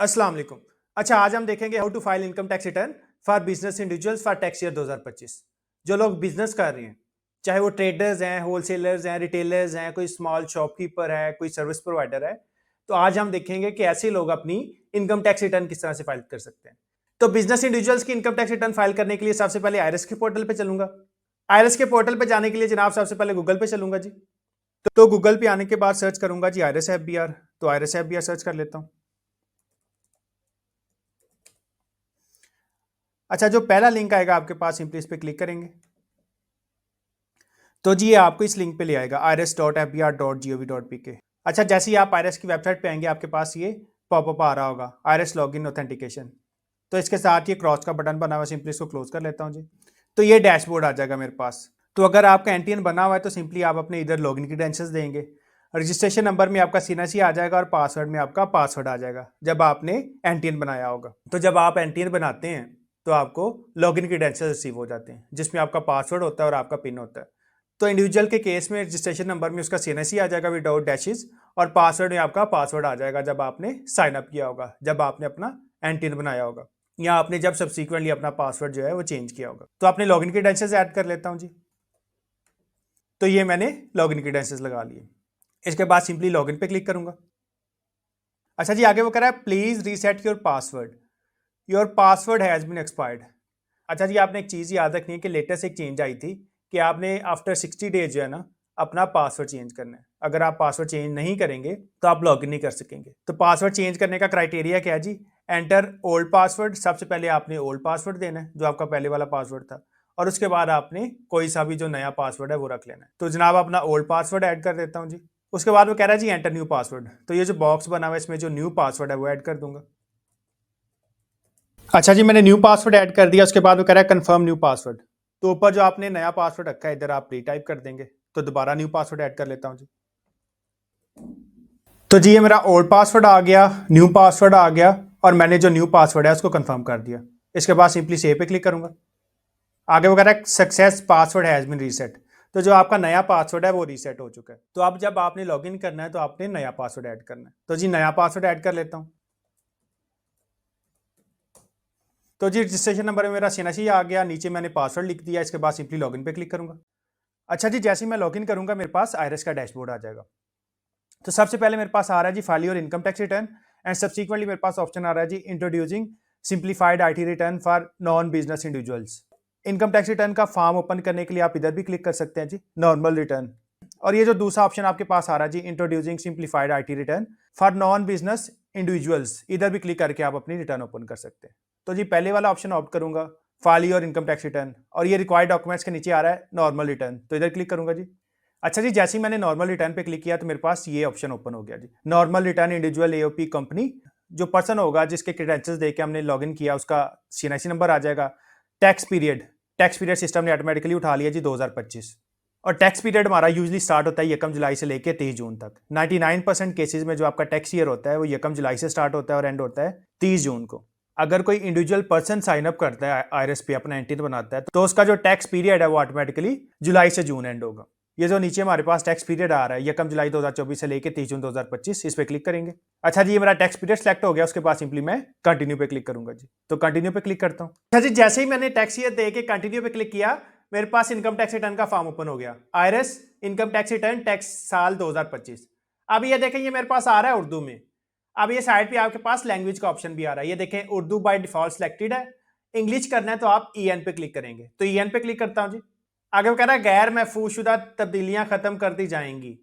अस्सलाम वालेकुम। अच्छा, आज हम देखेंगे how to file income tax return for business individuals for tax year 2025। जो लोग बिजनेस कर रहे हैं, चाहे वो ट्रेडर्स हैं, होलसेलर्स हैं, रिटेलर्स हैं, कोई स्मॉल शॉपकीपर है, कोई सर्विस प्रोवाइडर है, तो आज हम देखेंगे कि ऐसे लोग अपनी इनकम टैक्स रिटर्न किस तरह से फाइल कर सकते हैं। तो बिजनेस इंडिविजुअल्स की इनकम टैक्स रिटर्न फाइल करने के लिए सबसे पहले आईआरएस के पोर्टल पे चलूंगा। आईआरएस के पोर्टल पे जाने के लिए जनाब सबसे पहले गूगल पे चलूंगा जी। तो गूगल पे आने के बाद सर्च करूंगा जी आईआरएस एफबीआर। तो आईआरएस एफबीआर सर्च कर लेता हूँ। अच्छा, जो पहला लिंक आएगा आपके पास, सिंपली इस पर क्लिक करेंगे तो जी ये आपको इस लिंक पे ले आएगा irs.fbr.gov.pk। अच्छा, जैसे ही आप आईआरएस की वेबसाइट पे आएंगे आपके पास ये पॉपअप आ रहा होगा, आईआरएस लॉगिन ऑथेंटिकेशन। तो इसके साथ ये क्रॉस का बटन बना हुआ है, सिंपली इसको क्लोज कर लेता हूँ जी। तो ये डैशबोर्ड आ जाएगा मेरे पास। तो अगर आपका एनटीएन बना हुआ है तो सिंपली आप अपने इधर लॉगिन क्रेडेंशियल्स देंगे, रजिस्ट्रेशन नंबर में आपका सीएनसी आ जाएगा और पासवर्ड में आपका पासवर्ड आ जाएगा जब आपने एनटीएन बनाया होगा। तो जब आप एनटीएन बनाते हैं तो आपको लॉगिन क्रेडेंशियल रिसीव हो जाते हैं जिसमें आपका पासवर्ड होता है और आपका पिन होता है। तो इंडिविजुअल के केस में रजिस्ट्रेशन नंबर में उसका सीएनसी आ जाएगा विदाउट डैशेस और पासवर्ड में आपका पासवर्ड आ जाएगा जब आपने साइन अप किया होगा, जब आपने अपना एनटीएन बनाया होगा या आपने जब सब्सिक्वेंटली अपना पासवर्ड जो है वो चेंज किया होगा। तो आपने लॉगिन क्रेडेंशियल्स ऐड कर लेता हूं जी। तो ये मैंने लॉगिन क्रेडेंशियल्स लगा लिए। इसके बाद सिंपली लॉगिन पे क्लिक करूंगा। अच्छा जी, आगे वो कह रहा है please reset your password has been expired. अच्छा जी, आपने एक चीज़ याद रखनी है कि लेटेस्ट एक चेंज आई थी कि आपने आफ्टर 60 डेज जो है ना अपना पासवर्ड चेंज करना है। अगर आप पासवर्ड चेंज नहीं करेंगे तो आप लॉगिन नहीं कर सकेंगे। तो पासवर्ड चेंज करने का क्राइटेरिया क्या है जी? Enter old password. सबसे पहले आपने ओल्ड पासवर्ड देना है जो आपका पहले वाला पासवर्ड था, और उसके बाद आपने कोई सा भी जो नया पासवर्ड है वो रख लेना है। तो जनाब अपना ओल्ड पासवर्ड ऐड कर देता हूँ जी। उसके बाद वो कह रहा है जी एंटर न्यू पासवर्ड। तो ये जो बॉक्स बना हुआ है इसमें जो न्यू पासवर्ड है वो ऐड कर दूंगा। अच्छा जी, मैंने न्यू पासवर्ड ऐड कर दिया। उसके बाद वो कह रहा है कंफर्म न्यू पासवर्ड। तो ऊपर जो आपने नया पासवर्ड रखा है इधर आप रीटाइप कर देंगे। तो दोबारा न्यू पासवर्ड ऐड कर लेता हूं जी। तो जी ये मेरा ओल्ड पासवर्ड आ गया, न्यू पासवर्ड आ गया, और मैंने जो न्यू पासवर्ड है उसको कंफर्म कर दिया। इसके बाद सिंपली सेव पे क्लिक करूंगा। आगे वो कह रहा है success password has been reset. तो जो आपका नया पासवर्ड है वो रीसेट हो चुका है। तो अब जब आपने लॉगिन करना है तो आपने नया पासवर्ड ऐड करना है। तो जी नया पासवर्ड ऐड कर लेता हूं। तो जी रजिस्ट्रेशन नंबर में मेरा सीएनसी आ गया, नीचे मैंने पासवर्ड लिख दिया। इसके बाद सिंपली लॉगिन पे क्लिक करूंगा। अच्छा जी, जैसे ही मैं लॉगिन करूंगा मेरे पास आईआरएस का डैशबोर्ड आ जाएगा। तो सबसे पहले मेरे पास आ रहा है जी file your income tax return, and subsequently मेरे पास ऑप्शन आ रहा है जी introducing simplified IT return for non business individuals. Income tax return का फॉर्म ओपन करने के लिए आप इधर भी क्लिक कर सकते हैं जी, नॉर्मल रिटर्न। और ये जो दूसरा ऑप्शन आपके पास आ रहा है जी introducing simplified IT return for non business individuals, इधर भी क्लिक करके आप अपनी रिटर्न ओपन कर सकते हैं। तो जी पहले वाला ऑप्शन ऑप्ट करूंगा, file your income tax return, और ये रिक्वायर्ड डॉक्यूमेंट्स के नीचे आ रहा है नॉर्मल रिटर्न, तो इधर क्लिक करूंगा जी। अच्छा जी, जैसे ही मैंने नॉर्मल रिटर्न पे क्लिक किया तो मेरे पास ये ऑप्शन ओपन हो गया जी, normal return individual AOP company. जो पर्सन होगा जिसके क्रेडेंशियल्स देके हमने लॉगिन किया उसका सीएनआईसी नंबर आ जाएगा। टैक्स पीरियड सिस्टम ने ऑटोमेटिकली उठा लिया जी 2025। और टैक्स पीरियड हमारा यूजली स्टार्ट होता है 1 जुलाई से लेकर 30 जून तक। 99% केसेस में जो आपका टैक्स ईयर होता है वो 1 जुलाई से स्टार्ट होता है और एंड होता है 30 जून को। अगर कोई इंडिविजुअल पर्सन साइन अप करता है आईआरएस पे, अपना एंटिटी बनाता है, तो उसका जो टैक्स पीरियड है वो ऑटोमेटिकली जुलाई से जून एंड होगा। ये जो नीचे हमारे पास टैक्स पीरियड आ रहा है 1 जुलाई 2024 से लेकर 30 जून 2025, इस पे क्लिक करेंगे। अच्छा जी, ये मेरा टैक्स पीरियड सेलेक्ट हो गया। उसके बाद सिंपली मैं कंटिन्यू पे क्लिक करूंगा जी। तो कंटिन्यू पे क्लिक करता हूँ। अच्छा जी, जैसे ही मैंने टैक्स ईयर दे के कंटिन्यू पे क्लिक किया मेरे पास इनकम टैक्स रिटर्न का फॉर्म ओपन हो गया, IRS income tax return tax साल 2025। अब ये देखें, ये मेरे पास आ रहा है उर्दू में। अब ये साइड पे आपके पास लैंग्वेज का ऑप्शन भी आ रहा है, ये देखें उर्दू बाय डिफॉल्ट सिलेक्टेड है। इंग्लिश करना है तो आप ईएन पे क्लिक करेंगे। तो ईएन पे क्लिक करता हूं जी। आगे वो कह रहा है गैर महफूजशुदा तब्दीलियां खत्म कर दी जाएंगी।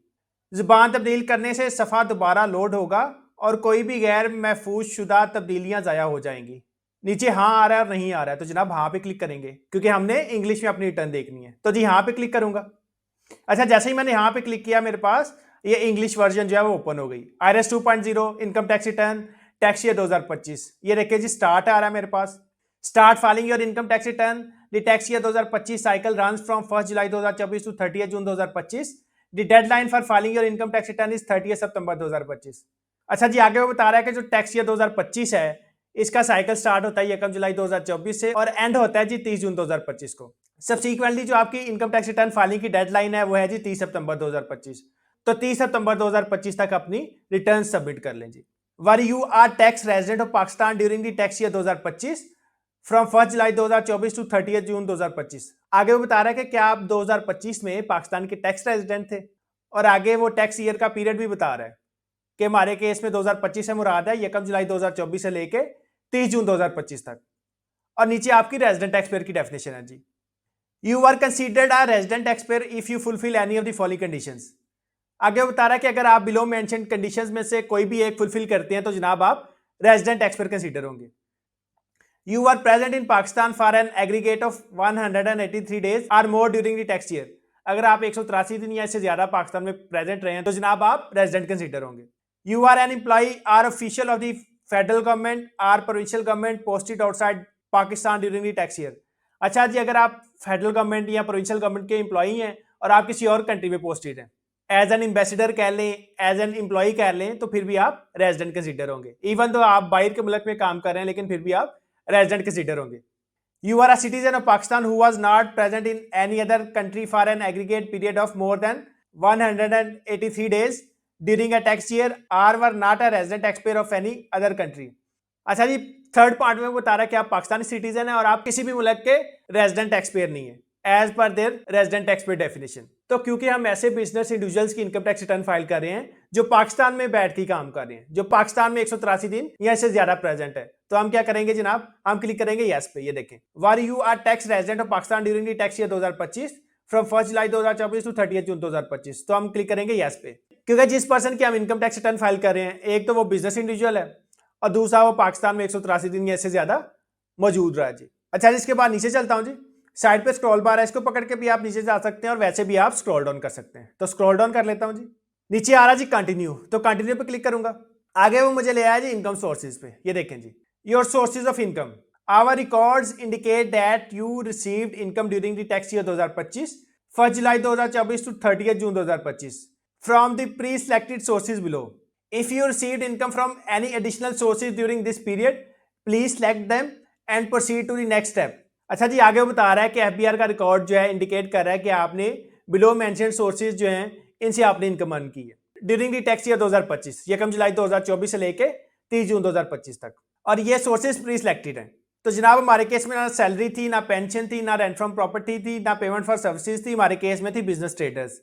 जुबान तब्दील करने से सफ़ा दोबारा लोड होगा और कोई भी गैर महफूजशुदा तब्दीलियां ज़ाया हो जाएंगी। नीचे हाँ आ रहा है और नहीं आ रहा है, तो जनाब हाँ पे क्लिक करेंगे क्योंकि हमने इंग्लिश में अपनी रिटर्न देखनी है। तो जी हाँ पे क्लिक करूंगा। अच्छा, जैसे ही मैंने यहाँ पे क्लिक किया मेरे पास ये इंग्लिश वर्जन जो है वो ओपन हो गई। IRS 2.0 income tax return tax year 2025। ये देखिए जी स्टार्ट आ रहा है मेरे पास, start filing your income tax return the tax year 2025 cycle runs from 1 July 2024 to 30 June 2025। The deadline for filing your income tax return is 30 September 2025। अच्छा जी, आगे वो बता रहा है कि जो टैक्स ईयर 2025 है इसका साइकिल स्टार्ट होता है 1 जुलाई 2024 से और एंड होता है जी 30 जून 2025 को। सब्सिक्वेंटली जो आपकी इनकम टैक्स रिटर्न फाइलिंग की डेडलाइन है वो है जी 30 सितंबर 2025। तो 30 सितंबर 2025 तक अपनी रिटर्न सबमिट कर लें जी। Were you are tax resident of Pakistan during the tax year 2025 from 1 July 2024 to 30 June 2025। आगे वो बता रहा है कि क्या आप 2025 में पाकिस्तान के टैक्स रेजिडेंट थे, और आगे वो टैक्स ईयर का पीरियड भी बता रहा है कि हमारे केस में 2025 से मुराद है 1 जुलाई 2024 से लेके 30 जून 2025 तक। और नीचे आपकी रेजिडेंट टैक्स पेयर की डेफिनेशन है जी। You are considered a resident tax payer if you fulfil any of the following conditions. आगे बता रहा है कि अगर आप बिलो मेंशन्ड कंडीशंस में से कोई भी एक फुलफिल करते हैं तो जनाब आप रेजिडेंट टैक्स पेयर कंसीडर होंगे। You are present in Pakistan for an aggregate of 183 days or more during the tax year. अगर आप 183 दिन या इससे ज्यादा पाकिस्तान में प्रेजेंट रहे हैं तो जनाब आप रेजिडेंट कंसीडर होंगे। You are an employee or official of the federal government or provincial government posted outside Pakistan during the tax year. अच्छा जी, अगर आप फेडरल गवर्नमेंट या प्रोविंशियल गवर्नमेंट के एम्प्लॉई हैं और आप किसी और कंट्री में पोस्टेड हैं, एज एन एम्बेसडर कह लें, एज एन एम्प्लॉई कह लें, तो फिर भी आप रेजिडेंट कंसीडर होंगे। इवन तो आप बाहर के मुल्क में काम कर रहे हैं लेकिन फिर भी आप रेजिडेंट कंसीडर होंगे। You are a citizen of Pakistan who was not present in any other country for an aggregate period of more than 183 days during a tax year or were not a resident tax payer of any other country. अच्छा जी, third part में बता रहा है कि आप Pakistani citizen हैं और आप किसी भी मुल्क के रेजिडेंट टैक्स पेयर नहीं है as per their resident tax payer definition. तो क्योंकि हम ऐसे बिजनेस इंडिविजुअल्स की इनकम टैक्स रिटर्न फाइल कर रहे हैं जो पाकिस्तान में बैठ के काम कर रहे हैं, जो पाकिस्तान में 183 दिन या इससे ज्यादा प्रेजेंट है, तो हम क्या करेंगे जनाब, हम क्लिक करेंगे यस पे। ये देखें, were you are tax resident of Pakistan during the tax year 2025 from 1 July 2024 to 30 June 2025, तो हम क्लिक करेंगे यस पे। क्योंकि जिस पर्सन की हम इनकम टैक्स रिटर्न फाइल कर रहे हैं, एक तो वो बिजनेस इंडिविजुअल है और दूसरा वो पाकिस्तान में 183 दिन या इससे ज्यादा मौजूद रहा है जी। अच्छा, इसके बाद नीचे चलता हूं जी। साइड पे स्क्रॉल बार है, इसको पकड़ के भी आप नीचे जा सकते हैं और वैसे भी आप स्क्रॉल डाउन कर सकते हैं। तो स्क्रॉल डाउन कर लेता हूं जी। नीचे आ रहा जी कंटिन्यू, तो कंटिन्यू पे क्लिक करूंगा। आगे वो मुझे ले आया जी इनकम सोर्सेज पे। ये देखें जी, your sources of income. Our records indicate that you received income during the tax year 2025 1 July 2024 to 30 June 2025 from the pre selected sources below. If you received income from any additional sources during this period please select them and proceed to the next step. अच्छा जी, आगे वो बता रहा है कि FBR का record जो है इंडिकेट कर रहा है कि आपने बिलो मेंशन्ड सोर्सेज जो हैं इनसे आपने इनकम अर्न की है during the tax year 2025 1 July 2024 से लेके 30 जून 2025 तक, और ये सोर्सेज प्री सिलेक्टेड हैं। तो जनाब हमारे केस में ना सैलरी थी, ना पेंशन थी, ना रेंट फ्रॉम प्रॉपर्टी थी, ना पेमेंट फॉर सर्विसेज थी, हमारे केस में थी बिजनेस ट्रेडर्स।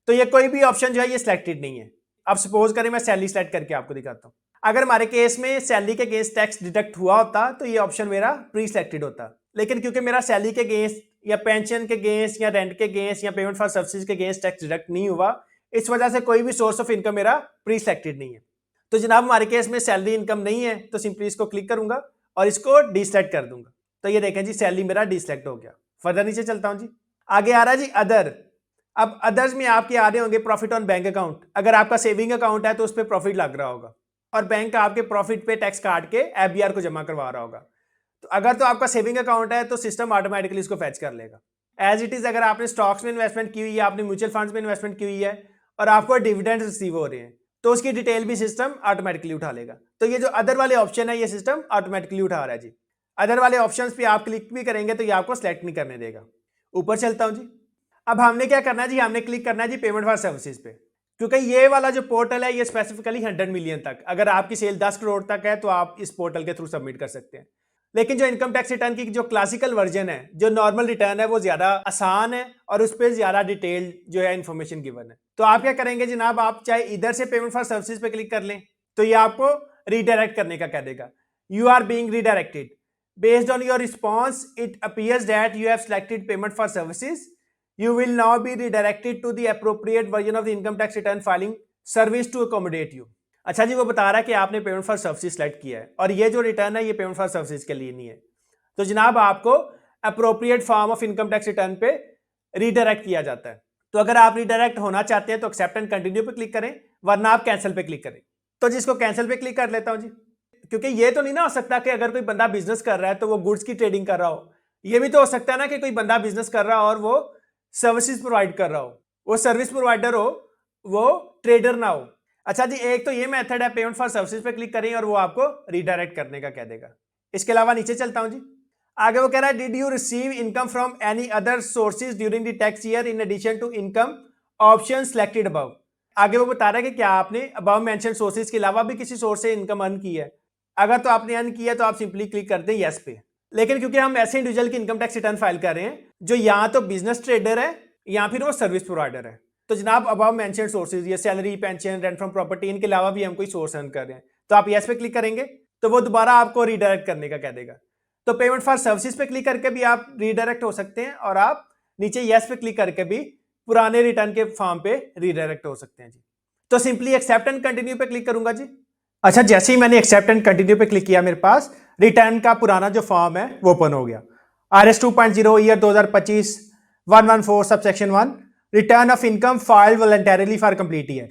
तो ये कोई भी ऑप्शन जो है ये सिलेक्टेड नहीं है। अब सपोज करें मैं सैलरी सेलेक्ट करके आपको दिखाता हूँ। अगर हमारे केस में सैलरी के अगेंस्ट टैक्स डिडक्ट हुआ होता तो ये ऑप्शन मेरा प्री सिलेक्टेड होता, लेकिन क्योंकि मेरा सैलरी के अगेंस्ट या पेंशन के अगेंस्ट या रेंट के अगेंस्ट या पेमेंट फॉर सर्विसेज के अगेंस्ट टैक्स डिडक्ट नहीं हुआ, इस वजह से कोई भी सोर्स ऑफ इनकम मेरा प्री सिलेक्टेड नहीं है। तो जनाब हमारे केस में सैलरी इनकम नहीं है, तो सिंपली इसको क्लिक करूंगा और इसको डिसेलेक्ट कर दूंगा। तो ये देखें जी, सैलरी मेरा डिसेलेक्ट हो गया। फर्दर नीचे चलता हूं जी। आगे आ रहा है जी अदर। अब अदर्स में आपके आ रहे होंगे प्रॉफिट ऑन बैंक अकाउंट। अगर आपका सेविंग अकाउंट है तो उस पर प्रॉफिट लग रहा होगा और बैंक आपके प्रॉफिट पे टैक्स काट के एफबीआर को जमा करवा रहा होगा। तो अगर तो आपका सेविंग अकाउंट है तो सिस्टम ऑटोमेटिकली इसको फैच कर लेगा। एज इट इज अगर आपने स्टॉक्स में इन्वेस्टमेंट की हुई है, आपने म्यूचुअल फंड्स में इन्वेस्टमेंट की हुई है और आपको डिविडेंड रिसीव हो रहे हैं, तो उसकी डिटेल भी सिस्टम ऑटोमेटिकली उठा लेगा। तो ये जो अदर वाले ऑप्शन है ये सिस्टम ऑटोमेटिकली उठा रहा है जी। अदर वाले ऑप्शन पे आप क्लिक भी करेंगे तो ये आपको सिलेक्ट नहीं करने देगा। ऊपर चलता हूं जी। अब हमने क्या करना है जी, हमने क्लिक करना है जी पेमेंट फॉर सर्विसेज पे, क्योंकि ये वाला जो पोर्टल है ये स्पेसिफिकली 100 मिलियन तक, अगर आपकी सेल 10 करोड़ तक है तो आप इस पोर्टल के थ्रू सबमिट कर सकते हैं। लेकिन जो इनकम टैक्स रिटर्न की जो क्लासिकल वर्जन है, जो नॉर्मल रिटर्न है, वो ज्यादा आसान है और उस पर ज्यादा डिटेल्ड जो है इन्फॉर्मेशन गिवन है। तो आप क्या करेंगे जनाब, आप चाहे इधर से पेमेंट फॉर सर्विसेज पे क्लिक कर लें तो ये आपको रीडायरेक्ट करने का कह देगा। You are being redirected based on your response, it appears that you have selected payment for services, you will now be redirected to the appropriate version of the income tax return filing service to accommodate you। अच्छा जी, वो बता रहा है कि आपने payment for services select किया है और ये जो रिटर्न है ये पेमेंट फॉर सर्विसेज के लिए नहीं है। तो जनाब आपको appropriate form of income tax return पे रीडायरेक्ट किया जाता है। तो अगर आप रीडायरेक्ट होना चाहते हैं तो एक्सेप्ट एंड कंटिन्यू पे क्लिक करें, वरना आप कैंसिल पे क्लिक करें। तो जिसको कैंसिल पे क्लिक कर लेता हूं जी, क्योंकि ये तो नहीं ना हो सकता कि अगर कोई बंदा बिजनेस कर रहा है तो वो गुड्स की ट्रेडिंग कर रहा हो। ये भी तो हो सकता है ना कि कोई बंदा बिजनेस कर रहा हो और वो सर्विसेज प्रोवाइड कर रहा हो, वो सर्विस प्रोवाइडर हो, वो ट्रेडर ना हो। अच्छा जी, एक तो ये मेथड है, पेमेंट फॉर सर्विसेज पे क्लिक करें और वो आपको रीडायरेक्ट करने का कह देगा। इसके अलावा नीचे चलता हूं जी। आगे वो कह रहा है did you receive income from any other sources during the tax year in addition to income option selected above. आगे वो बता रहा है कि क्या आपने अबव मेंशन सोर्सेज के अलावा भी किसी सोर्स से इनकम अर्न की है। अगर तो आपने अर्न किया तो आप सिंपली क्लिक कर दें यस पे। लेकिन क्योंकि हम ऐसे इंडिविजुअल की इनकम टैक्स रिटर्न फाइल कर रहे हैं जो या तो बिजनेस ट्रेडर है या फिर वो सर्विस प्रोवाइडर है, तो जनाब अबव मेंशन सोर्सेज ये salary, pension, rent from property, इनके अलावा भी हम कोई सोर्स अर्न कर रहे हैं, तो आप यस पे क्लिक करेंगे तो वो दोबारा आपको रीडायरेक्ट करने का कह देगा। तो पेमेंट फॉर सर्विसेज पे क्लिक करके भी आप रीडायरेक्ट हो सकते हैं और आप नीचे यस पे क्लिक करके भी पुराने रिटर्न के फॉर्म पे रीडायरेक्ट हो सकते हैं जी। तो सिंपली एक्सेप्ट एंड कंटिन्यू पे क्लिक करूंगा जी। अच्छा, जैसे ही मैंने एक्सेप्ट एंड कंटिन्यू पे क्लिक किया मेरे पास रिटर्न का पुराना जो फॉर्म है वो ओपन हो गया। RS 2.0 year 2025 114 subsection 1 return of income filed voluntarily for complete year.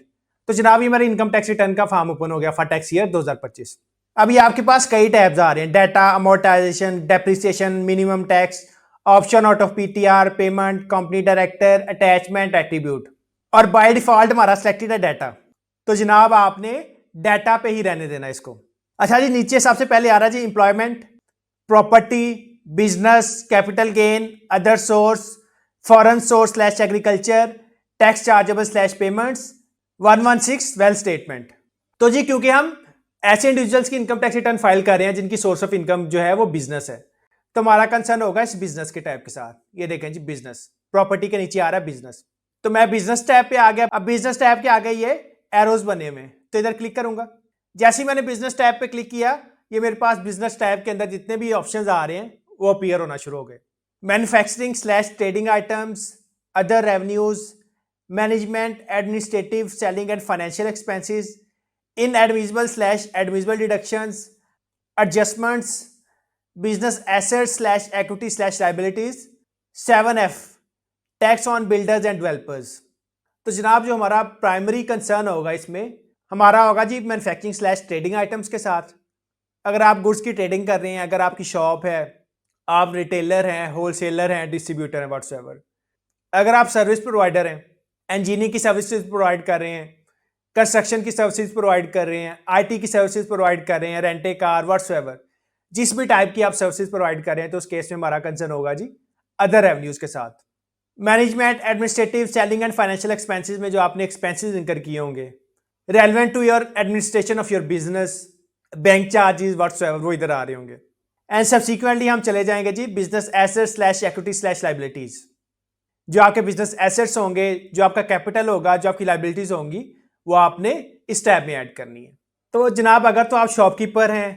तो जनाब ये मेरे इनकम टैक्स रिटर्न का फॉर्म ओपन हो गया फॉर टैक्स ईयर 2025। अभी आपके पास कई टैब्स आ रहे हैं, data, amortisation, depreciation, minimum tax, option out of PTR, payment, company director, attachment, attribute, और बाय डिफॉल्ट हमारा सिलेक्टेड है डाटा। तो जनाब आपने डाटा पे ही रहने देना इसको। अच्छा जी, नीचे सबसे पहले आ रहा है जी employment, property, business, capital gain, other source, foreign source slash agriculture, tax chargeable slash payments, 116 wealth statement. तो जी क्योंकि हम ऐसे इंडिविजुअल्स की इनकम टैक्स रिटर्न फाइल कर रहे हैं जिनकी सोर्स ऑफ इनकम जो है वो बिजनेस है, तो हमारा कंसर्न होगा इस बिजनेस के टाइप के साथ। ये देखें जी बिजनेस, प्रॉपर्टी के नीचे आ रहा है बिजनेस, तो मैं बिजनेस टैब पे आ गया। अब बिजनेस टैब के आगे ये एरोज बने हुए, तो इधर क्लिक करूंगा। जैसे ही मैंने बिजनेस टैब पे क्लिक किया, ये मेरे पास बिजनेस टैब के अंदर जितने भी ऑप्शंस आ रहे हैं वो अपीयर होना शुरू हो गए। Manufacturing slash trading items, other revenues, management, administrative, selling and financial expenses, inadmissible slash admissible deductions, adjustments, business assets slash equity slash liabilities, 7F tax on builders and developers. तो जनाब जो हमारा प्राइमरी कंसर्न होगा इसमें हमारा होगा जी manufacturing slash trading items के साथ। अगर आप गुड्स की ट्रेडिंग कर रहे हैं, अगर आपकी शॉप है, आप रिटेलर हैं, होलसेलर हैं, डिस्ट्रीब्यूटर हैं, व्हाट्सएवर। अगर आप सर्विस प्रोवाइडर हैं, इंजीनियरिंग की सर्विसेज प्रोवाइड कर रहे हैं, कंस्ट्रक्शन की सर्विसेज प्रोवाइड कर रहे हैं, IT की सर्विसेज प्रोवाइड कर रहे हैं, रेंट ए कार, व्हाट्सएवर, जिस भी टाइप की आप सर्विसेज प्रोवाइड कर रहे हैं, तो उस केस में हमारा कंसर्न होगा जी अदर रेवेन्यूज के साथ। Management, administrative, selling and financial expenses में जो आपने एक्सपेंसेस इनकर किए होंगे relevant to your administration of your business, bank charges whatsoever, वो इधर आ रहे होंगे। एंड सब्सिक्वेंटली हम चले जाएंगे जी business assets slash equity slash liabilities. जो आपके बिजनेस एसेट्स होंगे, जो आपका कैपिटल होगा, जो आपकी लायबिलिटीज होंगी, वो आपने इस टैब में ऐड करनी है। तो जनाब अगर तो आप शॉपकीपर हैं,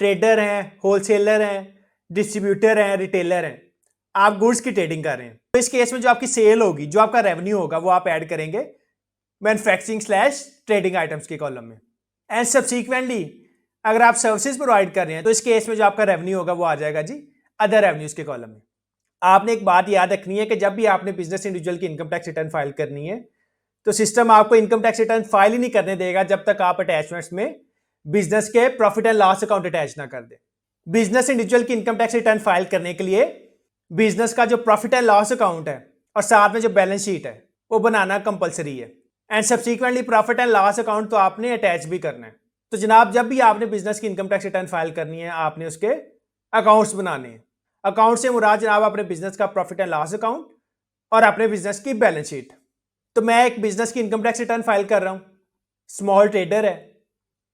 ट्रेडर हैं, होलसेलर हैं, डिस्ट्रीब्यूटर हैं, रिटेलर हैं, आप गुड्स की ट्रेडिंग कर रहे हैं, तो इस केस में जो आपकी सेल होगी, जो आपका रेवेन्यू होगा, वो आप ऐड करेंगे मैन्युफैक्चरिंग स्लैश ट्रेडिंग आइटम्स के कॉलम में। एंड सब्सिक्वेंटली अगर आप सर्विसेज प्रोवाइड कर रहे हैं, तो इस केस में जो आपका रेवेन्यू होगा वो आ जाएगा जी अदर रेवेन्यूज के कॉलम में। आपने एक बात याद रखनी है कि जब भी आपने बिजनेस इंडिविजुअल की इनकम टैक्स रिटर्न फाइल करनी है, तो सिस्टम आपको इनकम टैक्स रिटर्न फाइल ही नहीं करने देगा जब तक आप अटैचमेंट्स में बिजनेस के profit and loss account attach ना कर दे। बिजनेस इंडिविजुअल की इनकम टैक्स रिटर्न फाइल करने के लिए बिजनेस का जो प्रॉफिट एंड लॉस अकाउंट है और साथ में जो बैलेंस शीट है वो बनाना कंपलसरी है। And subsequently profit and loss account तो आपने अटैच भी करना है। तो जनाब जब भी आपने बिजनेस की इनकम टैक्स रिटर्न फाइल करनी है, आपने उसके अकाउंट्स बनाने हैं। अकाउंट से मुराद जनाब अपने बिजनेस का प्रॉफिट एंड लॉस अकाउंट और अपने बिजनेस की बैलेंस शीट। तो मैं एक बिजनेस की इनकम टैक्स रिटर्न फाइल कर रहा हूँ, स्मॉल ट्रेडर है,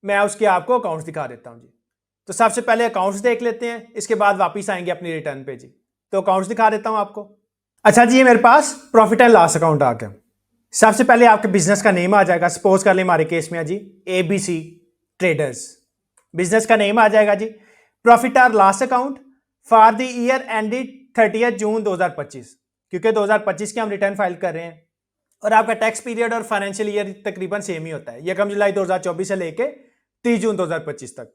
मैं उसके आपको अकाउंट्स दिखा देता हूँ जी। तो सबसे पहले अकाउंट्स देख लेते हैं, इसके बाद वापिस आएंगे अपनी रिटर्न पे जी। तो अकाउंट्स दिखा देता हूँ आपको। अच्छा जी, ये मेरे पास प्रॉफिट एंड लॉस अकाउंट आ गया। सबसे पहले आपके बिजनेस का नेम आ जाएगा, सपोज कर ले हमारे केस में है जी ABC ट्रेडर्स, बिजनेस का नेम आ जाएगा जी। प्रॉफिट और loss account for the year ended 30 June 2025, क्योंकि 2025 की हम रिटर्न फाइल कर रहे हैं और आपका टैक्स पीरियड और फाइनेंशियल ईयर तकरीबन सेम ही होता है, 1 जुलाई 2024 से लेके 30 जून 2025 तक।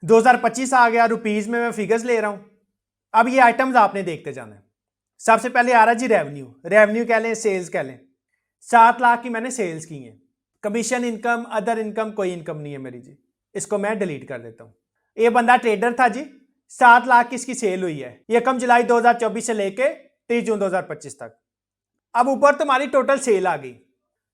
2025 आ गया, रुपीज में मैं फिगर्स ले रहा हूं। अब ये आइटम्स आपने देखते जाना है। सबसे पहले आ रहा जी रेवेन्यू, रेवेन्यू कह लें, सेल्स कह लें। 7 लाख की मैंने सेल्स की हैं। कमीशन इनकम, अदर इनकम कोई इनकम नहीं है मेरी जी, इसको मैं डिलीट कर देता हूं। ये बंदा ट्रेडर था जी, 7 लाख की इसकी सेल हुई है 1 जुलाई 2024 से लेके 30 जून 2025 तक। अब ऊपर तुम्हारी टोटल सेल आ गई,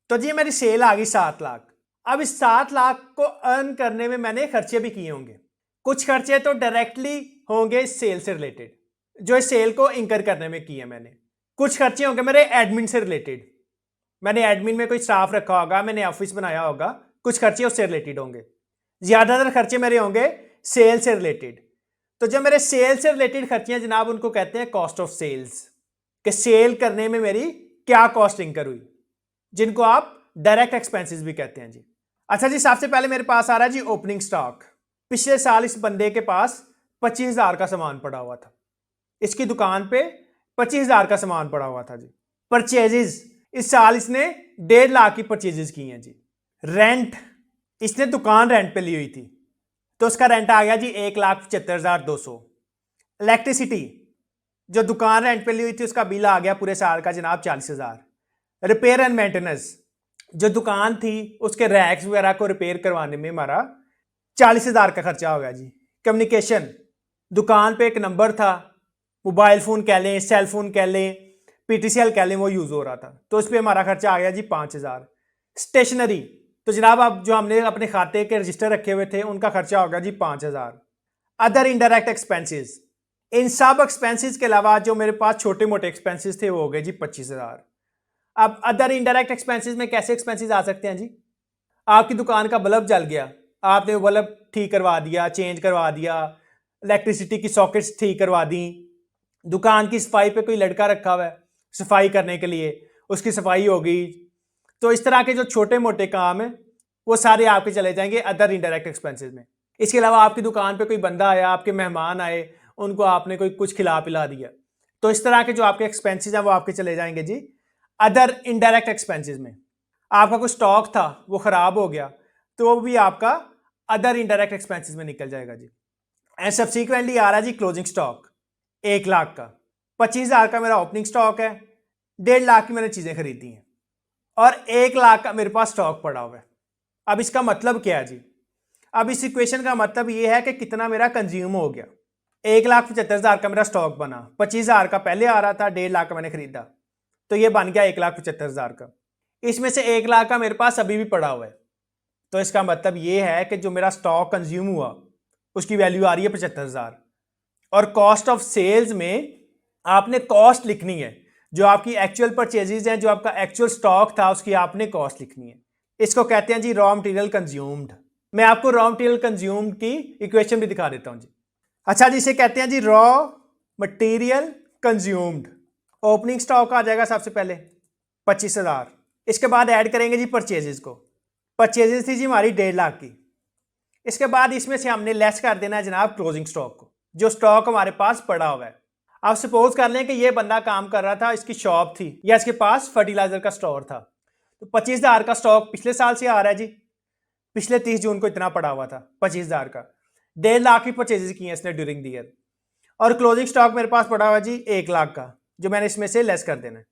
तो जी मेरी सेल आ गई 7 लाख। अब इस 7 लाख को अर्न करने में मैंने खर्चे भी किए होंगे। कुछ खर्चे तो डायरेक्टली होंगे सेल से रिलेटेड, जो इस सेल को इंकर करने में किए मैंने। कुछ खर्चे होंगे मेरे एडमिन से रिलेटेड, मैंने एडमिन में कोई स्टाफ रखा होगा, मैंने ऑफिस बनाया होगा, कुछ खर्चे उससे रिलेटेड होंगे। ज्यादातर खर्चे मेरे होंगे सेल से रिलेटेड। तो जो मेरे सेल से रिलेटेड खर्चे हैं जनाब, उनको कहते हैं कॉस्ट ऑफ सेल्स, कि सेल करने में मेरी क्या कॉस्ट इंकर हुई, जिनको आप डायरेक्ट एक्सपेंसेस भी कहते हैं जी। अच्छा जी, सबसे पहले मेरे पास आ रहा है जी ओपनिंग स्टॉक। पिछले साल इस बंदे के पास 25,000 का सामान पड़ा हुआ था, इसकी दुकान पे 25,000 का सामान पड़ा हुआ था जी। परचेजेस, इस साल इसने 1.5 लाख की परचेजेस की हैं जी। रेंट, इसने दुकान रेंट पे ली हुई थी, तो उसका रेंट आ गया जी 1,75,200। इलेक्ट्रिसिटी, जो दुकान रेंट पे ली हुई थी, उसका बिल आ गया पूरे साल का जनाब 40,000। रिपेयर एंड मेंटेनेंस, जो दुकान थी उसके रैक्स वगैरह को रिपेयर करवाने में हमारा 40,000 का खर्चा हो गया जी। कम्युनिकेशन, दुकान पे एक नंबर था, मोबाइल फ़ोन कह लें, सेल फोन कह लें, पीटीसीएल कह लें, वो यूज़ हो रहा था, तो उस पर हमारा खर्चा आ गया जी 5,000। स्टेशनरी, तो जनाब अब जो हमने अपने खाते के रजिस्टर रखे हुए थे उनका खर्चा होगा जी 5,000। अदर इनडायरेक्ट एक्सपेंसेस, इन सब एक्सपेंसेस के अलावा जो मेरे पास छोटे मोटे एक्सपेंसेस थे वो हो गए जी 25,000। अब अदर इनडायरेक्ट एक्सपेंसेस में कैसे एक्सपेंसेस आ सकते हैं जी? आपकी दुकान का बल्ब जल गया, आपने वो बल्ब ठीक करवा दिया, चेंज करवा दिया, इलेक्ट्रिसिटी की सॉकेट्स ठीक करवा दी, दुकान की सफाई पे कोई लड़का रखा हुआ है सफाई करने के लिए, उसकी सफाई हो गई। तो इस तरह के जो छोटे मोटे काम है वो सारे आपके चले जाएंगे अदर इनडायरेक्ट एक्सपेंसेस में। इसके अलावा आपकी दुकान पे कोई बंदा आया, आपके मेहमान आए, उनको आपने कोई कुछ खिला पिला दिया, तो इस तरह के जो आपके एक्सपेंसेस हैं वो आपके चले जाएंगे जी अदर इनडायरेक्ट एक्सपेंसेस में। आपका कोई स्टॉक था वो खराब हो गया, तो वो भी आपका अदर इनडायरेक्ट एक्सपेंसेस में निकल जाएगा जी। एंड सब्सिक्वेंटली आ रहा है जी क्लोजिंग स्टॉक 1 लाख का। 25,000 का मेरा ओपनिंग स्टॉक है, 1.5 लाख की मैंने चीजें खरीदी हैं और 1 लाख का मेरे पास स्टॉक पड़ा हुआ है। अब इसका मतलब क्या है जी? अब इस इक्वेशन का मतलब ये है कि कितना मेरा कंज्यूम हो गया। 1,75,000 का मेरा स्टॉक बना, 25,000 का पहले आ रहा था, 1.5 लाख का मैंने खरीदा, तो ये बन गया 1,75,000 का। इसमें से 1 लाख का मेरे पास अभी भी पड़ा हुआ है, तो इसका मतलब ये है कि जो मेरा स्टॉक कंज्यूम हुआ उसकी वैल्यू आ रही है 75,000। और कॉस्ट ऑफ सेल्स में आपने कॉस्ट लिखनी है, जो आपकी एक्चुअल परचेजेज हैं, जो आपका एक्चुअल स्टॉक था उसकी आपने कॉस्ट लिखनी है। इसको कहते हैं जी रॉ मटेरियल कंज्यूम्ड। मैं आपको रॉ मटेरियल कंज्यूम्ड की इक्वेशन भी दिखा देता हूं जी। अच्छा जी, इसे कहते हैं जी raw material consumed. Opening stock आ जाएगा सबसे पहले 25,000, इसके बाद ऐड करेंगे जी परचेजेस को। परचेजेस थी जी हमारी 1.5 लाख की, इसके बाद इसमें से हमने लेस कर देना है जनाब क्लोजिंग स्टॉक को, जो स्टॉक हमारे पास पड़ा हुआ है। आप सपोज कर लें कि ये बंदा काम कर रहा था, इसकी शॉप थी या इसके पास फर्टिलाइजर का स्टोर था, तो 25,000 का स्टॉक पिछले साल से आ रहा है जी। पिछले 30 जून को इतना पड़ा हुआ था 25,000 का, 1.5 लाख की परचेजेस की हैं इसने ड्यूरिंग द ईयर, और क्लोजिंग स्टॉक मेरे पास पड़ा हुआ जी 1 लाख का, जो मैंने इसमें से लेस कर देना है।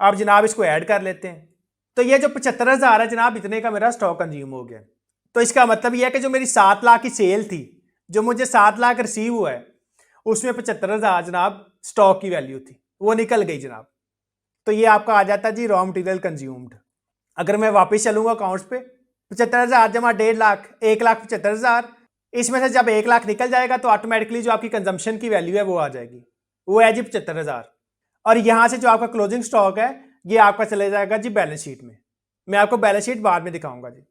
आप जनाब इसको ऐड कर लेते हैं, तो ये जो 75,000 है जनाब, इतने का मेरा स्टॉक कंज्यूम हो गया। तो इसका मतलब यह है कि जो मेरी 7 लाख की सेल थी, जो मुझे 7 लाख रिसीव हुआ है, उसमें 75,000 जनाब स्टॉक की वैल्यू थी, वो निकल गई जनाब। तो ये आपका आ जाता है जी रॉ मटेरियल कंज्यूम्ड। अगर मैं वापस चलूंगा अकाउंट्स पे, 75,000 जमा 1.5 लाख, 1,75,000, इसमें से जब 1 लाख निकल जाएगा तो ऑटोमेटिकली जो आपकी कंजम्पशन की वैल्यू है वो आ जाएगी, वो है जी 75,000। और यहां से जो आपका क्लोजिंग स्टॉक है ये आपका चले जाएगा जी बैलेंस शीट में। मैं आपको बैलेंस शीट बाद में दिखाऊंगा जी।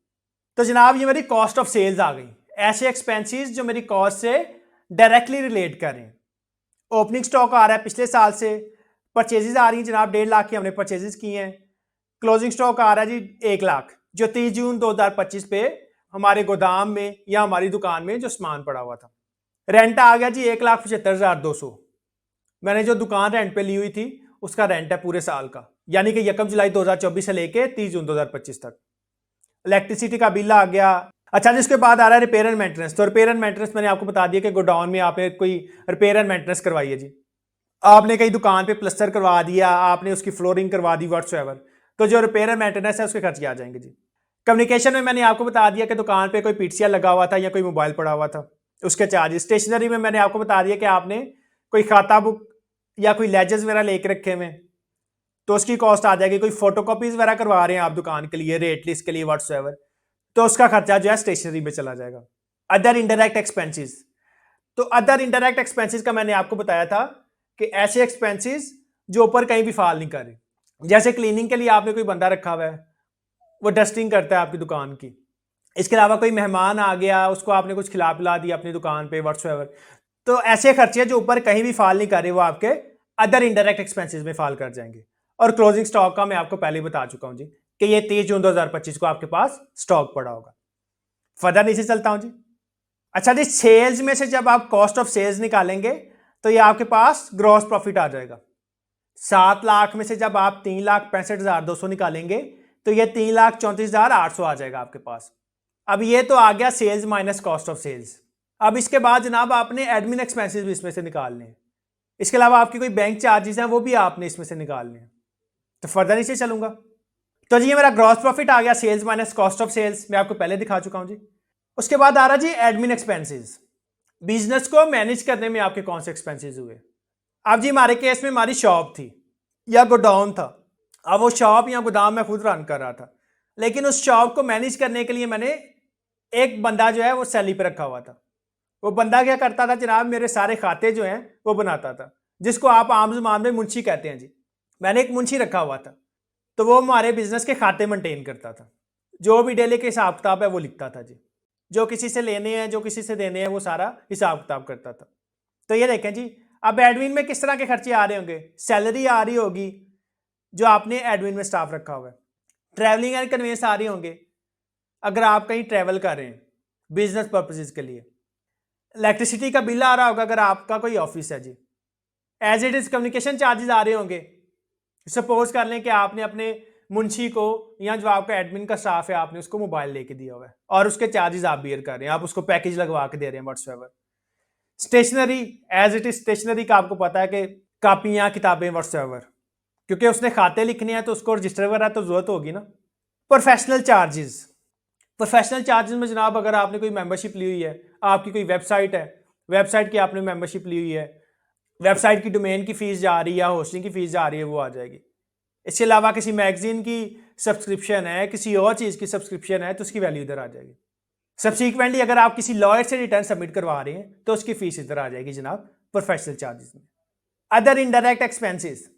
तो जनाब ये मेरी कॉस्ट ऑफ सेल्स आ गई, ऐसे एक्सपेंसेस जो मेरी कॉस्ट से डायरेक्टली रिलेट कर रहे हैं। ओपनिंग स्टॉक आ रहा है पिछले साल से, परचेजेज आ रही हैं जनाब 1.5 लाख की हमने परचेजेज की हैं, क्लोजिंग स्टॉक आ रहा है जी 1 लाख, जो 30 जून 2025 पे हमारे गोदाम में या हमारी दुकान में जो सामान पड़ा हुआ था। रेंट आ गया जी 1,75,200, मैंने जो दुकान रेंट पे ली हुई थी उसका रेंट है पूरे साल का, यानी कि 1 जुलाई 2024 से लेके 30 जून 2025 तक। इलेक्ट्रिसिटी का बिल आ गया। अच्छा जी, उसके बाद आ रहा है रिपेयर एंड मेंटेनेंस। तो रिपेयर एंड मेंटेनेंस मैंने आपको बता दिया कि गोडाउन में आपने कोई रिपेयर एंड मेंटेनेंस करवाई है जी, आपने कहीं दुकान पे प्लस्तर करवा दिया, आपने उसकी फ्लोरिंग करवा दी, व्हाट्सएवर, तो जो रिपेयर एंड मेंटेनेंस है उसके खर्चे आ जाएंगे जी। कम्युनिकेशन में मैंने आपको बता दिया कि दुकान पे कोई पीटीसीएल लगा हुआ था या कोई मोबाइल पड़ा हुआ था, उसके चार्जेस। स्टेशनरी में मैंने आपको बता दिया कि आपने कोई खाता बुक या कोई लेजर्स वगैरह लेके रखे हुए, तो उसकी कॉस्ट आ जाएगी। कोई फोटोकॉपीज वगैरह करवा रहे हैं आप दुकान के लिए, रेट लिस्ट के लिए, व्हाट्सएवर, तो उसका खर्चा जो है स्टेशनरी में चला जाएगा। अदर इनडायरेक्ट एक्सपेंसेस, तो अदर इनडायरेक्ट एक्सपेंसेस का मैंने आपको बताया था कि ऐसे एक्सपेंसेस जो ऊपर कहीं भी फॉल नहीं कर रहे, जैसे क्लीनिंग के लिए आपने कोई बंदा रखा हुआ है, वो डस्टिंग करता है आपकी दुकान की। इसके अलावा कोई मेहमान आ गया, उसको आपने कुछ खिला पिला दिया अपनी दुकान पे व्हाट्सएवर। तो ऐसे खर्चे जो ऊपर कहीं भी फाल नहीं कर रहे, वो आपके अदर इनडायरेक्ट एक्सपेंसेस में फाल कर जाएंगे। और क्लोजिंग स्टॉक का मैं आपको पहले ही बता चुका हूं जी कि ये 30 जून 2025 को आपके पास स्टॉक पड़ा होगा। फर्दर नीचे चलता हूं जी। अच्छा जी, सेल्स में से जब आप कॉस्ट ऑफ सेल्स निकालेंगे तो ये आपके पास ग्रॉस प्रॉफिट आ जाएगा। 7 लाख में से जब आप 3,65,200 निकालेंगे तो ये 3,34,800 आ जाएगा आपके पास। अब ये तो आ गया sales minus cost of sales. अब इसके बाद जनाब आपने एडमिन एक्सपेंसेस भी इसमें से निकालने हैं। इसके अलावा आपकी कोई बैंक चार्जेस हैं वो भी आपने इसमें से निकालने हैं। तो फर्दर नीचे चलूंगा। तो जी ये मेरा ग्रॉस प्रॉफिट आ गया, sales minus cost of sales, मैं आपको पहले दिखा चुका हूं जी। उसके बाद आ रहा जी एडमिन एक्सपेंसेस। बिजनेस को मैनेज करने में आपके कौन से एक्सपेंसेस हुए। अब जी हमारे केस में हमारी शॉप थी या गोडाउन था। अब वो शॉप या गोदाम मैं खुद रन कर रहा था, लेकिन उस शॉप को मैनेज करने के लिए मैंने एक बंदा जो है वो सैलरी पर रखा हुआ था। वो बंदा क्या करता था जनाब, मेरे सारे खाते जो हैं वो बनाता था, जिसको आप आम जुबान में मुंशी कहते हैं जी। मैंने एक मुंशी रखा हुआ था, तो वो हमारे बिजनेस के खाते मेंटेन करता था। जो भी डेली के हिसाब किताब है वो लिखता था जी। जो किसी से लेने हैं, जो किसी से देने हैं, वो सारा हिसाब किताब करता था। तो ये देखें जी, अब एडमिन में किस तरह के खर्चे आ रहे होंगे। सैलरी आ रही होगी जो आपने एडमिन में स्टाफ रखा हुआ है। ट्रैवलिंग एंड कन्वेंस आ रही होंगे अगर आप कहीं ट्रैवल कर रहे हैं बिजनेस पर्पसेस के लिए। इलेक्ट्रिसिटी का बिल आ रहा होगा अगर आपका कोई ऑफिस है जी। As it is communication charges आ रहे होंगे। सपोज कर लें कि आपने अपने मुंशी को या जो आपका एडमिन का स्टाफ है आपने उसको मोबाइल लेके दिया हुआ है और उसके चार्जेस आप बियर कर रहे हैं, आप उसको पैकेज लगवा के दे रहे हैं whatsoever. Stationery, as it is stationery का आपको पता है कि कापियां किताबें व्हाट्सएवर, क्योंकि उसने खाते लिखने हैं तो उसको रजिस्टर वगैरह तो जरूरत होगी ना। प्रोफेशनल चार्जेस, प्रोफेशनल चार्जेस में जनाब अगर आपने कोई मेंबरशिप ली हुई है, आपकी कोई वेबसाइट है, वेबसाइट की आपने मेंबरशिप ली हुई है, वेबसाइट की डोमेन की फीस जा रही है या होस्टिंग की फीस जा रही है, वो आ जाएगी। इसके अलावा किसी मैगजीन की सब्सक्रिप्शन है, किसी और चीज़ की सब्सक्रिप्शन है, तो उसकी वैल्यू इधर आ जाएगी। सब्सिक्वेंटली अगर आप किसी लॉयर से रिटर्न सबमिट करवा रहे हैं तो उसकी फीस इधर आ जाएगी जनाब प्रोफेशनल चार्जेस में। अदर इनडायरेक्ट एक्सपेंसेस,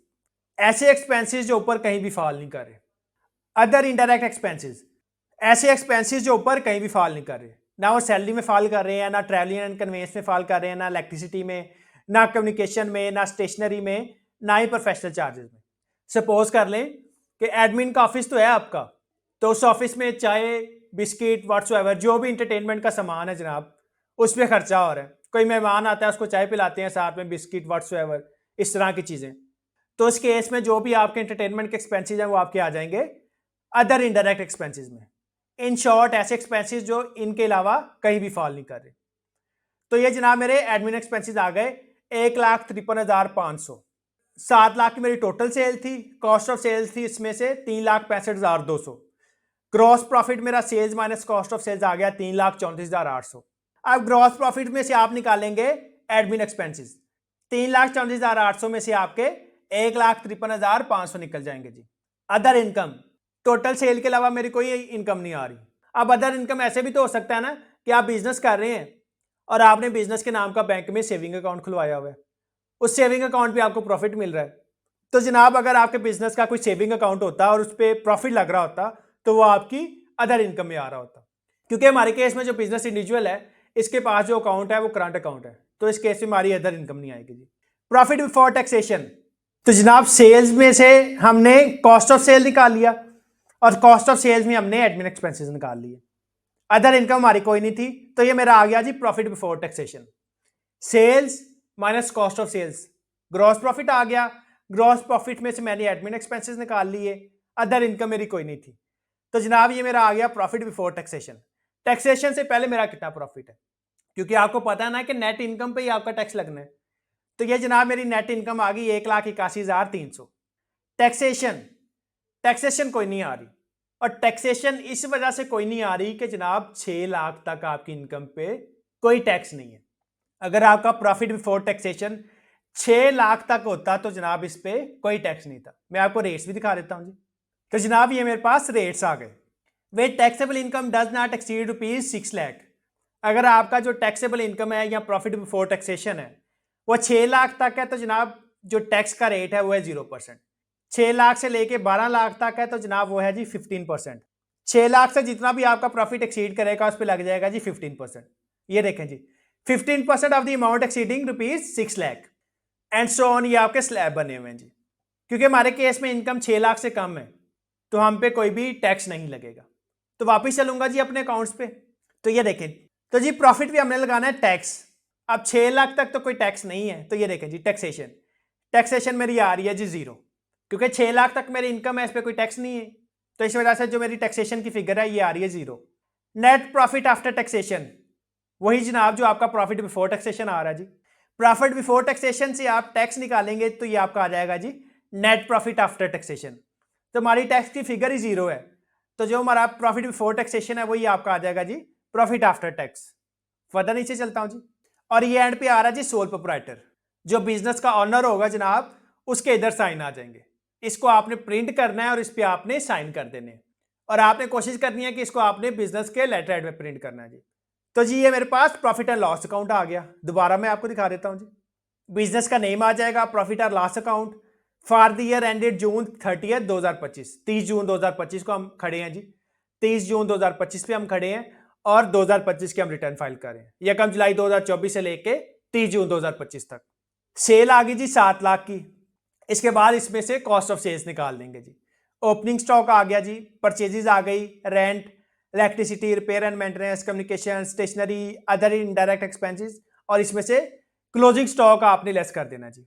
ऐसे एक्सपेंसेस जो ऊपर कहीं भी फॉल नहीं कर रहे। अदर इनडायरेक्ट एक्सपेंसेस, ऐसे एक्सपेंसेस जो ऊपर कहीं भी फॉल नहीं कर रहे, ना वो सैलरी में फॉल कर रहे हैं, ना ट्रैवलिंग एंड कन्वेंस में फॉल कर रहे हैं, ना इलेक्ट्रिसिटी में, ना कम्युनिकेशन में, ना स्टेशनरी में, ना ही प्रोफेशनल चार्जेस में। सपोज कर लें कि एडमिन का ऑफिस तो है आपका, तो उस ऑफिस में चाय बिस्किट व्हाट्सएवर जो भी इंटरटेनमेंट का सामान है जनाब, उस पर खर्चा हो रहा है। कोई मेहमान आता है उसको चाय पिलाते हैं, साथ में बिस्किट व्हाट्सएवर, इस तरह की चीज़ें। तो इस केस में जो भी आपके इंटरटेनमेंट के एक्सपेंसेस हैं वो आपके आ जाएंगे अदर इनडायरेक्ट एक्सपेंसेस में। इन शॉर्ट ऐसे एक्सपेंसेस जो इनके अलावा कहीं भी फॉल नहीं कर रहे। तो ये जनाब मेरे एडमिन एक्सपेंसेस आ गए 1,53,500। 7 लाख की मेरी टोटल सेल थी, कॉस्ट ऑफ सेल्स थी इसमें से 3,65,200। ग्रॉस प्रॉफिट मेरा sales minus cost of sales आ गया 3,34,800। अब ग्रॉस प्रॉफिट में से आप निकालेंगे एडमिन एक्सपेंसेस। 3,34,800 में से आपके 1,53,500 निकल जाएंगे जी। अदर इनकम, टोटल सेल के अलावा मेरी कोई इनकम नहीं आ रही। अब अदर इनकम ऐसे भी तो हो सकता है ना कि आप बिजनेस कर रहे हैं और आपने बिजनेस के नाम का बैंक में सेविंग अकाउंट खुलवाया हुआ है, उस सेविंग अकाउंट पे आपको प्रॉफिट मिल रहा है। तो जनाब अगर आपके बिजनेस का कोई सेविंग अकाउंट होता और उस पर प्रॉफिट लग रहा होता तो वो आपकी अदर इनकम में आ रहा होता। क्योंकि हमारे केस में जो बिजनेस इंडिविजुअल है इसके पास जो अकाउंट है वो करंट अकाउंट है, तो इस केस में हमारी अदर इनकम नहीं आएगी जी। प्रॉफिट बिफोर टैक्सेशन, तो जनाब सेल्स में से हमने कॉस्ट ऑफ सेल निकाल लिया और कॉस्ट ऑफ सेल्स में हमने एडमिन एक्सपेंसेस निकाल लिए। अदर इनकम हमारी कोई नहीं थी, तो ये मेरा आ गया जी profit before taxation. Sales minus cost of sales, gross profit आ गया। ग्रॉस प्रॉफिट में से मैंने एडमिन एक्सपेंसेस निकाल लिए, अदर इनकम मेरी कोई नहीं थी। तो जनाब ये मेरा आ गया प्रॉफिट बिफोर टैक्सेशन। टैक्सेशन से पहले मेरा कितना प्रॉफिट है, क्योंकि आपको पता है ना कि नेट इनकम पे ही आपका टैक्स लगना है। तो ये जनाब मेरी नेट इनकम आ गई 1,81,300। टैक्सेशन, टैक्सेशन कोई नहीं आ रही, और टैक्सेशन इस वजह से कोई नहीं आ रही कि जनाब 6 लाख तक आपकी इनकम पे कोई टैक्स नहीं है। अगर आपका प्रॉफिट बिफोर टैक्सेशन 6 लाख तक होता तो जनाब इस पे कोई टैक्स नहीं था। मैं आपको रेट्स भी दिखा देता हूं जी। तो जनाब ये मेरे पास रेट्स आ गए। Where taxable income does not exceed ₹6 lakh. अगर आपका जो टैक्सेबल इनकम है या प्रॉफिट बिफोर टैक्सेशन है वो 6 लाख तक है तो जनाब जो टैक्स का रेट है वो है 0%। 6 लाख से लेके 12 लाख तक है तो जनाब वो है जी 15%। 6 लाख से जितना भी आपका प्रॉफिट एक्सीड करेगा उस पर लग जाएगा जी 15%। ये देखें जी 15% of the amount exceeding rupees 6 lakh and so on. ये आपके स्लैब बने हुए हैं जी। क्योंकि हमारे केस में इनकम 6 लाख से कम है तो हम पे कोई भी टैक्स नहीं लगेगा। तो वापिस चलूंगा जी अपने अकाउंट्स पे। तो ये देखें, तो जी प्रॉफिट भी हमने लगाना है टैक्स। अब 6 लाख तक तो कोई टैक्स नहीं है तो ये देखें जी टैक्सेशन, टैक्सेशन मेरी आ रही है जी 0, क्योंकि 6 लाख तक मेरी इनकम है, इस पर कोई टैक्स नहीं है। तो इस वजह से जो मेरी टैक्सेशन की फिगर है ये आ रही है 0। नेट प्रॉफिट आफ्टर टैक्सेशन, वही जनाब जो आपका प्रॉफिट बिफोर टैक्सेशन आ रहा है जी। प्रॉफिट बिफोर टैक्सेशन से आप टैक्स निकालेंगे तो ये आपका आ जाएगा जी नेट प्रॉफिट आफ्टर टैक्सेशन। तो हमारी टैक्स की फिगर ही 0 है, तो जो हमारा प्रॉफिट बिफोर टैक्सेशन है वही आपका आ जाएगा जी प्रॉफिट आफ्टर टैक्स। फर्दर नीचे चलता हूं जी, और ये एंड पे आ रहा है जी सोल प्रोप्राइटर। जो बिजनेस का ऑनर होगा जनाब उसके इधर साइन आ जाएंगे। इसको आपने प्रिंट करना है और इस पर आपने साइन कर देने हैं, और आपने कोशिश करनी है कि इसको आपने बिजनेस के लेटर हेड में प्रिंट करना है जी। तो जी ये मेरे पास प्रॉफिट एंड लॉस अकाउंट आ गया। दोबारा मैं आपको दिखा देता हूं जी। बिजनेस का नेम आ जाएगा profit and loss account for the year ended June 30 2025। 30 June 2025 को हम खड़े हैं जी। 30 जून 2025 पे हम खड़े हैं और 2025 के हम रिटर्न फाइल कर रहे हैं। यकम जुलाई 2024 से लेके 30 जून 2025 तक। सेल आ गई जी 7 लाख की। इसके बाद इसमें से कॉस्ट ऑफ सेल्स निकाल देंगे जी। ओपनिंग स्टॉक आ गया जी, परचेजेज आ गई, rent, electricity, repair and maintenance, communication, stationery, other indirect expenses, और इसमें से क्लोजिंग स्टॉक आपने लेस कर देना जी।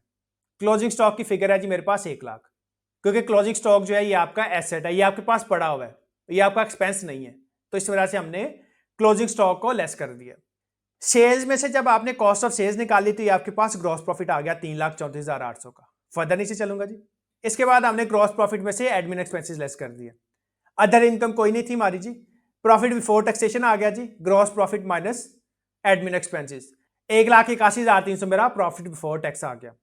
क्लोजिंग स्टॉक की फिगर है जी मेरे पास 1 लाख, क्योंकि क्लोजिंग स्टॉक जो है ये आपका एसेट है, ये आपके पास पड़ा हुआ है, ये आपका एक्सपेंस नहीं है। तो इस वजह से हमने क्लोजिंग स्टॉक को लेस कर दिया। सेल्स में से जब आपने कॉस्ट ऑफ सेल्स निकाली तो ये आपके पास ग्रॉस प्रॉफिट आ गया 3,34,800 का। फर्दर नीचे चलूंगा जी। इसके बाद हमने ग्रॉस प्रॉफिट में से एडमिन एक्सपेंसेस लेस कर दिए। अदर इनकम कोई नहीं थी हमारी जी। प्रॉफिट बिफोर टैक्सेशन आ गया जी, gross profit minus admin expenses. 1,81,300 मेरा प्रॉफिट बिफोर टैक्स आ गया।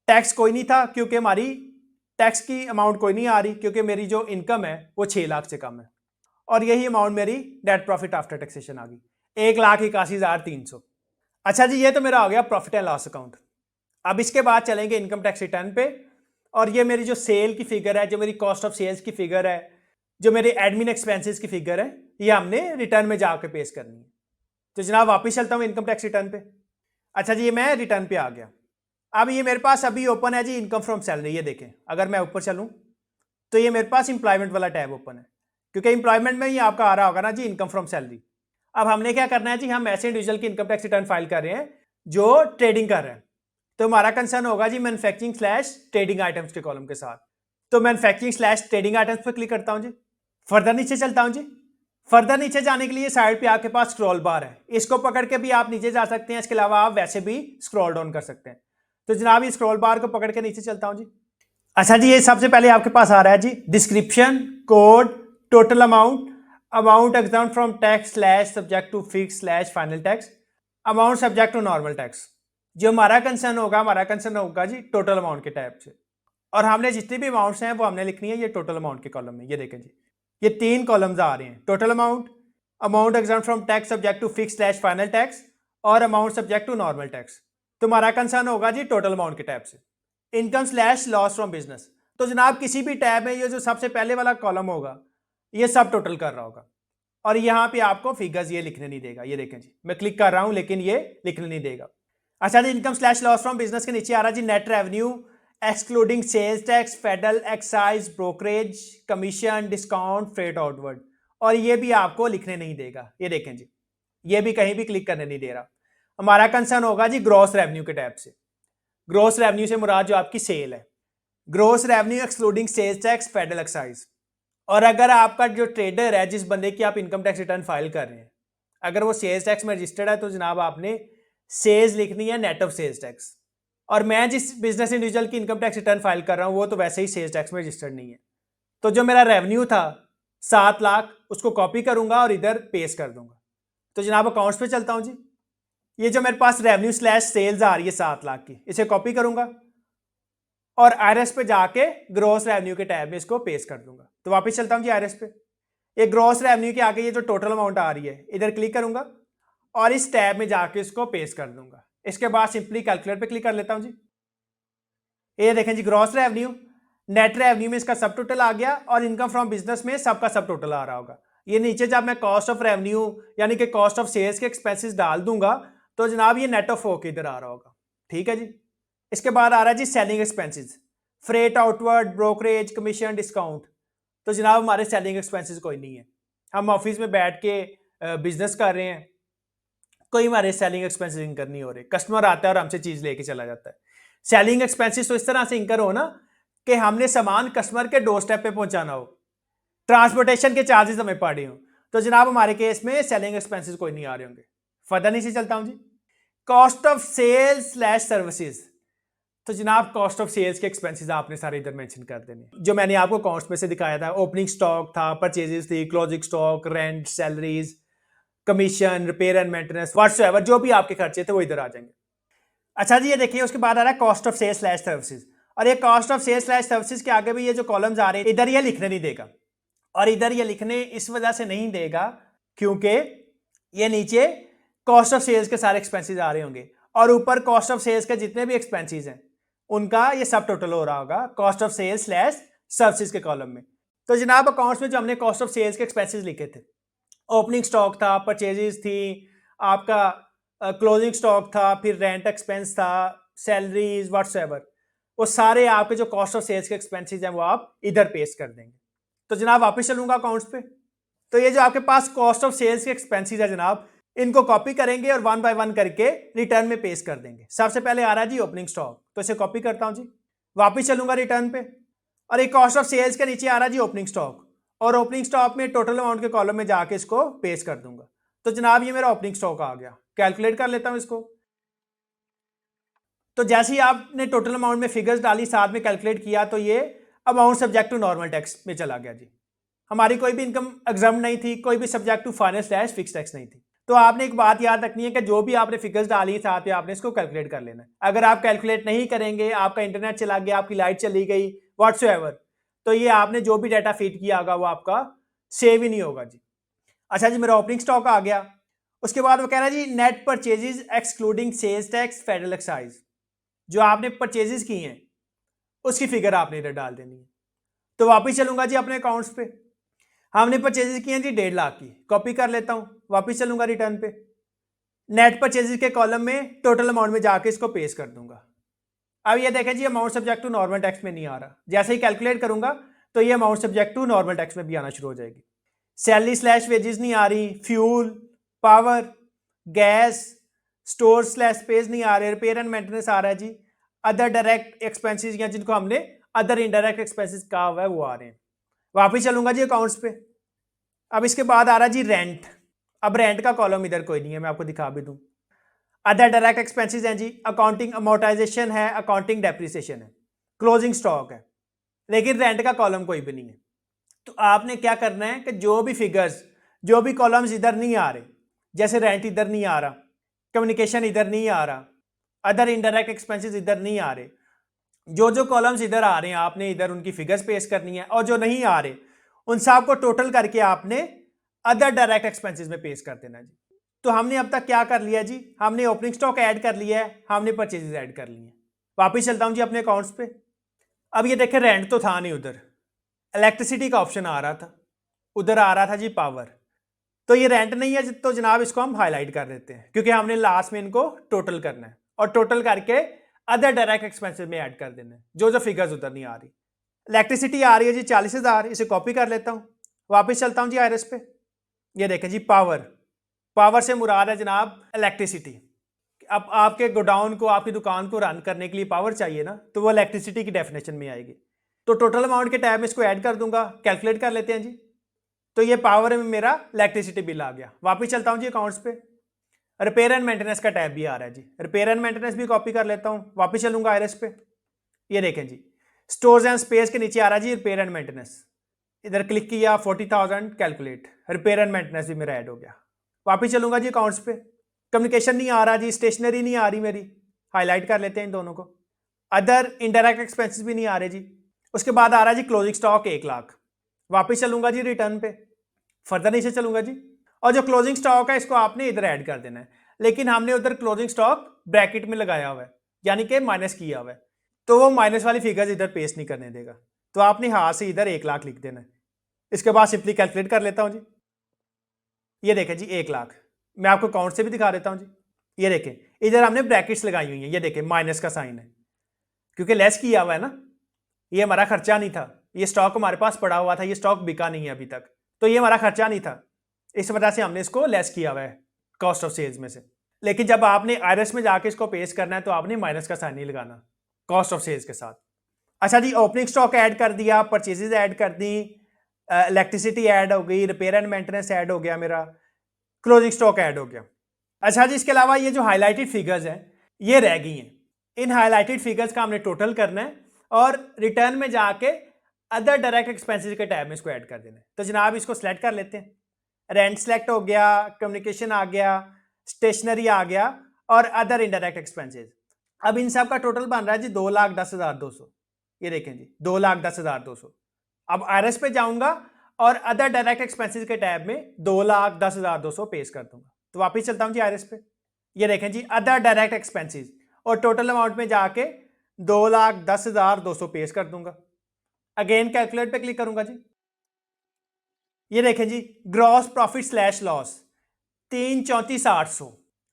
टैक्स कोई नहीं था क्योंकि हमारी टैक्स की अमाउंट कोई नहीं आ रही, क्योंकि मेरी जो इनकम है वो 6 लाख से कम है, और यही अमाउंट मेरी नेट प्रॉफिट आफ्टर टैक्सेशन आ गई 1,81,300। अच्छा जी, ये तो मेरा आ गया प्रॉफिट एंड लॉस अकाउंट। अब इसके बाद चलेंगे इनकम टैक्स रिटर्न पे, और ये मेरी जो सेल की फिगर है, जो मेरी कॉस्ट ऑफ सेल्स की फिगर है, जो मेरे एडमिन एक्सपेंसेस की फिगर है, ये हमने रिटर्न में जाकर पेश करनी है। तो जनाब वापस चलता हूँ इनकम टैक्स रिटर्न पे। अच्छा जी, ये मैं रिटर्न पे आ गया। अब ये मेरे पास अभी ओपन है जी इनकम फ्रॉम सैलरी। ये देखें, अगर मैं ऊपर चलूँ तो ये मेरे पास इंप्लॉयमेंट वाला टैब ओपन है, क्योंकि इंप्लॉयमेंट में ही आपका आ रहा होगा ना जी इनकम फ्रॉम सैलरी। अब हमने क्या करना है जी, हम ऐसे इंडिविजुअल की इनकम टैक्स रिटर्न फाइल कर रहे हैं जो ट्रेडिंग कर रहे हैं। तो हमारा कंसर्न होगा जी मैन्युफैक्चरिंग स्लैश ट्रेडिंग आइटम्स के कॉलम के साथ। तो मैन्युफैक्चरिंग स्लैश ट्रेडिंग आइटम्स पर क्लिक करता हूं जी। फर्दर नीचे चलता हूं जी। फर्दर नीचे जाने के लिए साइड पे आपके पास स्क्रॉल बार है, इसको पकड़ के भी आप नीचे जा सकते हैं। इसके अलावा आप वैसे भी स्क्रॉल डाउन कर सकते हैं। तो जनाब ये स्क्रॉल बार को पकड़ के नीचे चलता हूं जी। अच्छा जी, ये सबसे पहले आपके पास आ रहा है जी description, code, total amount, amount exempt from tax slash subject to fix slash final tax, amount subject to normal tax. जो हमारा कंसर्न होगा जी टोटल अमाउंट के टैब से, और हमने जितनी भी अमाउंट्स हैं वो हमने लिखनी है ये टोटल अमाउंट के कॉलम में। ये देखें जी, ये 3 कॉलम्स आ रहे हैं, total amount, amount exempt from tax subject to fix slash final tax, और amount subject to normal tax. तो हमारा कंसर्न होगा जी टोटल अमाउंट के टैब से। Income slash loss from business, तो जनाब किसी भी टैब में ये जो सबसे पहले वाला कॉलम होगा ये सब टोटल कर रहा होगा, और यहाँ पे आपको फिगर्स ये लिखने नहीं देगा। ये देखें जी, मैं क्लिक कर रहा हूँ लेकिन ये लिखने नहीं देगा। अच्छा जी, income slash loss from business के नीचे आ रहा है जी net revenue excluding sales tax, federal excise, brokerage, commission, discount, freight outward, और ये भी आपको लिखने नहीं देगा। ये देखें जी, ये भी कहीं भी क्लिक करने नहीं दे रहा। हमारा कंसर्न होगा जी ग्रॉस रेवेन्यू के टैब से। ग्रॉस रेवेन्यू से मुराद जो आपकी सेल है, gross revenue excluding sales tax, federal excise. और अगर आपका जो ट्रेडर है, जिस बंदे की आप इनकम टैक्स रिटर्न फाइल कर रहे हैं, अगर वो सेल्स टैक्स में रजिस्टर्ड है तो जनाब आपने सेल्स लिखनी है नेट ऑफ सेल्स टैक्स। और मैं जिस बिजनेस इंडिविजुअल की इनकम टैक्स रिटर्न फाइल कर रहा हूं वो तो वैसे ही सेल्स टैक्स में रजिस्टर्ड नहीं है। तो जो मेरा रेवेन्यू था 7 लाख, उसको कॉपी करूंगा और इधर पेस्ट कर दूंगा। तो जनाब अकाउंट्स पे चलता हूं जी। ये जो मेरे पास रेवेन्यू स्लैश सेल्स आ रही है 7 लाख की, इसे कॉपी करूंगा और आईआरएस पे जाके ग्रॉस रेवेन्यू के टैब में इसको पेस्ट कर दूंगा। तो वापस चलता हूं जी आईआरएस पे। ये ग्रॉस रेवेन्यू के आगे ये जो टोटल अमाउंट आ रही है इधर क्लिक करूंगा और इस टैब में जाके इसको पेस्ट कर दूंगा। इसके बाद सिंपली कैलकुलेट पे क्लिक कर लेता हूं जी। ये देखें जी, ग्रॉस रेवेन्यू नेट रेवेन्यू में इसका सब टोटल आ गया और इनकम फ्रॉम बिजनेस में सबका सब टोटल आ रहा होगा। ये नीचे जब मैं कॉस्ट ऑफ रेवेन्यू यानी कि कॉस्ट ऑफ सेल्स के एक्सपेंसेस डाल दूंगा तो जनाब ये नेट ऑफ होके इधर आ रहा होगा। ठीक है जी। इसके बाद आ रहा है जी selling expenses, freight outward, brokerage, commission, discount. तो जनाब हमारे सेलिंग एक्सपेंसेस कोई नहीं है, हम ऑफिस में बैठ के बिजनेस कर रहे हैं, कोई हमारे सेलिंग एक्सपेंसेस इंकर नहीं हो रहे। कस्टमर आता है और हमसे चीज लेके चला जाता है। सेलिंग एक्सपेंसेस तो इस तरह से इंकर हो ना कि हमने सामान कस्टमर के डोर स्टेप पे पहुंचाना हो, ट्रांसपोर्टेशन के चार्जेस हमें पड़े हो, तो जनाब हमारे केस में सेलिंग एक्सपेंसेस कोई नहीं आ रहे होंगे। फर्दर नीचे चलता हूं जी, cost of sales slash services. तो जनाब कॉस्ट ऑफ सेल्स के एक्सपेंसेस आपने सारे इधर मेंशन कर देने, जो मैंने आपको अकाउंट्स में से दिखाया था। ओपनिंग स्टॉक था, परचेजेस थी, closing stock, rent, salaries, commission, repair and maintenance, whatsoever जो भी आपके खर्चे थे वो इधर आ जाएंगे। अच्छा जी, ये देखिए उसके बाद आ रहा है cost of sales slash services. और ये cost of sales slash services के आगे भी ये जो कॉलम्स आ रहे हैं इधर ये लिखने नहीं देगा, और इधर ये लिखने इस वजह से नहीं देगा क्योंकि ये नीचे कॉस्ट ऑफ सेल्स के सारे एक्सपेंसेस आ रहे होंगे और ऊपर कॉस्ट ऑफ सेल्स के जितने भी एक्सपेंसेस हैं उनका ये सब टोटल हो रहा होगा cost of sales slash services के कॉलम में। तो जनाब अकाउंट्स में जो हमने कॉस्ट ऑफ सेल्स के एक्सपेंसेस लिखे थे, ओपनिंग स्टॉक था, परचेजेस थी, आपका क्लोजिंग स्टॉक था, फिर रेंट एक्सपेंस था, सैलरीज, व्हाटसोएवर, वो सारे आपके जो कॉस्ट ऑफ सेल्स के एक्सपेंसेस हैं वो आप इधर पेश कर देंगे। तो जनाब वापस चलूंगा अकाउंट्स पे, तो ये जो आपके पास कॉस्ट ऑफ सेल्स के एक्सपेंसेस है जनाब, इनको कॉपी करेंगे और वन बाय वन करके रिटर्न में पेश कर देंगे। सबसे पहले आ रहा है जी ओपनिंग स्टॉक, तो इसे कॉपी करता हूं जी, वापस चलूंगा रिटर्न पे, और एक कॉस्ट ऑफ सेल्स के नीचे आ रहा है जी ओपनिंग स्टॉक, और ओपनिंग स्टॉक में टोटल अमाउंट के कॉलम में जाके इसको पेश कर दूंगा। तो जनाब ये मेरा ओपनिंग स्टॉक आ गया। कैलकुलेट कर लेता हूं इसको। तो जैसे ही आपने टोटल अमाउंट में फिगर्स डाली, साथ में कैलकुलेट किया, तो ये amount subject to normal tax में चला गया जी। हमारी कोई भी इनकम एग्जाम नहीं थी, कोई भी subject to final slash fix tax नहीं थी। तो आपने एक बात याद रखनी है कि जो भी आपने फिगर्स डाली साथ में आपने इसको कैलकुलेट कर लेना है। अगर आप कैलकुलेट नहीं करेंगे, आपका इंटरनेट चला गया, आपकी लाइट चली गई, व्हाट्सएवर, तो ये आपने जो भी डाटा फीड किया होगा वो आपका सेव ही नहीं होगा जी। अच्छा जी, मेरा ओपनिंग स्टॉक आ गया। उसके बाद वो कह रहा है जी net purchases excluding sales tax federal excise, जो आपने परचेजेस की हैं उसकी फिगर आपने इधर डाल देनी है। तो वापिस चलूंगा जी अपने अकाउंट्स पे, हमने परचेजेस किए हैं जी 1.5 लाख की, कॉपी कर लेता हूं, वापिस चलूंगा रिटर्न पे, नेट परचेजेस के कॉलम में टोटल अमाउंट में जाके इसको पेश कर दूंगा। अब ये देखें जी amount subject to normal tax में नहीं आ रहा, जैसे ही कैलकुलेट करूंगा तो ये amount subject to normal tax में भी आना शुरू हो जाएगी। सैलरी स्लैश वेजेस नहीं आ रही, fuel, power, gas, store slash space नहीं आ रहे, रिपेयर एंड मेंटेनेंस आ रहा है जी, अदर डायरेक्ट एक्सपेंसेस या जिनको हमने अदर इनडायरेक्ट एक्सपेंसेस कहा हुआ है वो आ रहे हैं। वापिस चलूंगा जी अकाउंट्स पे। अब इसके बाद आ रहा जी रेंट। अब रेंट का कॉलम इधर कोई नहीं है, मैं आपको दिखा भी दूं। अदर डायरेक्ट एक्सपेंसेस हैं जी, अकाउंटिंग अमोर्टाइजेशन है, अकाउंटिंग डेप्रिसिएशन है, क्लोजिंग स्टॉक है, लेकिन रेंट का कॉलम कोई भी नहीं है। तो आपने क्या करना है कि जो भी फिगर्स, जो भी कॉलम्स इधर नहीं आ रहे, जैसे रेंट इधर नहीं आ रहा, कम्युनिकेशन इधर नहीं आ रहा, अदर इनडायरेक्ट एक्सपेंसेस इधर नहीं आ रहे, जो जो कॉलम्स इधर आ रहे हैं आपने इधर उनकी फिगर्स पेश करनी है, और जो नहीं आ रहे उन सब को टोटल करके आपने अदर डायरेक्ट एक्सपेंसेस में पेश कर देना जी। तो हमने अब तक क्या कर लिया जी, हमने ओपनिंग स्टॉक ऐड कर लिया है, हमने परचेजेस ऐड कर लिए हैं। वापिस चलता हूं जी अपने अकाउंट्स पे। अब ये देखें रेंट तो था नहीं, उधर इलेक्ट्रिसिटी का ऑप्शन आ रहा था, उधर आ रहा था जी पावर। तो ये रेंट नहीं है तो जनाब इसको हम हाईलाइट कर देते हैं, क्योंकि हमने लास्ट में इनको टोटल करना है और टोटल करके अदर डायरेक्ट एक्सपेंसेस में ऐड कर देना है, जो जो फिगर्स उधर नहीं आ रही। इलेक्ट्रिसिटी आ रही है जी 40,000, इसे कॉपी कर लेता हूँ, वापस चलता हूँ जी आईआरएस पे। ये देखें जी पावर, पावर से मुराद है जनाब इलेक्ट्रिसिटी। अब आपके गोडाउन को, आपकी दुकान को रन करने के लिए पावर चाहिए ना, तो वो इलेक्ट्रिसिटी की डेफिनेशन में आएगी। तो टोटल अमाउंट के टैब में इसको ऐड कर दूंगा, कैलकुलेट कर लेते हैं जी। तो ये पावर में मेरा इलेक्ट्रिसिटी बिल आ गया। वापिस चलता हूँ जी अकाउंट्स पे, रिपेयर एंड मेंटेनेंस का टैब भी आ रहा है जी, रिपेयर एंड मेंटेनेंस भी कॉपी कर लेता हूँ, वापिस चलूंगा आईआरएस पे। ये देखें जी स्टोर्स एंड स्पेस के नीचे आ रहा है जी रिपेयर एंड मेंटेनेंस, इधर क्लिक किया 40,000 कैलकुलेट, रिपेयर एंड मेंटेनेंस भी मेरा ऐड हो गया। वापिस चलूंगा जी अकाउंट्स पे, कम्युनिकेशन नहीं आ रहा जी, स्टेशनरी नहीं आ रही मेरी, हाईलाइट कर लेते हैं इन दोनों को। अदर इनडायरेक्ट एक्सपेंसेस भी नहीं आ रहे जी। उसके बाद आ रहा है जी क्लोजिंग स्टॉक 1 लाख, वापिस चलूंगा जी रिटर्न पे, फर्दर नीचे चलूंगा जी, और जो क्लोजिंग स्टॉक है इसको आपने इधर ऐड कर देना है, लेकिन हमने उधर क्लोजिंग स्टॉक ब्रैकेट में लगाया हुआ है, यानी कि माइनस किया हुआ है, तो वो माइनस वाली फिगर्स इधर पेस्ट नहीं करने देगा। तो आपने हाथ से इधर 1 लाख लिख देना है। इसके बाद सिंपली कैलकुलेट कर लेता हूं जी। ये देखें जी 1 लाख, मैं आपको काउंट से भी दिखा देता हूं जी। ये देखें इधर हमने ब्रैकेट्स लगाई हुई हैं, ये देखें माइनस का साइन है क्योंकि लेस किया हुआ है ना, ये हमारा खर्चा नहीं था, ये स्टॉक हमारे पास पड़ा हुआ था, ये स्टॉक बिका नहीं है अभी तक, तो ये हमारा खर्चा नहीं था, इस वजह से हमने इसको लेस किया हुआ है कॉस्ट ऑफ सेल्स में से। लेकिन जब आपने आईआरएस में जाके इसको पेश करना है तो आपने माइनस का साइन नहीं लगाना कॉस्ट ऑफ सेल्स के साथ। अच्छा जी, ओपनिंग स्टॉक ऐड कर दिया, परचेजेज ऐड कर दी, इलेक्ट्रिसिटी ऐड हो गई, रिपेयर एंड मेंटेनेंस ऐड हो गया, मेरा क्लोजिंग स्टॉक ऐड हो गया। अच्छा जी, इसके अलावा ये जो हाईलाइटेड फिगर्स हैं ये रह गई हैं, इन हाईलाइटेड फिगर्स का हमने टोटल करना है और रिटर्न में जाके अदर डायरेक्ट एक्सपेंसेस के टैब में इसको ऐड कर देना है। तो जनाब इसको सिलेक्ट कर लेते हैं, रेंट सेलेक्ट हो गया, कम्युनिकेशन आ गया, स्टेशनरी आ गया और अदर इनडायरेक्ट एक्सपेंसेस। अब इन सब का टोटल बन रहा है जी 2,10,200। ये देखें जी 2,10,200। अब आरएस पे जाऊंगा और अदर डायरेक्ट एक्सपेंसेस के टैब में 2,10,200 पेश कर दूंगा। तो वापिस चलता हूं जी आरएस पे, ये देखें जी अदर डायरेक्ट एक्सपेंसेस और टोटल अमाउंट में जाके 2,10,200 पेश कर दूंगा। अगेन कैलकुलेट पे क्लिक करूंगा जी। ये देखें जी ग्रॉस प्रॉफिट स्लैश लॉस 334,800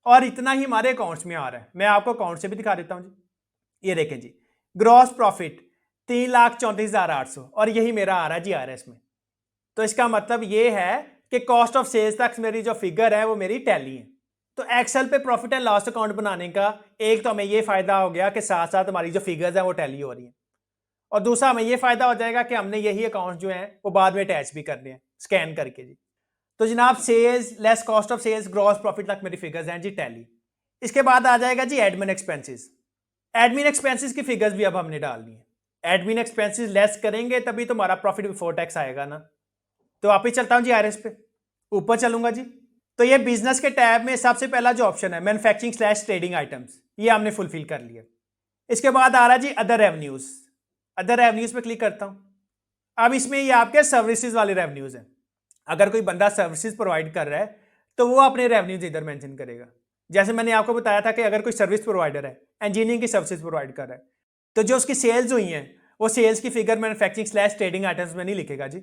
और इतना ही हमारे अकाउंट्स में आ रहा है। मैं आपको अकाउंट से भी दिखा देता हूं जी। ये देखें जी ग्रॉस प्रॉफिट 3,34,800 और यही मेरा आ रहा है जी आरएस में। तो इसका मतलब ये है कि कॉस्ट ऑफ सेल्स तक मेरी जो फिगर है वो मेरी टैली है। तो एक्सेल पे प्रॉफिट एंड लॉस अकाउंट बनाने का एक तो हमें ये फायदा हो गया कि साथ साथ हमारी जो फिगर्स है वो टैली हो रही है, और दूसरा हमें ये फायदा हो जाएगा कि हमने यही अकाउंट जो है वो बाद में अटैच भी करने हैं स्कैन करके जी। तो जनाब sales less cost of sales gross profit तक मेरी फिगर्स हैं जी टैली। इसके बाद आ जाएगा जी एडमिन एक्सपेंसेस। एडमिन एक्सपेंसेस की फिगर्स भी अब हमने डालनी है। एडमिन एक्सपेंसेस लेस करेंगे तभी तो हमारा प्रॉफिट बिफोर टैक्स आएगा ना। तो वापिस चलता हूं जी आरएस पे, ऊपर चलूंगा जी। तो ये बिजनेस के टैब में सबसे पहला जो ऑप्शन है मैन्युफैक्चरिंग स्लैश ट्रेडिंग आइटम्स, ये हमने फुलफिल कर लिया। इसके बाद आ रहा जी अदर रेवेन्यूज। अदर रेवेन्यूज पे क्लिक करता हूं। अब इसमें ये आपके सर्विसेज वाले रेवेन्यूज हैं। अगर कोई बंदा सर्विसेज प्रोवाइड कर रहा है तो वो अपने रेवेन्यूज इधर मेंशन करेगा। जैसे मैंने आपको बताया था कि अगर कोई सर्विस प्रोवाइडर है, इंजीनियरिंग की सर्विसेज प्रोवाइड कर रहा है, तो जो उसकी सेल्स हुई हैं वो सेल्स की figure manufacturing slash trading items में नहीं लिखेगा जी,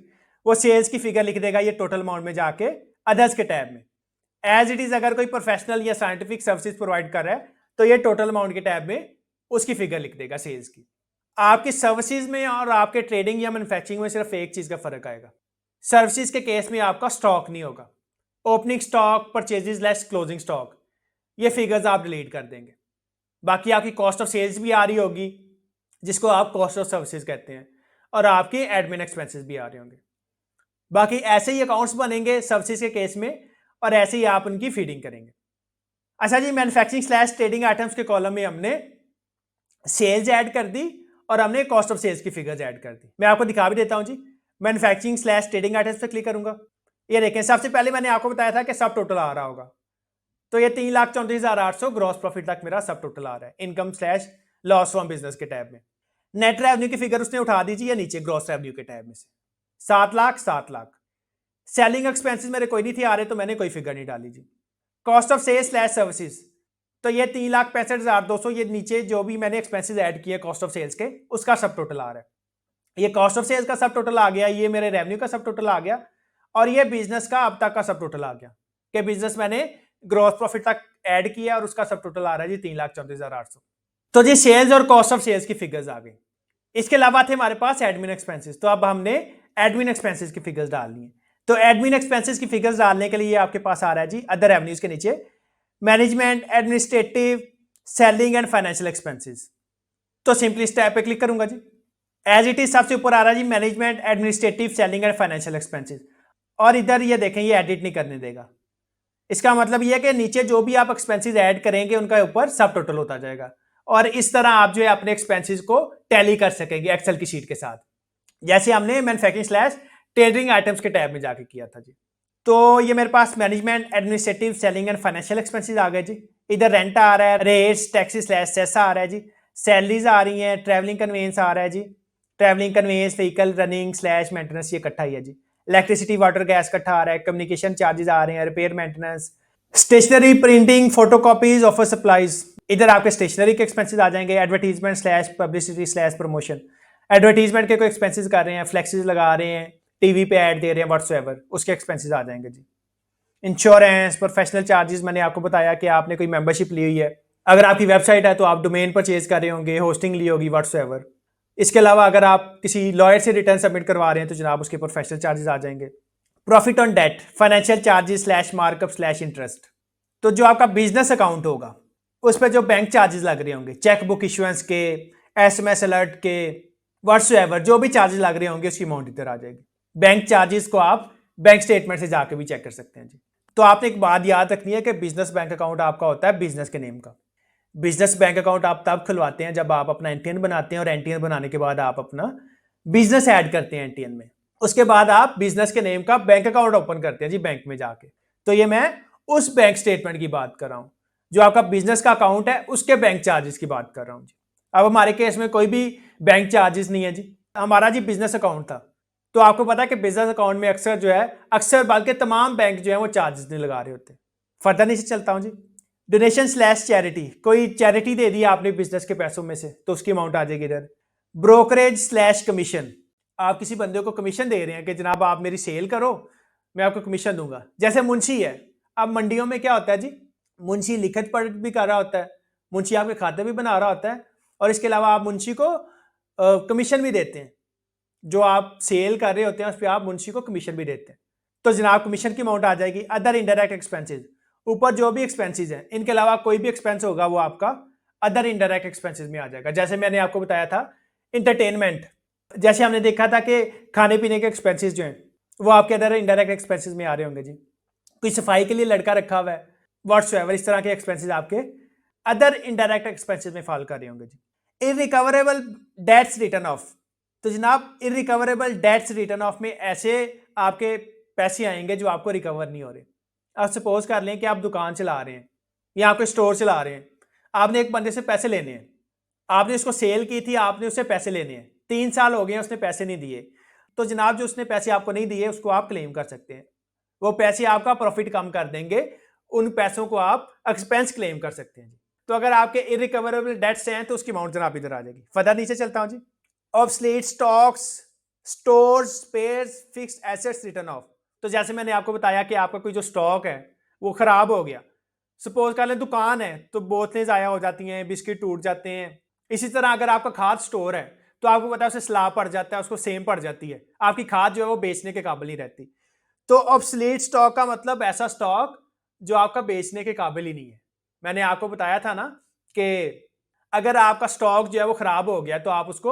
वो सेल्स की फिगर लिख देगा ये टोटल अमाउंट में जाके अदर्स के टैब में। एज इट इज अगर कोई प्रोफेशनल या साइंटिफिक सर्विसेज प्रोवाइड कर रहा है तो ये टोटल अमाउंट के टैब में उसकी फिगर लिख देगा सेल्स की। आपकी सर्विसेज में और आपके ट्रेडिंग या मैन्युफैक्चरिंग में सिर्फ एक चीज का फर्क आएगा, सर्विसेज के केस में आपका स्टॉक नहीं होगा। Opening stock, purchases less closing stock, ये फिगर्स आप डिलीट कर देंगे। बाकी आपकी कॉस्ट ऑफ सेल्स भी आ रही होगी जिसको आप कॉस्ट ऑफ सर्विसेज कहते हैं, और आपके एडमिन एक्सपेंसेस भी आ रहे होंगे। बाकी ऐसे ही अकाउंट्स बनेंगे सर्विसेज के केस में और ऐसे ही आप उनकी फीडिंग करेंगे। अच्छा जी, मैन्युफैक्चरिंग स्लैश ट्रेडिंग आइटम्स के कॉलम में हमने सेल्स ऐड कर दी और हमने कॉस्ट ऑफ सेल्स की फिगर्स ऐड कर दी। मैं आपको दिखा भी देता हूं जी। मैन्युफैक्चरिंग स्लैश ट्रेडिंग आइटम्स पे क्लिक करूंगा। ये देखें सबसे पहले मैंने आपको बताया था कि सब टोटल आ रहा होगा, तो ये 3,34,800 ग्रॉस प्रॉफिट तक मेरा सब टोटल आ रहा है income slash loss from business के टैब में। नेट रेवेन्यू की फिगर उसने उठा दीजिए नीचे ग्रॉस रेवेन्यू के टैब में से 7 लाख 7 लाख। सेलिंग एक्सपेंसेस मेरे कोई नहीं थे आ रहे तो मैंने कोई फिगर नहीं डाली जी। Cost of sales slash services, तो ये 3,65,200, ये नीचे जो भी मैंने एक्सपेंसेस ऐड किए कॉस्ट ऑफ सेल्स के उसका सब टोटल आ रहा है। ये कॉस्ट ऑफ सेल्स का सब टोटल आ गया, ये मेरे रेवेन्यू का सब टोटल आ गया, और ये बिजनेस का अब तक का सब टोटल आ गया कि बिजनेस मैंने ग्रॉस प्रॉफिट तक ऐड किया और उसका सब टोटल आ रहा है जी 3,34,800। तो जी सेल्स और कॉस्ट ऑफ सेल्स की फिगर्स आ गई। इसके अलावा थे हमारे पास एडमिन एक्सपेंसेस, तो अब हमने एडमिन एक्सपेंसेस की फिगर्स डालनी है। तो एडमिन एक्सपेंसेस की फिगर्स डालने के लिए आपके पास आ रहा है जी अदर रेवेन्यूज के नीचे management, administrative, selling and financial expenses. तो सिंपली इस टैब पे क्लिक करूंगा जी। एज इट इज सबसे ऊपर आ रहा है जी management, administrative, selling and financial expenses, और इधर ये देखें ये एडिट नहीं करने देगा। इसका मतलब ये है कि नीचे जो भी आप एक्सपेंसेस ऐड करेंगे उनका ऊपर सब टोटल होता जाएगा, और इस तरह आप जो है अपने एक्सपेंसेस को टैली कर सकेंगे एक्सेल की शीट के साथ, जैसे हमने मैन्युफैक्चरिंग स्लैश ट्रेडिंग आइटम्स के टैब में जाके किया था जी। तो ये मेरे पास management, administrative, selling and financial expenses आ गए जी। इधर रेंट आ रहा है, रेट्स, टैक्सेस स्लैश सेस आ रहा है जी, सैलरीज आ रही हैं, ट्रैवलिंग कन्वेंस आ रहा है जी, travelling conveyance, vehicle running slash maintenance ये इकट्ठा ही है जी। इलेक्ट्रिसिटी, वाटर, गैस इकट्ठा आ रहा है, कम्युनिकेशन चार्जेस आ रहे हैं, repair maintenance, stationery, printing, photocopies, office supplies, इधर आपके स्टेशनरी के एक्सपेंसेस आ जाएंगे, advertisement slash publicity slash promotion, advertisement के कोई एक्सपेंसेस कर रहे हैं, फ्लेक्सेस लगा रहे हैं, टीवी पे ऐड दे रहे हैं, व्हाट्सएवर, उसके एक्सपेंसेस आ जाएंगे जी। इंश्योरेंस, प्रोफेशनल चार्जेस, मैंने आपको बताया कि आपने कोई मेंबरशिप ली हुई है, अगर आपकी वेबसाइट है तो आप डोमेन परचेज कर रहे होंगे, होस्टिंग ली होगी, व्हाट्सएवर। इसके अलावा अगर आप किसी लॉयर से रिटर्न सबमिट करवा रहे हैं तो जनाब उसके प्रोफेशनल चार्जेस आ जाएंगे। Profit on debt, financial charges slash markup slash interest. तो जो आपका बिजनेस अकाउंट होगा उस पर जो बैंक चार्जेस लग रहे होंगे, चेकबुक इशुएंस के, एसएमएस अलर्ट के, व्हाट्सएवर, जो भी चार्जेस लग रहे होंगे उसकी अमाउंट इधर आ जाएगी। बैंक चार्जेस को आप बैंक स्टेटमेंट से जाके भी चेक कर सकते हैं जी। तो आपने एक बात याद रखनी है कि बिजनेस बैंक अकाउंट आपका होता है बिजनेस के नेम का। बिजनेस बैंक अकाउंट आप तब खुलवाते हैं जब आप अपना एनटीएन बनाते हैं, और एनटीएन बनाने के बाद आप अपना बिजनेस ऐड करते हैं एनटीएन में। उसके बाद आप बिजनेस के नेम का बैंक अकाउंट ओपन करते हैं जी बैंक में जाके। तो ये मैं उस बैंक स्टेटमेंट की बात कर रहा हूं, जो आपका बिजनेस का अकाउंट है उसके बैंक चार्जेस की बात कर रहा हूं जी। अब हमारे केस में कोई भी बैंक चार्जेस नहीं है जी, हमारा जी बिजनेस अकाउंट था। तो आपको पता है कि बिजनेस अकाउंट में अक्सर जो है, अक्सर बल्कि तमाम बैंक जो है वो चार्जेस नहीं लगा रहे होते। फर्दर नीचे चलता हूं जी। डोनेशन स्लैश चैरिटी, कोई चैरिटी दे दी आपने बिजनेस के पैसों में से तो उसकी अमाउंट आ जाएगी इधर। ब्रोकरेज स्लैश कमीशन, आप किसी बंदे को कमीशन दे रहे हैं कि जनाब आप मेरी सेल करो, मैं आपको कमीशन दूंगा। जैसे मुंशी है, अब मंडियों में क्या होता है जी, मुंशी लिखत पढ़त भी कर रहा होता है, मुंशी आपके खाते भी बना रहा होता है, और इसके अलावा आप मुंशी को कमीशन भी देते हैं। जो आप सेल कर रहे होते हैं उस पर आप मुंशी को कमीशन भी देते हैं। तो जनाब कमीशन की अमाउंट आ जाएगी। अदर इनडायरेक्ट एक्सपेंसेस, ऊपर जो भी एक्सपेंसेस हैं इनके अलावा कोई भी एक्सपेंस होगा वो आपका अदर इनडायरेक्ट एक्सपेंसेस में आ जाएगा। जैसे मैंने आपको बताया था इंटरटेनमेंट, जैसे हमने देखा था कि खाने पीने के एक्सपेंसेस जो हैं वो आपके अदर इनडायरेक्ट एक्सपेंसेस में आ रहे होंगे जी। कोई सफाई के लिए लड़का रखा हुआ है, व्हाट्सएवर, इस तरह के एक्सपेंसेस आपके अदर इनडायरेक्ट एक्सपेंसेस में फॉल कर रहे होंगे जी। इरिकवरेबल डेट्स रिटर्न ऑफ, तो जनाब इरिकवरेबल डेट्स रिटर्न ऑफ में ऐसे आपके पैसे आएंगे जो आपको रिकवर नहीं हो रहे। आप सपोज कर लें कि आप दुकान चला रहे हैं या आपके स्टोर चला रहे हैं, आपने एक बंदे से पैसे लेने हैं, आपने उसको सेल की थी, आपने उससे पैसे लेने हैं, 3 साल हो गए उसने पैसे नहीं दिए, तो जनाब जो उसने पैसे आपको नहीं दिए उसको आप क्लेम कर सकते हैं। वो पैसे आपका प्रॉफिट कम कर देंगे, उन पैसों को आप एक्सपेंस क्लेम कर सकते हैं। तो अगर आपके इरिकवरेबल डेट्स हैं तो उसकी अमाउंट जनाब इधर आ जाएगी। फर्दर नीचे चलता हूं जी। Obsolete stocks, stores, spares, fixed assets written off, तो जैसे मैंने आपको बताया कि आपका कोई जो स्टॉक है वो खराब हो गया, सपोज कर लें दुकान है तो बोतलें ज़ाया हो जाती हैं, बिस्किट टूट जाते हैं। इसी तरह अगर आपका खाद स्टोर है तो आपको पता है उसे स्लाब पड़ जाता है, उसको सेम पड़ जाती है, आपकी खाद जो है वो बेचने के काबिल नहीं रहती। तो ऑब्सोलीट स्टॉक का मतलब ऐसा स्टॉक जो आपका बेचने के काबिल ही नहीं है। मैंने आपको बताया था ना कि अगर आपका स्टॉक जो है वो खराब हो गया तो आप उसको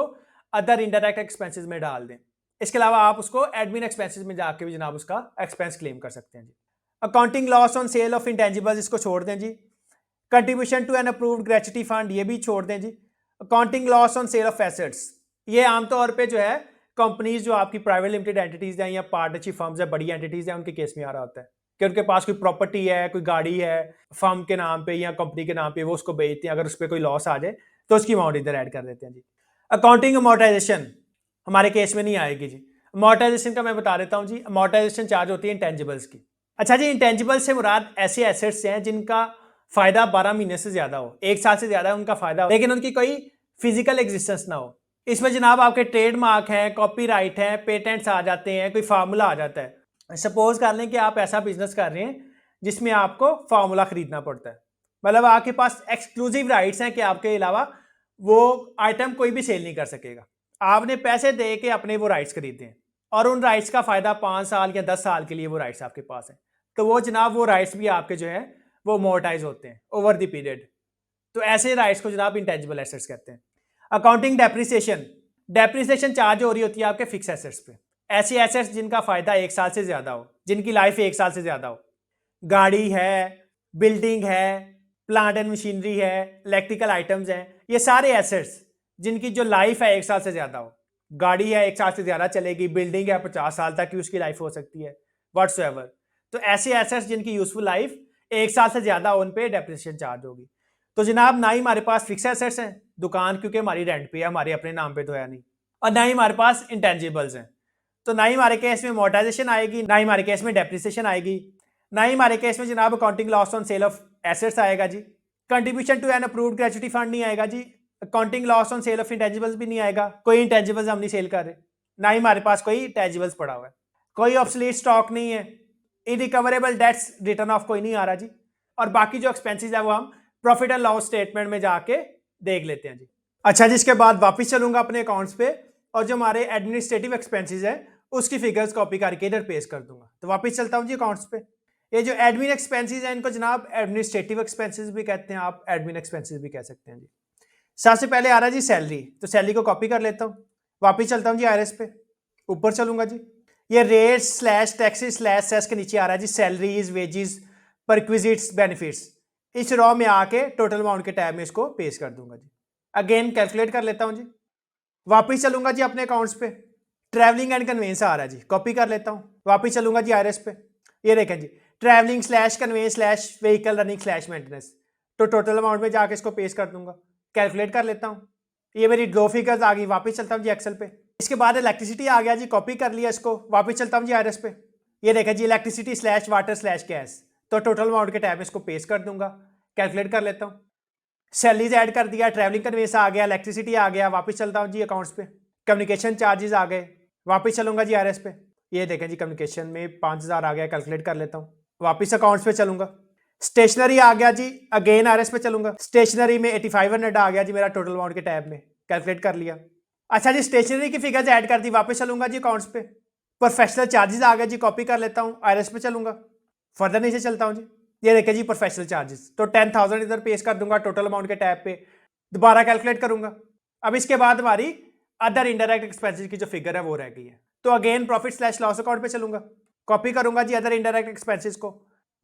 अदर इनडायरेक्ट एक्सपेंसेस में डाल दें। इसके अलावा आप उसको एडमिन एक्सपेंसेस में जाके भी जनाब उसका एक्सपेंस क्लेम कर सकते हैं जी। Accounting loss on sale of intangibles, इसको छोड़ दें जी। Contribution to an approved gratuity fund, ये भी छोड़ दें जी। Accounting loss on sale of assets, ये आमतौर पे जो है कंपनीज जो आपकी प्राइवेट लिमिटेड एंटिटीज हैं या पार्टनरशिप फर्म्स है, बड़ी एंटिटीज हैं, उनके केस में आ रहा होता है कि उनके पास कोई प्रॉपर्टी है, कोई गाड़ी है फर्म के नाम पे या कंपनी के नाम पे, वो उसको बेचते हैं, अगर उस पर कोई लॉस आ जाए तो उसकी अमाउंट इधर ऐड कर देते हैं जी। अकाउंटिंग अमोर्टाइजेशन हमारे केस में नहीं आएगी जी। अमोर्टाइजेशन का मैं बता देता हूँ जी। अमोर्टाइजेशन चार्ज होती है इंटेंजिबल्स की। अच्छा जी, इंटेंजिबल से मुराद ऐसे एसेट्स हैं जिनका फायदा 12 महीने से ज्यादा हो, 1 साल से ज्यादा उनका फायदा हो, लेकिन उनकी कोई फिजिकल एग्जिस्टेंस ना हो। इसमें जनाब आपके ट्रेडमार्क हैं, कॉपीराइट हैं, पेटेंट्स आ जाते हैं, कोई फार्मूला आ जाता है। सपोज कर लें कि आप ऐसा बिजनेस कर रहे हैं जिसमें आपको फार्मूला खरीदना पड़ता है, मतलब आपके पास एक्सक्लूसिव राइट्स हैं कि आपके अलावा वो आइटम कोई भी सेल नहीं कर सकेगा। आपने पैसे दे के अपने वो राइट्स खरीदे हैं और उन राइट्स का फायदा 5 साल या 10 साल के लिए वो राइट्स आपके पास है, तो वो जनाब वो राइट्स भी आपके जो है वो अमोर्टाइज होते हैं ओवर द पीरियड। तो ऐसे राइट्स को जनाब इंटेंजिबल एसेट्स कहते हैं। अकाउंटिंग डेप्रिसिएशन, डेप्रिसिएशन चार्ज हो रही होती है आपके फिक्स एसेट्स पे। ऐसे एसेट्स जिनका फायदा 1 साल से ज्यादा हो, जिनकी लाइफ 1 साल से ज्यादा हो, गाड़ी है, बिल्डिंग है, प्लांट एंड मशीनरी है, इलेक्ट्रिकल आइटम्स हैं, ये सारे एसेट्स जिनकी जो लाइफ है 1 साल से ज्यादा हो। गाड़ी है 1 साल से ज्यादा चलेगी, बिल्डिंग है 50 साल तक की उसकी लाइफ हो सकती है, व्हाट्सएवर। तो ऐसे एसेट्स जिनकी यूजफुल लाइफ 1 साल से ज्यादा हो, उन पे डेप्रिसिएशन चार्ज होगी। तो जनाब ना ही हमारे पास फिक्स एसेट्स हैं, दुकान क्योंकि हमारी रेंट पे है, हमारे अपने नाम पे तो है नहीं, और ना ही हमारे पास इंटेंजिबल्स हैं। तो ना ही हमारे केस में अमोर्टाइजेशन आएगी, ना ही हमारे केस में डेप्रिसिएशन आएगी, ना ही हमारे केस में जनाब accounting loss on sale of assets आएगा जी। Contribution to an approved gratuity fund नहीं आएगा जी। Accounting loss on sale of intangibles भी नहीं आएगा, कोई इंटेंजिबल्स हम नहीं सेल कर रहे, ना ही हमारे पास कोई इंटेंजिबल्स पड़ा हुआ है, कोई ऑब्सोलीट स्टॉक नहीं है, इनरिकवरेबल डेट्स रिटर्न ऑफ कोई नहीं आ रहा जी। और बाकी जो एक्सपेंसेस है वो हम प्रॉफिट एंड लॉस स्टेटमेंट में जाके देख लेते हैं जी। अच्छा जी, इसके बाद वापस चलूंगा अपने अकाउंट्स पे और जो हमारे एडमिनिस्ट्रेटिव एक्सपेंसेस है उसकी फिगर्स कॉपी करके इधर पेस्ट कर दूंगा। तो वापस चलता हूँ जी अकाउंट्स पे। ये जो एडमिन एक्सपेंसेस हैं इनको जनाब एडमिनिस्ट्रेटिव एक्सपेंसेस भी कहते हैं, आप एडमिन एक्सपेंसेस भी कह सकते हैं जी। सबसे पहले आ रहा है जी सैलरी, तो सैलरी को कॉपी कर लेता हूँ। वापस चलता हूँ जी आईआरएस पे, ऊपर चलूंगा जी। ये rate slash taxes slash cess के नीचे आ रहा है जी सैलरीज, वेजेस, परक्विजिट्स, बेनिफिट्स। इस रॉ में आके टोटल अमाउंट के टैब में इसको पेस्ट कर दूंगा जी। अगेन कैलकुलेट कर लेता हूँ जी। वापस चलूंगा जी अपने अकाउंट्स पे, ट्रैवलिंग एंड कन्वेंस आ रहा है जी, कॉपी कर लेता हूँ। वापस चलूंगा जी आईआरएस पे, ये देखें जी travelling slash conveyance slash vehicle running slash maintenance, तो टोटल अमाउंट में जाके इसको पेस्ट कर दूंगा। कैलकुलेट कर लेता हूँ, ये मेरी दो फिगर्स आ गई। वापस चलता हूँ जी एक्सेल पे। इसके बाद इलेक्ट्रिसिटी आ गया जी, कॉपी कर लिया इसको। वापस चलता हूँ जी आईआरएस पे, ये देखें जी electricity slash water slash gas, तो टोटल अमाउंट के टैब में इसको पेस्ट कर दूंगा। कैलकुलेट कर लेता हूँ, सैलरीज ऐड कर दिया, ट्रैवलिंग कन्वेंस आ गया, इलेक्ट्रिसिटी आ गया। वापस चलता हूँ जी अकाउंट्स पे, कम्युनिकेशन चार्जेस आ गए। वापस चलूंगा जी आरएस पे, ये देखें जी कम्युनिकेशन में 5000 आ गया। कैलकुलेट कर लेता हूँ। वापस अकाउंट्स पे चलूंगा, स्टेशनरी आ गया जी, अगेन आरएस पे चलूंगा। स्टेशनरी में 8500 आ गया जी मेरा टोटल अमाउंट के टैब में। कैलकुलेट कर लिया। अच्छा जी, स्टेशनरी की फिगर्स ऐड कर दी। वापस चलूंगा जी अकाउंट्स पे, प्रोफेशनल चार्जेस आ गया जी, कॉपी कर लेता हूँ। आरएस पे चलूंगा, फर्दर नीचे चलता हूँ जी, ये देखें जी प्रोफेशनल चार्जेस, तो 10,000 इधर पेश कर दूंगा टोटल अमाउंट के टैब पे। दोबारा कैलकुलेट करूंगा। अब इसके बाद हमारी अदर इनडायरेक्ट एक्सपेंसेस की जो फिगर है वो रह गई है, तो again profit slash loss account पे चलूंगा, कॉपी करूंगा जी अदर इनडायरेक्ट एक्सपेंसेस को।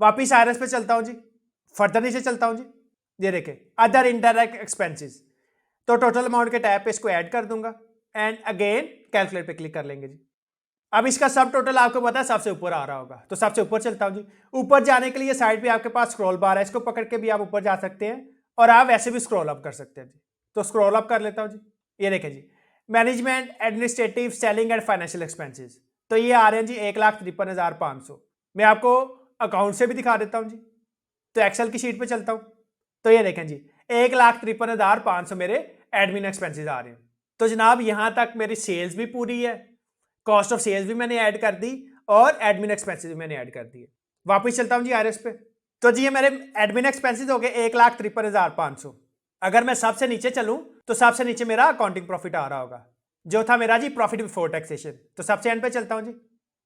वापिस आरएस पे चलता हूँ जी, फर्दर नीचे चलता हूँ जी, ये देखें अदर इनडायरेक्ट एक्सपेंसेस, तो टोटल अमाउंट के टैब पे इसको ऐड कर दूंगा एंड अगेन कैलकुलेट पे क्लिक कर लेंगे जी। अब इसका सब टोटल आपको पता है सबसे ऊपर आ रहा होगा, तो सबसे ऊपर चलता हूं जी। ऊपर जाने के लिए साइड पे आपके पास स्क्रॉल बार है, इसको पकड़ के भी आप ऊपर जा सकते हैं और आप वैसे भी स्क्रॉल अप कर सकते हैं जी। तो स्क्रॉल अप कर लेता हूं जी, ये देखें जी management administrative selling and financial expenses, तो ये आ रहे हैं जी 1,53,500। मैं आपको अकाउंट से भी दिखा देता हूँ जी, तो एक्सेल की शीट पे चलता हूँ, तो ये देखें जी 1,53,500 मेरे एडमिन एक्सपेंसेस आ रहे हैं। तो जनाब यहां तक मेरी सेल्स भी पूरी है, कॉस्ट ऑफ सेल्स भी मैंने ऐड कर दी और एडमिन एक्सपेंसेस भी मैंने ऐड कर दिए। वापस चलता हूं जी आरएस पे, तो जी ये मेरे एडमिन एक्सपेंसेस हो गए 1,53,500। अगर मैं सबसे नीचे चलूं तो सबसे नीचे मेरा अकाउंटिंग प्रॉफिट आ रहा होगा, जो था मेरा जी प्रॉफिट बिफोर टैक्सेशन। तो सबसे एंड पे चलता हूं जी,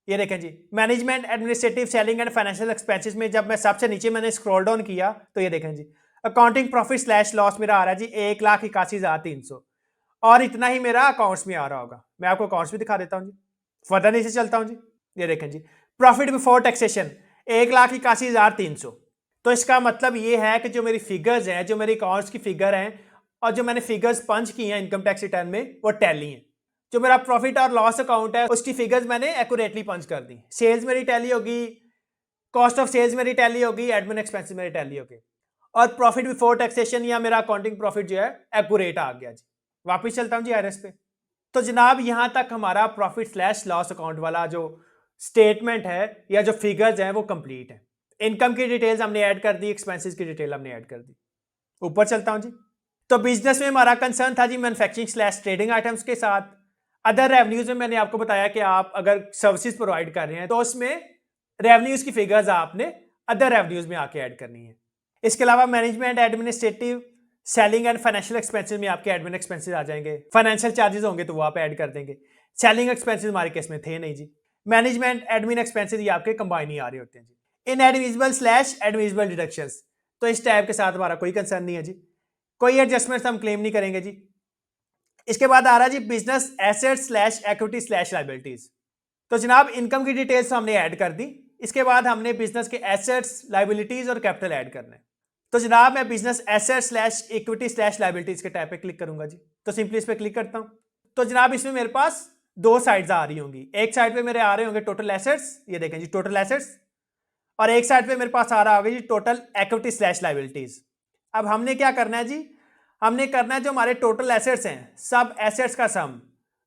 ये देखें जी management administrative selling and financial expenses में जब मैं सबसे नीचे मैंने स्क्रॉल डाउन किया तो ये देखें जी अकाउंटिंग प्रॉफिट स्लैश लॉस मेरा आ रहा है जी 1,81,300, और इतना ही मेरा अकाउंट्स में आ रहा होगा। मैं आपको अकाउंट्स भी दिखा देता हूं जी, फर्दर नीचे चलता हूं जी, ये देखें जी प्रॉफिट बिफोर टैक्सेशन 1,81,300। तो इसका मतलब ये है कि जो मेरी फिगर्स हैं, जो मेरी अकाउंट्स की फिगर हैं और जो मैंने फिगर्स पंच की हैं इनकम टैक्स रिटर्न में वो टैली हैं। जो मेरा प्रॉफिट और लॉस अकाउंट है उसकी फिगर्स मैंने एक्यूरेटली पंच कर दी। सेल्स मेरी टैली होगी, कॉस्ट ऑफ सेल्स मेरी टैली होगी, एडमिन एक्सपेंसेस मेरी टैली होगी, और प्रॉफिट बिफोर टैक्सेशन या मेरा अकाउंटिंग प्रॉफिट जो है एक्यूरेट आ गया जी। वापिस चलता हूं जी आरएस पे, तो जनाब यहां तक हमारा प्रॉफिट स्लैश लॉस अकाउंट वाला जो स्टेटमेंट है या जो फिगर्स हैं वो कंप्लीट है। इनकम की डिटेल्स हमने ऐड कर दी, एक्सपेंसेस की डिटेल हमने ऐड कर दी। ऊपर चलता हूं जी, तो बिजनेस में हमारा कंसर्न था जी मैन्युफैक्चरिंग स्लैश ट्रेडिंग आइटम्स के साथ। अदर रेवेन्यूज में मैंने आपको बताया कि आप अगर सर्विसेज प्रोवाइड कर रहे हैं तो उसमें रेवेन्यूज की फिगर्स आपने अदर रेवेन्यूज में आके ऐड करनी है। इसके अलावा management administrative selling and financial expenses में आपके एडमिन एक्सपेंसेस आ जाएंगे, फाइनेंशियल चार्जेस होंगे तो वो आप ऐड कर देंगे। सेलिंग एक्सपेंसेस हमारे केस में थे नहीं जी। मैनेजमेंट एडमिन एक्सपेंसेस ये आपके कंबाइन ही आ रहे होते हैं जी। इनएडमिसिबल स्लैश एडमिसिबल डिडक्शंस, तो इस टैब के साथ हमारा कोई कंसर्न नहीं है जी, कोई एडजस्टमेंट्स हम क्लेम नहीं करेंगे जी। इसके बाद आ रहा है जी business asset slash equity slash liabilities, तो जनाब इनकम की डिटेल्स हमने ऐड कर दी। इसके बाद हमने बिजनेस के एसेट्स, लाइबिलिटीज और कैपिटल ऐड करना है। तो जनाब मैं business asset slash equity slash liabilities के टैब पे क्लिक करूंगा जी, तो सिंपली इस पे क्लिक करता हूं। तो जनाब इसमें मेरे पास दो साइड्स आ रही होंगी, एक साइड पे मेरे आ रहे होंगे टोटल एसेट्स, ये देखें जी टोटल एसेट्स, और एक साइड पे मेरे पास आ रहा होगा जी टोटल इक्विटी स्लैश लाइबिलिटीज। अब हमने क्या करना है जी, हमने करना है जो हमारे टोटल एसेट्स हैं, सब एसेट्स का सम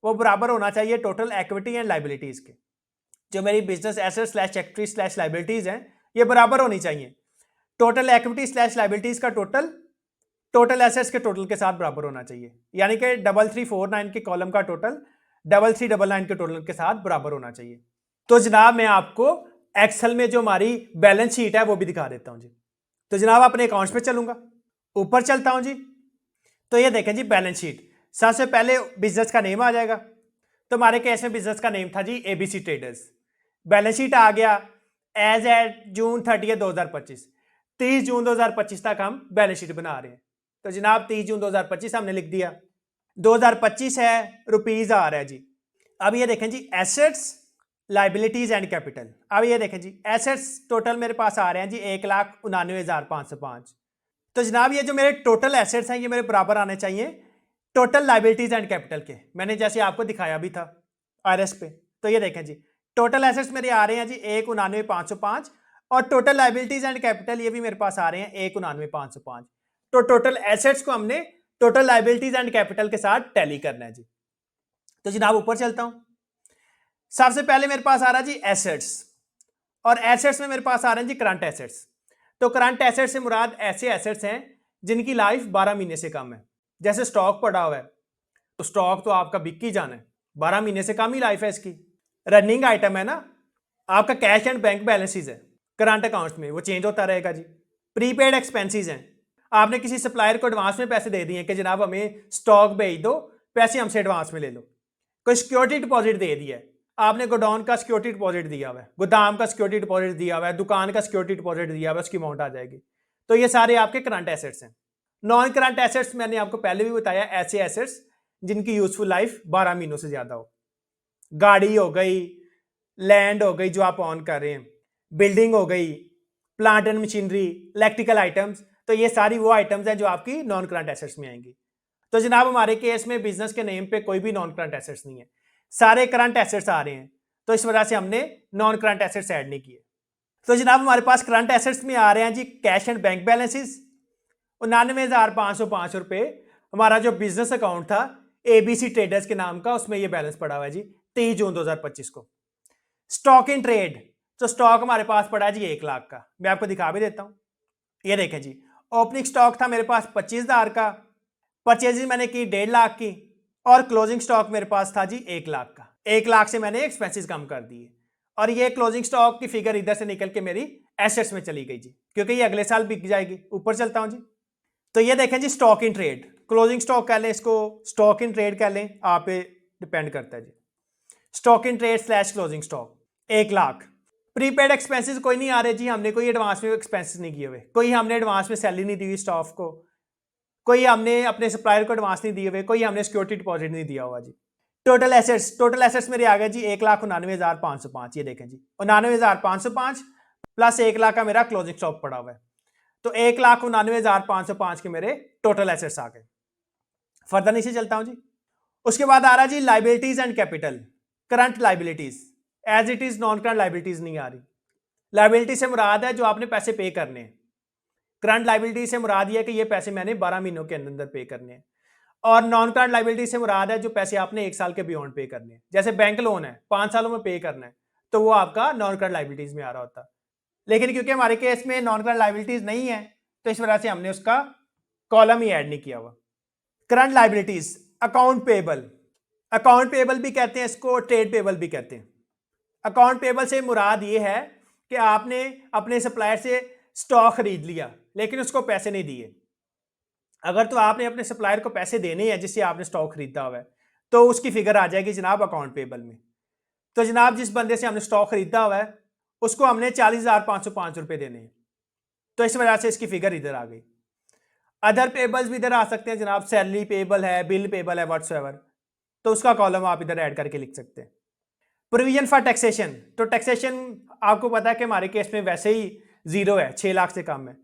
वो बराबर होना चाहिए टोटल इक्विटी एंड लाइबिलिटीज के। जो मेरी business asset slash equity slash liabilities हैं ये बराबर होनी चाहिए टोटल इक्विटी स्लैश लाइबिलिटीज का टोटल टोटल एसेट्स के टोटल के साथ बराबर होना चाहिए, यानी कि 3349 के कॉलम का टोटल 3399 के टोटल के साथ बराबर होना चाहिए। तो जनाब मैं आपको एक्सेल में जो हमारी बैलेंस शीट है वो भी दिखा देता हूं जी। तो जनाब अपने अकाउंट्स पे चलूंगा, ऊपर चलता हूं जी। तो ये देखें जी बैलेंस शीट, सबसे पहले बिजनेस का नेम आ जाएगा। तो हमारे केस में बिजनेस का नेम था जी एबीसी ट्रेडर्स। बैलेंस शीट आ गया एज एट जून 30 2025, 30 जून 2025 तक हम बैलेंस शीट बना रहे हैं। तो जनाब 30 जून 2025 हमने लिख दिया, 2025 है, रुपीज आ रहा है जी। अब ये देखें जी एसेट्स, लाइबिलिटीज एंड कैपिटल। अब ये देखें जी एसेट्स टोटल मेरे पास आ रहे हैं जी 1,99,505। तो जनाब ये जो मेरे टोटल एसेट्स हैं ये मेरे बराबर आने चाहिए टोटल लाइबिलिटीज एंड कैपिटल के। मैंने जैसे आपको दिखाया भी था आरएस पे। तो ये देखें जी टोटल एसेट्स मेरे आ रहे हैं जी 1,99,505 और टोटल लाइबिलिटीज एंड कैपिटल ये भी मेरे पास आ रहे हैं 1,99,505। तो टोटल एसेट्स को हमने टोटल लाइबिलिटीज एंड कैपिटल के साथ टैली करना है जी। तो जनाब ऊपर चलता हूं, सबसे पहले मेरे पास आ रहा है जी एसेट्स, और एसेट्स में मेरे पास आ रहे हैं जी करंट एसेट्स। तो करंट एसेट्स से मुराद ऐसे एसेट्स हैं जिनकी लाइफ 12 महीने से कम है। जैसे स्टॉक पड़ा हुआ है, तो स्टॉक तो आपका बिक ही जाना है, 12 महीने से कम ही लाइफ है इसकी। रनिंग आइटम है ना, आपका कैश एंड बैंक बैलेंसेस है करंट अकाउंट्स में, वो चेंज होता रहेगा जी। प्रीपेड एक्सपेंसेस हैं, आपने किसी सप्लायर को एडवांस में पैसे दे दिए कि जनाब हमें स्टॉक भेज दो, पैसे हमसे एडवांस में ले लो। कोई सिक्योरिटी डिपॉजिट दे दिया है, आपने गोडाउन का सिक्योरिटी डिपॉजिट दिया हुआ है, गोदाम का सिक्योरिटी डिपॉजिट दिया हुआ है, दुकान का सिक्योरिटी डिपॉजिट दिया हुआ है, उसकी अमाउंट आ जाएगी। तो ये सारे आपके करंट एसेट्स हैं। नॉन करंट एसेट्स मैंने आपको पहले भी बताया, ऐसे एसेट्स जिनकी यूजफुल लाइफ 12 महीनों से ज्यादा हो। गाड़ी हो गई, लैंड हो गई जो आप ऑन कर रहे हैं, बिल्डिंग हो गई, plant and machinery, electrical items, तो ये सारी वो आइटम्स हैं जो आपकी नॉन करंट एसेट्स में आएंगी। तो जनाब हमारे केस में बिजनेस के नेम पे कोई भी नॉन करंट एसेट्स नहीं है, सारे करंट एसेट्स आ रहे हैं। तो इस वजह से हमने नॉन करंट एसेट्स ऐड नहीं किए। तो जनाब हमारे पास करंट एसेट्स में आ रहे हैं जी कैश एंड बैंक बैलेंसेस 99,505 रुपए। हमारा जो बिजनेस अकाउंट था एबीसी ट्रेडर्स के नाम का, उसमें ये बैलेंस पड़ा हुआ है जी 23 जून 2025 को। स्टॉक इन ट्रेड, तो स्टॉक हमारे पास पड़ा है जी 1 लाख का, मैं आपको दिखा भी देता हूं। ये देखें जी ओपनिंग स्टॉक था मेरे पास 25,000 का, परचेजिंग मैंने की 1.5 लाख की, और क्लोजिंग स्टॉक मेरे पास था जी 1 लाख का। 1 लाख से मैंने एक्सपेंसेस कम कर दिए, और ये क्लोजिंग स्टॉक की फिगर इधर से निकल के मेरी एसेट्स में चली गई जी, क्योंकि ये अगले साल बिक जाएगी। ऊपर चलता हूं जी। तो ये देखें जी stock in trade, closing stock कह लें इसको, स्टॉक इन ट्रेड कह लें, आप पे डिपेंड करता है जी। Stock in trade slash closing stock 1 lakh. Prepaid expenses कोई नहीं आ रहे जी, हमने कोई एडवांस में एक्सपेंसेस नहीं किए हुए, कोई हमने एडवांस में सैलरी नहीं दी हुई स्टाफ को, कोई हमने अपने सप्लायर को एडवांस नहीं दिए हुए, कोई हमने सिक्योरिटी डिपॉजिट नहीं दिया हुआ जी। टोटल एसेट्स मेरे आ गए जी 1,99,505। ये देखें जी 99,505 प्लस 1 लाख का मेरा क्लोजिंग स्टॉक पड़ा हुआ है, तो 1,99,505 के मेरे टोटल एसेट्स आ गए। फर्दर नीचे चलता हूं जी। उसके बाद आ रहा जी liabilities and capital. Current liabilities as it is, non current liabilities नहीं आ रही। लाइबिलिटी से मुराद है जो आपने पैसे पे करने हैं, करंट लाइबिलिटी से मुराद ये कि ये पैसे मैंने 12 महीनों के अंदर पे करने हैं, और नॉन करंट लाइबिलिटी से मुराद है जो पैसे आपने 1 साल के बियॉन्ड पे करने हैं। जैसे बैंक लोन है 5 सालों में पे करना है, तो वो आपका नॉन करंट लाइबिलिटीज में आ रहा होता। लेकिन क्योंकि हमारे केस में नॉन करंट लाइबिलिटीज नहीं है, तो इस वजह से हमने उसका कॉलम ही ऐड नहीं किया हुआ। Current liabilities account payable, account payable भी कहते हैं इसको, ट्रेड पेबल भी कहते हैं। अकाउंट पेबल से मुराद ये है कि आपने अपने सप्लायर से स्टॉक खरीद लिया लेकिन उसको पैसे नहीं दिए। अगर तो आपने अपने सप्लायर को पैसे देने हैं जिससे आपने स्टॉक खरीदा हुआ है, तो उसकी फिगर आ जाएगी जनाब अकाउंट पेबल में। तो जनाब जिस बंदे से हमने स्टॉक खरीदा हुआ है उसको हमने 40,505 रुपए देने हैं, तो इस वजह से इसकी फिगर इधर आ गई। अदर पेबल्स भी इधर आ सकते हैं जनाब, सैलरी पेबल है, बिल पेबल है, व्हाट्सएवर, तो उसका कॉलम आप इधर ऐड करके लिख सकते हैं। प्रोविजन फॉर टैक्सेशन, तो टैक्सेशन आपको पता है कि हमारे केस में वैसे ही 0 है, 6 लाख से कम है,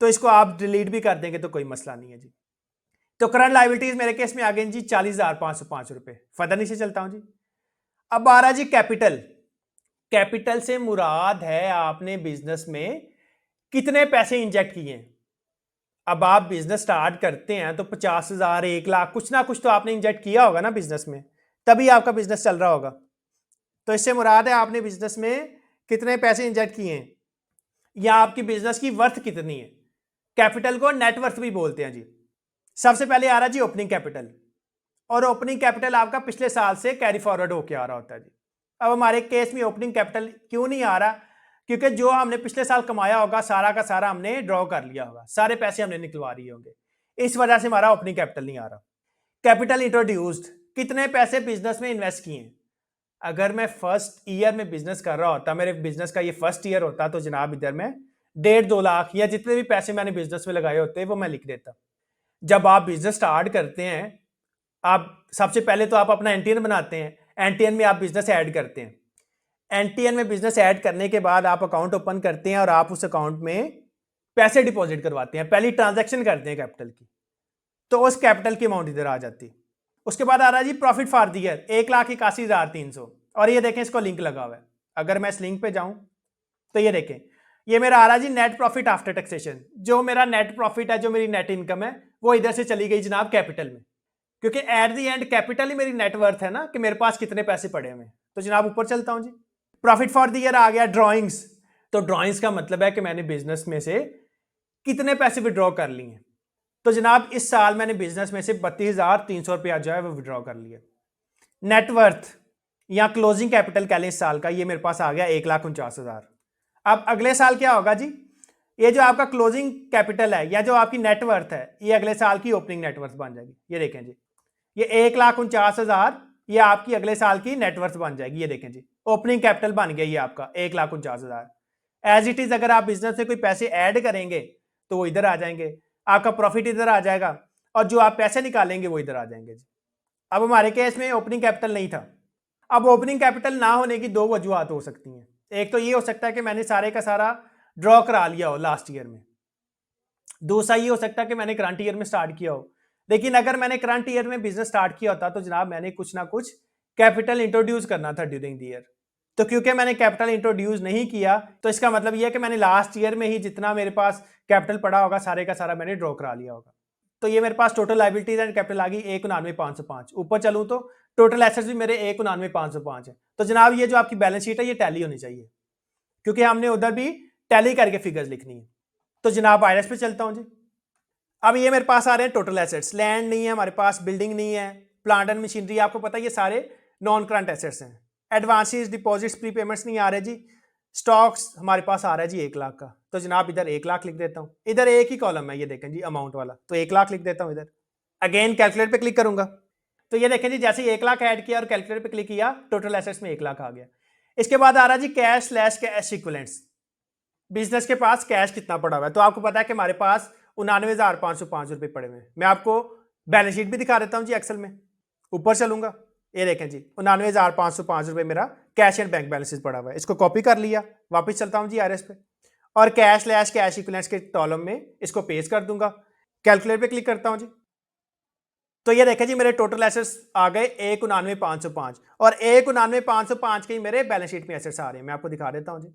तो इसको आप डिलीट भी कर देंगे तो कोई मसला नहीं है जी। तो करंट लाइबिलिटीज मेरे केस में आ गई जी 40,505 रुपए। फर्दर नीचे चलता हूं जी। अब आ रहा जी कैपिटल। कैपिटल से मुराद है आपने बिजनेस में कितने पैसे इंजेक्ट किए हैं। अब आप बिजनेस स्टार्ट करते हैं तो 50,000, 1 लाख, कुछ ना कुछ तो आपने इंजेक्ट किया होगा ना बिजनेस में, तभी आपका बिजनेस चल रहा होगा। तो इससे मुराद है आपने बिजनेस में कितने पैसे इंजेक्ट किए हैं, या आपकी बिजनेस की वर्थ कितनी है कैपिटल को नेटवर्थ भी बोलते हैं जी। सबसे पहले आ रहा जी ओपनिंग कैपिटल, और ओपनिंग कैपिटल आपका पिछले साल से कैरी फॉरवर्ड होके आ रहा होता है जी। अब हमारे केस में ओपनिंग कैपिटल क्यों नहीं आ रहा? क्योंकि जो हमने पिछले साल कमाया होगा सारा का सारा हमने ड्रॉ कर लिया होगा, सारे पैसे हमने निकलवा लिए होंगे, इस वजह से हमारा ओपनिंग कैपिटल नहीं आ रहा। कैपिटल इंट्रोड्यूस्ड, कितने पैसे बिजनेस में इन्वेस्ट किए। अगर मैं फर्स्ट ईयर में बिजनेस कर रहा होता, मेरे बिजनेस का ये फर्स्ट ईयर होता, तो जनाब इधर में 1.5-2 लाख या जितने भी पैसे मैंने बिजनेस में लगाए होते वो मैं लिख देता। जब आप बिजनेस स्टार्ट करते हैं, आप सबसे पहले तो आप अपना एनटीएन बनाते हैं, एनटीएन में आप बिजनेस ऐड करते हैं, एनटीएन में बिजनेस ऐड करने के बाद आप अकाउंट ओपन करते हैं और आप उस अकाउंट में पैसे डिपॉजिट करवाते हैं, पहली ट्रांजैक्शन करते हैं कैपिटल की, तो उस कैपिटल की अमाउंट इधर आ जाती। उसके बाद आ रहा है जी प्रॉफिट फॉर द ईयर 1,81,300, और ये देखें इसको लिंक लगा हुआ है। अगर मैं इस लिंक पे जाऊं तो ये देखें, ये मेरा आ रहा है जी नेट प्रॉफिट आफ्टर टैक्सेशन। जो मेरा नेट प्रॉफिट है, जो मेरी नेट इनकम है, वो इधर से चली गई जनाब कैपिटल में, क्योंकि एट द एंड कैपिटल ही मेरी नेटवर्थ है ना, कि मेरे पास कितने पैसे पड़े हुए। तो जनाब ऊपर चलता हूं जी, प्रॉफिट फॉर द ईयर आ गया ड्रॉइंग्स। तो ड्रॉइंग्स का मतलब है कि मैंने बिजनेस में से कितने पैसे विड्रॉ कर लिए। तो जनाब इस साल मैंने बिजनेस में से 32,300 रुपया जो है वो विड्रॉ कर लिया। नेटवर्थ या क्लोजिंग कैपिटल कह लें इस साल का, ये मेरे पास आ गया 1,49,000। अब अगले साल क्या होगा जी, ये जो आपका क्लोजिंग कैपिटल है या जो आपकी नेटवर्थ है, ये अगले साल की ओपनिंग नेटवर्थ बन जाएगी। ये देखें जी, ये 1,49,000 ये आपकी अगले साल की नेटवर्थ बन जाएगी। ये देखें जी, ओपनिंग कैपिटल बन गया ये आपका 1,49,000। एज इट इज अगर आप बिजनेस में कोई पैसे ऐड करेंगे तो वो इधर आ जाएंगे, आपका प्रॉफिट इधर आ जाएगा, और जो आप पैसे निकालेंगे वो इधर आ जाएंगे जी। अब हमारे केस में ओपनिंग कैपिटल नहीं था। अब ओपनिंग कैपिटल ना होने की 2 वजूहत हो सकती हैं। एक तो ये हो सकता है कि मैंने सारे का सारा ड्रॉ करा लिया हो लास्ट ईयर में, दूसरा ये हो सकता है कि मैंने करंट ईयर में स्टार्ट किया हो। लेकिन अगर मैंने करंट ईयर में बिजनेस स्टार्ट किया होता तो जनाब मैंने कुछ ना कुछ कैपिटल इंट्रोड्यूस करना था ड्यूरिंग द ईयर। तो क्योंकि मैंने कैपिटल इंट्रोड्यूस नहीं किया, तो इसका मतलब यह है कि मैंने लास्ट ईयर में ही जितना मेरे पास कैपिटल पड़ा होगा सारे का सारा मैंने ड्रॉ करा लिया होगा। तो ये मेरे पास टोटल लायबिलिटीज एंड कैपिटल आ गई 1,99,505। ऊपर चलूँ तो टोटल एसेट्स भी मेरे 1,99,505 है। तो जनाब ये जो आपकी बैलेंस शीट है ये टैली होनी चाहिए, क्योंकि हमने उधर भी टैली करके फिगर्स लिखनी है। तो जनाब आईएस पे चलता हूँ जी। अब ये मेरे पास आ रहे हैं टोटल एसेट्स, लैंड नहीं है हमारे पास, बिल्डिंग नहीं है, प्लांट एंड मशीनरी, आपको पता है ये सारे नॉन करंट एसेट्स हैं। एडवांसेस, डिपॉजिट्स, प्री पेमेंट्स नहीं आ रहे जी। स्टॉक्स हमारे पास आ रहा है जी 1 लाख का, तो जनाब इधर 1 लाख लिख देता हूँ। इधर एक ही कॉलम है, ये देखें जी अमाउंट वाला, तो 1 लाख लिख देता हूँ इधर। अगेन कैलकुलेट पे क्लिक करूंगा तो ये देखें जी, जैसे 1 लाख ऐड किया और कैलकुलेट पे क्लिक किया, टोटल एसेट्स में 1 लाख आ गया। इसके बाद आ रहा जी cash slash cash equivalents. Business के पास कैश कितना पड़ा हुआ है, तो आपको पता है कि हमारे पास 99,505 रुपए पड़े हुए हैं। मैं आपको बैलेंस शीट भी दिखा देता हूँ जी एक्सेल में। ऊपर चलूंगा, ये देखें जी 99,505 रुपए मेरा कैश एंड बैंक बैलेंसेस पड़ा हुआ है। इसको कॉपी कर लिया, वापस चलता हूँ जी आरएस पे, और कैश स्लैश कैश इक्विवेलेंट्स के कॉलम में इसको पेस्ट कर दूंगा। कैलकुलेट पे क्लिक करता हूँ जी, तो ये देखें जी मेरे टोटल एसेट्स आ गए 1,99,505, और 1,99,505 के ही मेरे बैलेंस शीट में एसेट्स आ रहे हैं। मैं आपको दिखा देता हूँ जी,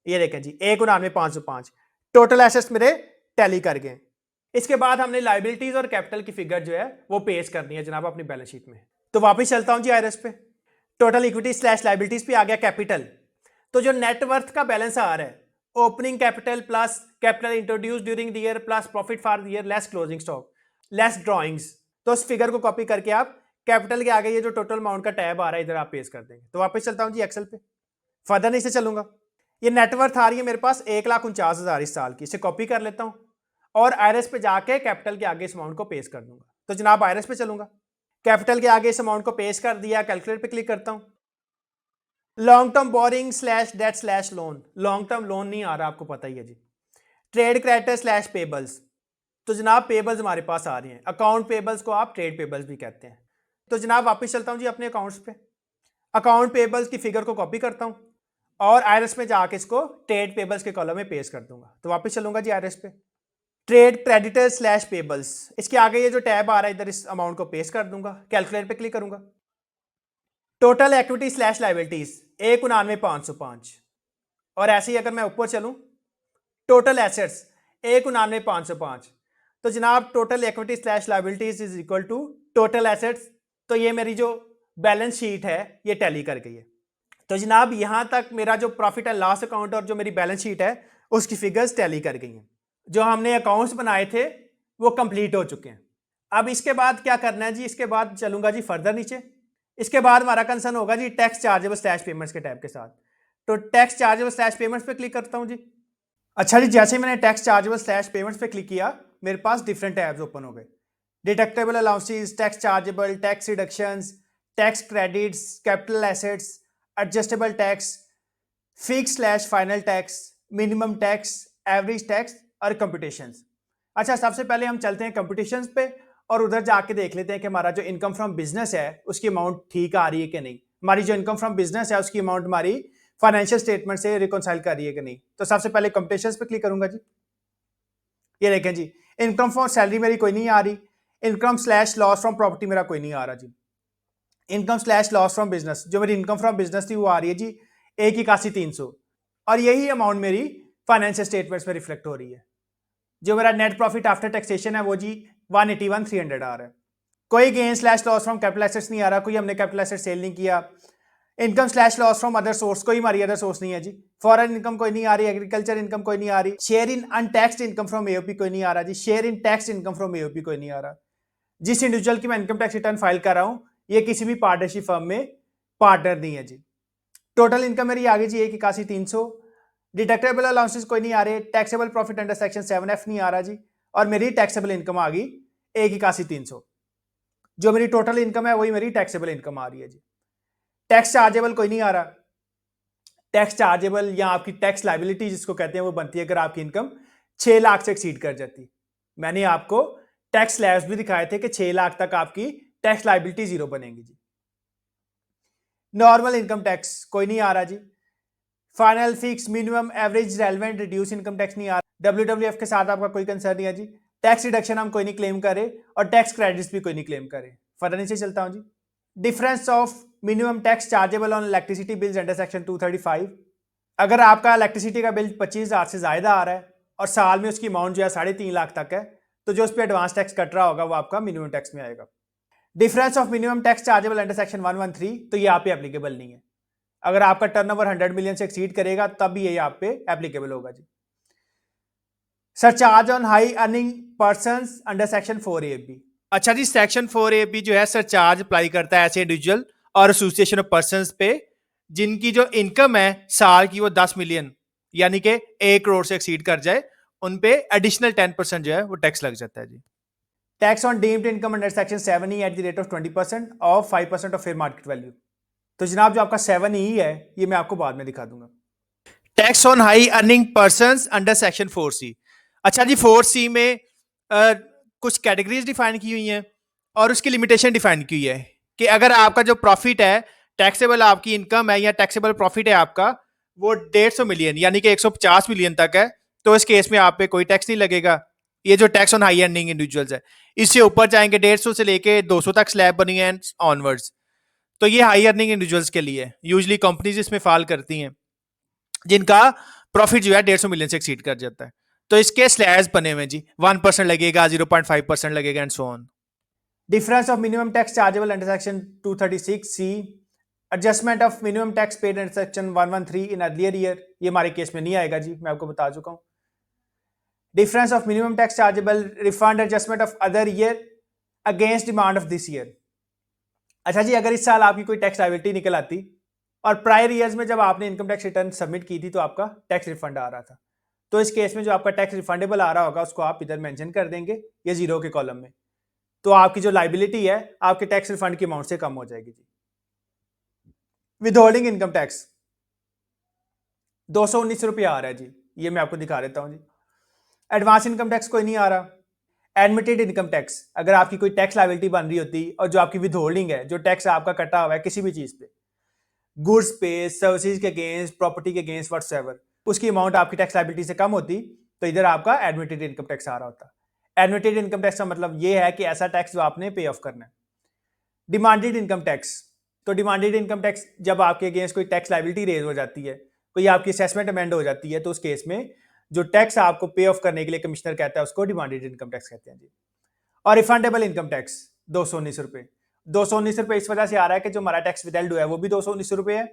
ये देखें जी 1,99,505 टोटल एसेट्स मेरे टैली कर गए। इसके बाद हमने लायबिलिटीज और कैपिटल की फिगर जो है वो पेश करनी है जनाब अपनी बैलेंस शीट में। तो वापस चलता हूं जी आईआरएस पे, टोटल इक्विटी स्लैश लायबिलिटीज पे आ गया कैपिटल। तो जो नेटवर्थ का बैलेंस आ रहा है, opening capital plus capital introduce during the year plus profit for the year less closing stock less drawings. तो उस फिगर को कॉपी करके आप कैपिटल के आगे ये जो टोटल अमाउंट का टैब आ रहा है इधर आप पेश कर देंगे। तो वापस चलता हूं जी एक्सेल पे, फर्दर नहीं से चलूंगा। ये नेटवर्थ आ रही है मेरे पास 1,49,000 इस साल की, इसे कॉपी कर लेता हूं और आईआरएस पे जाके कैपिटल के आगे इस अमाउंट को पेश कर दूंगा। तो जनाब आईआरएस पे चलूंगा, कैपिटल के आगे इस अमाउंट को पेश कर दिया, कैलकुलेट पे क्लिक करता हूं। Long term borrowing slash debt slash loan, long term loan नहीं आ रहा, आपको पता ही है जी। ट्रेड क्रेडिटर स्लैश पेबल्स, तो जनाब पेबल्स हमारे पास आ रही हैं, अकाउंट पेबल्स को आप ट्रेड पेबल्स भी कहते हैं। तो जनाब वापस चलता हूं जी अपने अकाउंट्स पे, अकाउंट पेबल्स की फिगर को कॉपी करता हूं और आईआरएस में जाके इसको ट्रेड पेबल्स के कॉलम में पेश कर दूंगा। तो वापस चलूंगा जी आईआरएस पे, ट्रेड क्रेडिटर स्लैश पेबल्स, इसके आगे ये जो टैब आ रहा है इधर इस अमाउंट को पेश कर दूंगा, कैलकुलेट पे क्लिक करूंगा। टोटल इक्विटी स्लैश लायबिलिटीज 1,99,505, और ऐसे ही अगर मैं ऊपर चलूं टोटल एसेट्स 1,99,505, तो जनाब total equity slash liabilities is equal to total assets. तो ये मेरी जो बैलेंस शीट है ये टैली कर गई है। तो जनाब यहां तक मेरा जो प्रॉफिट एंड लॉस अकाउंट और जो मेरी बैलेंस शीट है उसकी फिगर्स टैली कर गई हैं। जो हमने अकाउंट्स बनाए थे वो कंप्लीट हो चुके हैं। अब इसके बाद क्या करना है जी, इसके बाद चलूंगा जी फर्दर नीचे। इसके बाद हमारा कंसर्न होगा जी टैक्स चार्जेबल स्लैश पेमेंट्स के टैब के साथ। तो टैक्स चार्जेबल स्लैश पेमेंट्स पे क्लिक करता हूं जी। अच्छा जी, जैसे ही मैंने टैक्स चार्जेबल स्लैश पेमेंट्स पे क्लिक किया, मेरे पास डिफरेंट टैब्स ओपन हो गए। Deductible allowances, tax chargeable, tax reductions, tax credits, capital assets, adjustable tax, fix slash final tax, minimum tax, average tax और कंप्यूटेशंस। अच्छा, सबसे पहले हम चलते हैं कंप्यूटेशंस पे और उधर जाके देख लेते हैं कि हमारा जो इनकम फ्रॉम बिजनेस है उसकी अमाउंट ठीक आ रही है कि नहीं। हमारी जो इनकम फ्रॉम बिजनेस है उसकी अमाउंट हमारी फाइनेंशियल स्टेटमेंट से रिकॉन्साइल कर रही है कि नहीं। तो सबसे पहले कंप्यूटेशंस पे क्लिक करूंगा जी। ये देखें जी, इनकम फ्रॉम सैलरी मेरी कोई नहीं आ रही, income slash loss from property मेरा कोई नहीं आ रहा जी। Income slash loss from business, जो मेरी इनकम फ्रॉम बिजनेस थी वो आ रही है जी 1,81,300, और यही अमाउंट मेरी फाइनेंशियल स्टेटमेंट्स में रिफ्लेक्ट हो रही है। जो मेरा नेट प्रॉफिट आफ्टर टैक्सेशन है वो जी 181,300 आ रहा है। कोई gain slash loss from capital assets नहीं आ रहा, कोई हमने कैपिटल एसेट सेल नहीं किया। Income slash loss from other source, कोई हमारी अदर सोर्स नहीं है जी। फॉरेन इनकम कोई नहीं आ रही, एग्रीकल्चर इनकम कोई नहीं आ रही, share in untaxed income from AOP कोई नहीं आ रहा जी, share in tax income from AOP कोई नहीं आ रहा। जिस इंडिविजुअल की मैं इनकम टैक्स रिटर्न फाइल कर रहा हूं ये किसी भी पार्टनरशिप फर्म में पार्टनर नहीं है जी। टोटल इनकम मेरी आ गई जी 1,81,300। डिडक्टेबल अलाउंसेस कोई नहीं आ रहे, taxable profit under section 7F नहीं आ रहा जी, और मेरी टैक्सेबल इनकम आ गई 1,81,300। जो मेरी टोटल इनकम है वही मेरी टैक्सेबल इनकम आ रही है जी। टैक्स चार्जेबल कोई नहीं आ रहा। टैक्स चार्जेबल या आपकी टैक्स लाइबिलिटी जिसको कहते हैं वो बनती है अगर आपकी इनकम 6 लाख से एक्सीड कर जाती। मैंने आपको टैक्स स्लैब्स भी दिखाए थे कि 6 लाख तक आपकी टैक्स लाइबिलिटी जीरो बनेगी जी। नॉर्मल इनकम टैक्स कोई नहीं आ रहा जी। Final, fix, minimum, average, relevant, reduce income tax नहीं आ रहा। WWF के साथ आपका कोई कंसर्न नहीं है जी। टैक्स रिडक्शन हम कोई नहीं क्लेम करे और टैक्स क्रेडिट्स भी कोई नहीं क्लेम करे। फर्दर नीचे चलता हूं जी। Difference of minimum tax chargeable on electricity bills under section 235। अगर आपका इलेक्ट्रिसिटी का बिल 25,000 से ज्यादा आ रहा है और साल में उसकी अमाउंट जो है 3.5 लाख तक है, तो जो उस पर एडवांस टैक्स कट रहा होगा वो आपका मिनिमम टैक्स में आएगा। Difference of minimum tax chargeable under section 113, तो ये आप पे एप्लीकेबल नहीं है। अगर आपका टर्नओवर 100 मिलियन से एक्सीड करेगा तब भी ये आप पे एप्लीकेबल होगा जी। Surcharge on high earning persons under section 4AB। अच्छा जी, सेक्शन 4AB जो है सरचार्ज अप्लाई करता है ऐसे इंडिविजुअल और एसोसिएशन ऑफ पर्संस पे जिनकी जो इनकम है साल की वो 10 मिलियन यानी कि 1 करोड़ से एक्सीड कर जाए, उन पे एडिशनल 10% जो है वो टैक्स लग जाता है जी। Tax on deemed income under section 7E at the rate of 20% और 5% ऑफ फेयर मार्केट वैल्यू। तो जनाब जो आपका 7E है ये मैं आपको बाद में दिखा दूंगा। Tax on high earning persons under section 4C। अच्छा जी, 4C में कुछ कैटेगरीज डिफाइन की हुई हैं और उसकी लिमिटेशन डिफाइन की हुई है कि अगर आपका जो प्रॉफिट है, टैक्सेबल आपकी इनकम है या टैक्सेबल प्रॉफिट है आपका, वो 150 मिलियन यानी कि 150 मिलियन तक है, तो इस केस में आप पे कोई टैक्स नहीं लगेगा। ये जो tax on high earning individuals है, इससे ऊपर जाएंगे 150 से लेके 200 तक स्लैब बनी है ऑनवर्ड्स, तो ये हाई अर्निंग इंडिविजुअल्स के लिए यूजली कंपनीज इसमें फाल करती हैं जिनका प्रॉफिट जो है 150 मिलियन से एक्सीड कर जाता है। तो इसके स्लैब्स बने हुए जी, 1% लगेगा, 0.5% लगेगा and so on. Difference of minimum tax chargeable under section 236C। Adjustment of minimum tax paid under section 113 in earlier year, ये हमारे केस में नहीं आएगा जी, मैं आपको बता चुका हूं। Difference of minimum tax chargeable refund adjustment of other year against demand of this year. अच्छा जी, अगर इस साल आपकी कोई टैक्स लायबिलिटी निकल आती और प्रायर ईयर्स में जब आपने इनकम टैक्स रिटर्न सबमिट की थी तो आपका टैक्स रिफंड आ रहा था, तो इस केस में जो आपका टैक्स रिफंडेबल आ रहा होगा उसको आप इधर मेंशन कर देंगे ये जीरो के कॉलम में, तो आपकी जो लायबिलिटी है आपके टैक्स रिफंड की अमाउंट से कम हो जाएगी जी। विदहोल्डिंग इनकम टैक्स 219 रुपया आ रहा है जी, ये मैं आपको दिखा देता हूं जी। एडवांस इनकम टैक्स कोई नहीं आ रहा। एडमिटेड इनकम टैक्स, अगर आपकी कोई टैक्स लायबिलिटी बन रही होती और जो आपकी विदहोल्डिंग है, जो टैक्स आपका कटा हुआ है किसी भी चीज पे, गुड्स पे, सर्विसेज के अगेंस्ट, प्रॉपर्टी के अगेंस्ट, व्हाटसएवर, उसकी अमाउंट आपकी टैक्स लायबिलिटी से कम होती तो इधर आपका एडमिटेड इनकम टैक्स आ रहा होता। एडमिटेड इनकम टैक्स का मतलब ये है कि ऐसा टैक्स जो आपने पे ऑफ करना है। डिमांडेड इनकम टैक्स, तो डिमांडेड इनकम टैक्स जब आपके अगेंस्ट कोई टैक्स लायबिलिटी रेज हो जाती है, कोई आपकी असेसमेंट अमेंड हो जाती है, तो उस केस में जो टैक्स आपको पे ऑफ करने के लिए कमिश्नर कहता है उसको डिमांडेड इनकम टैक्स कहते हैं जी। और रिफंडेबल इनकम टैक्स 219 रुपए। 219 रुपए इस वजह से आ रहा है कि जो हमारा टैक्स विदहेल्ड हुआ है वो भी 219 रुपए है,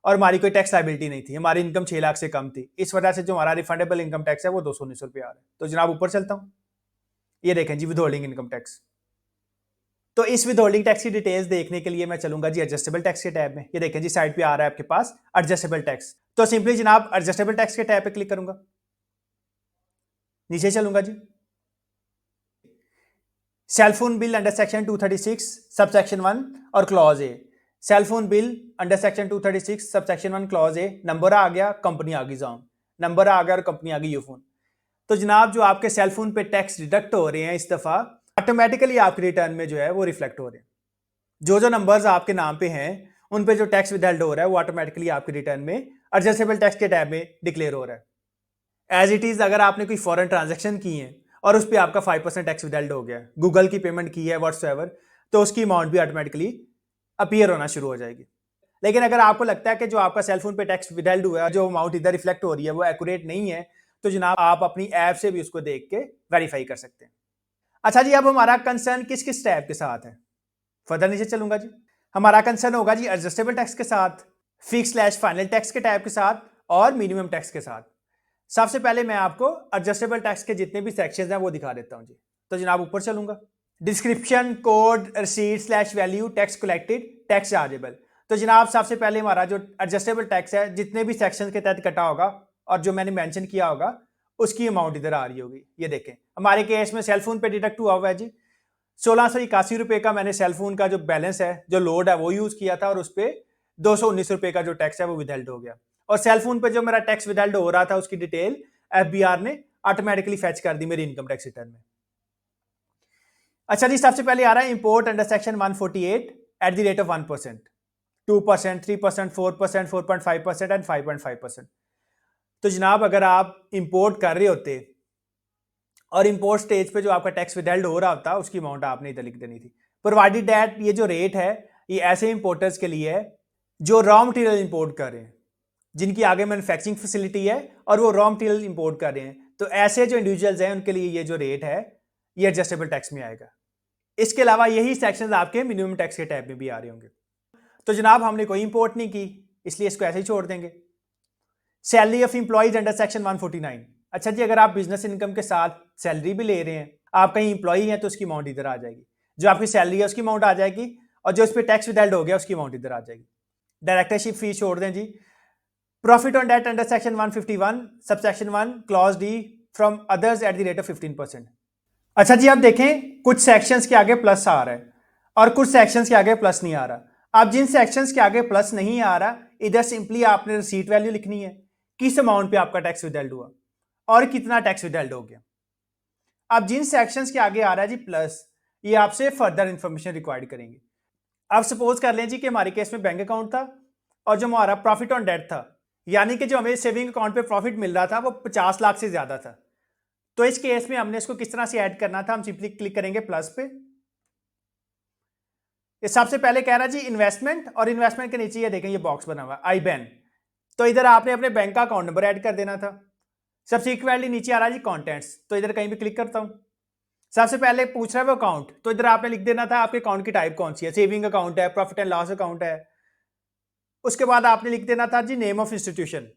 और हमारी कोई टैक्स लाइबिलिटी नहीं थी, हमारी इनकम 6 लाख से कम थी, इस वजह से जो हमारा रिफंडेबल इनकम टैक्स है वो 219 रुपये आ रहा है। तो जनाब ऊपर चलता हूँ, ये देखें जी विदहोल्डिंग इनकम टैक्स। तो इस विदहोल्डिंग टैक्स की डिटेल्स देखने के लिए मैं चलूंगा जी एडजस्टेबल टैक्स के टैब में। ये देखें जी साइड पे आ रहा है आपके पास एडजस्टेबल टैक्स। तो सिंपली जनाब एडजस्टेबल टैक्स के टैब पे क्लिक करूंगा, नीचे चलूंगा जी, cellphone bill under section 236 subsection 1 और clause A. Cellphone bill under section 236 subsection 1 clause A, number आ गया, कंपनी आ गई जॉन, नंबर आ गया और कंपनी आ गई यूफोन। तो जनाब जो आपके सेलफोन पे टैक्स डिडक्ट हो रहे हैं इस दफा ऑटोमेटिकली आपके रिटर्न में जो है वो रिफ्लेक्ट हो रहे हैं। जो नंबर्स आपके नाम पे हैं उन पे जो टैक्स विदहेल्ड हो रहा है वो ऑटोमेटिकली आपके रिटर्न में एडजस्टेबल टैक्स के टैब में डिक्लेयर हो रहा है। एज इट इज अगर आपने कोई फॉरेन ट्रांजेक्शन की है और उस पर आपका 5% टैक्स विदहेल्ड हो गया, गूगल की पेमेंट की है व्हाट्सएवर, तो उसकी अमाउंट भी ऑटोमेटिकली अपीयर होना शुरू हो जाएगी। लेकिन अगर आपको लगता है कि जो आपका सेलफोन पे टैक्स विदहेल्ड हुआ है, जो अमाउंट इधर रिफ्लेक्ट हो रही है वो एक्यूरेट नहीं है, तो जनाब आप अपनी ऐप से भी उसको देख के वेरीफाई कर सकते हैं। अच्छा जी, अब हमारा कंसर्न किस किस टैब के साथ है, फर्दर नीचे चलूंगा जी। हमारा कंसर्न होगा जी एडजस्टेबल टैक्स के साथ, फिक्स/फाइनल टैक्स के टैब के साथ और मिनिमम टैक्स के साथ। सबसे पहले मैं आपको एडजस्टेबल टैक्स के जितने भी सेक्शंस हैं वो दिखा देता हूं जी। तो जनाब ऊपर चलूंगा, description, code, receipt value, tax collected, tax chargeable. तो जनाब सबसे पहले हमारा जो एडजस्टेबल टैक्स है, जितने भी सेक्शन के तहत कटा होगा और जो मैंने मेंशन किया होगा उसकी अमाउंट इधर आ रही होगी। ये देखें हमारे केस में सेलफोन पे डिडक्ट हुआ हुआ है जी 1681 रुपए का। मैंने सेलफोन का जो बैलेंस है, जो लोड है, वो यूज किया था और उस पर 219 रुपए का जो टैक्स है वो विदहेल्ड हो गया। और सेलफोन पे जो मेरा टैक्स विदहेल्ड हो रहा था उसकी डिटेल एफबीआर ने ऑटोमेटिकली फैच कर दी मेरी इनकम टैक्स रिटर्न में। अच्छा जी, सबसे पहले आ रहा है import under section 148 eight the rate of 1%, 2%, 3%, 4%, 4.5% and 5.5%। तो जनाब अगर आप इंपोर्ट कर रहे होते और इंपोर्ट स्टेज पे जो आपका टैक्स विदहेल्ड हो रहा होता उसकी अमाउंट आपने इधर लिख देनी थी। प्रोवाइडेड दैट ये जो रेट है ये ऐसे इंपोर्टर्स के लिए है जो रॉ मटेरियल इंपोर्ट कर रहे हैं, जिनकी आगे मैन्युफैक्चरिंग फैसिलिटी है और वो रॉ मटेरियल इंपोर्ट कर रहे हैं। तो ऐसे जो इंडिविजुअल्स हैं उनके लिए ये जो रेट है ये एडजस्टेबल टैक्स में आएगा। इसके अलावा यही सेक्शंस आपके मिनिमम टैक्स के टैब में भी आ रहे होंगे। तो जनाब हमने कोई इंपोर्ट नहीं की इसलिए इसको ऐसे ही छोड़ देंगे। Salary of employees under section 149। अच्छा जी, अगर आप बिजनेस इनकम के साथ सैलरी भी ले रहे हैं, आप कहीं इंप्लॉई हैं, तो उसकी अमाउंट इधर आ जाएगी। जो आपकी सैलरी है उसकी अमाउंट आ जाएगी और जो उस पर टैक्स विदहेल्ड हो गया उसकी अमाउंट इधर आ जाएगी। डायरेक्टरशिप फीस छोड़ दें जी। Profit on debt under section 151 subsection 1 clause D from others at the rate of 15%। अच्छा जी, आप देखें कुछ सेक्शंस के आगे प्लस आ रहा है और कुछ सेक्शंस के आगे प्लस नहीं आ रहा। अब जिन सेक्शंस के आगे प्लस नहीं आ रहा, इधर सिंपली आपने रिसीट वैल्यू लिखनी है, किस अमाउंट पे आपका टैक्स विदहेल्ड हुआ और कितना टैक्स विदहेल्ड हो गया। अब जिन सेक्शंस के आगे आ रहा है जी प्लस, ये आपसे फर्दर इंफॉर्मेशन रिक्वायर्ड करेंगे। अब सपोज कर लें जी कि हमारे केस में बैंक अकाउंट था और जो हमारा प्रॉफिट ऑन डेट था, यानी कि जो हमें सेविंग अकाउंट पे प्रॉफिट मिल रहा था वो 50 लाख से ज्यादा था। तो इस केस में हमने इसको किस तरह से ऐड करना था, हम सिंपली क्लिक करेंगे प्लस पे। ये सबसे पहले कह रहा है जी इन्वेस्टमेंट, और इन्वेस्टमेंट के नीचे ये देखें ये बॉक्स बना हुआ आई बैन। तो इधर आपने अपने बैंक का अकाउंट नंबर ऐड कर देना था। सबसिक्वेंटली नीचे आ रहा है जी कॉन्टेंट्स, तो इधर कहीं भी क्लिक करता हूं। सबसे पहले पूछ रहा है वो अकाउंट, तो इधर आपने लिख देना था आपके अकाउंट की टाइप कौन सी है, सेविंग अकाउंट है, प्रॉफिट एंड लॉस अकाउंट है। उसके बाद आपने लिख देना था जी नेम ऑफ इंस्टीट्यूशन,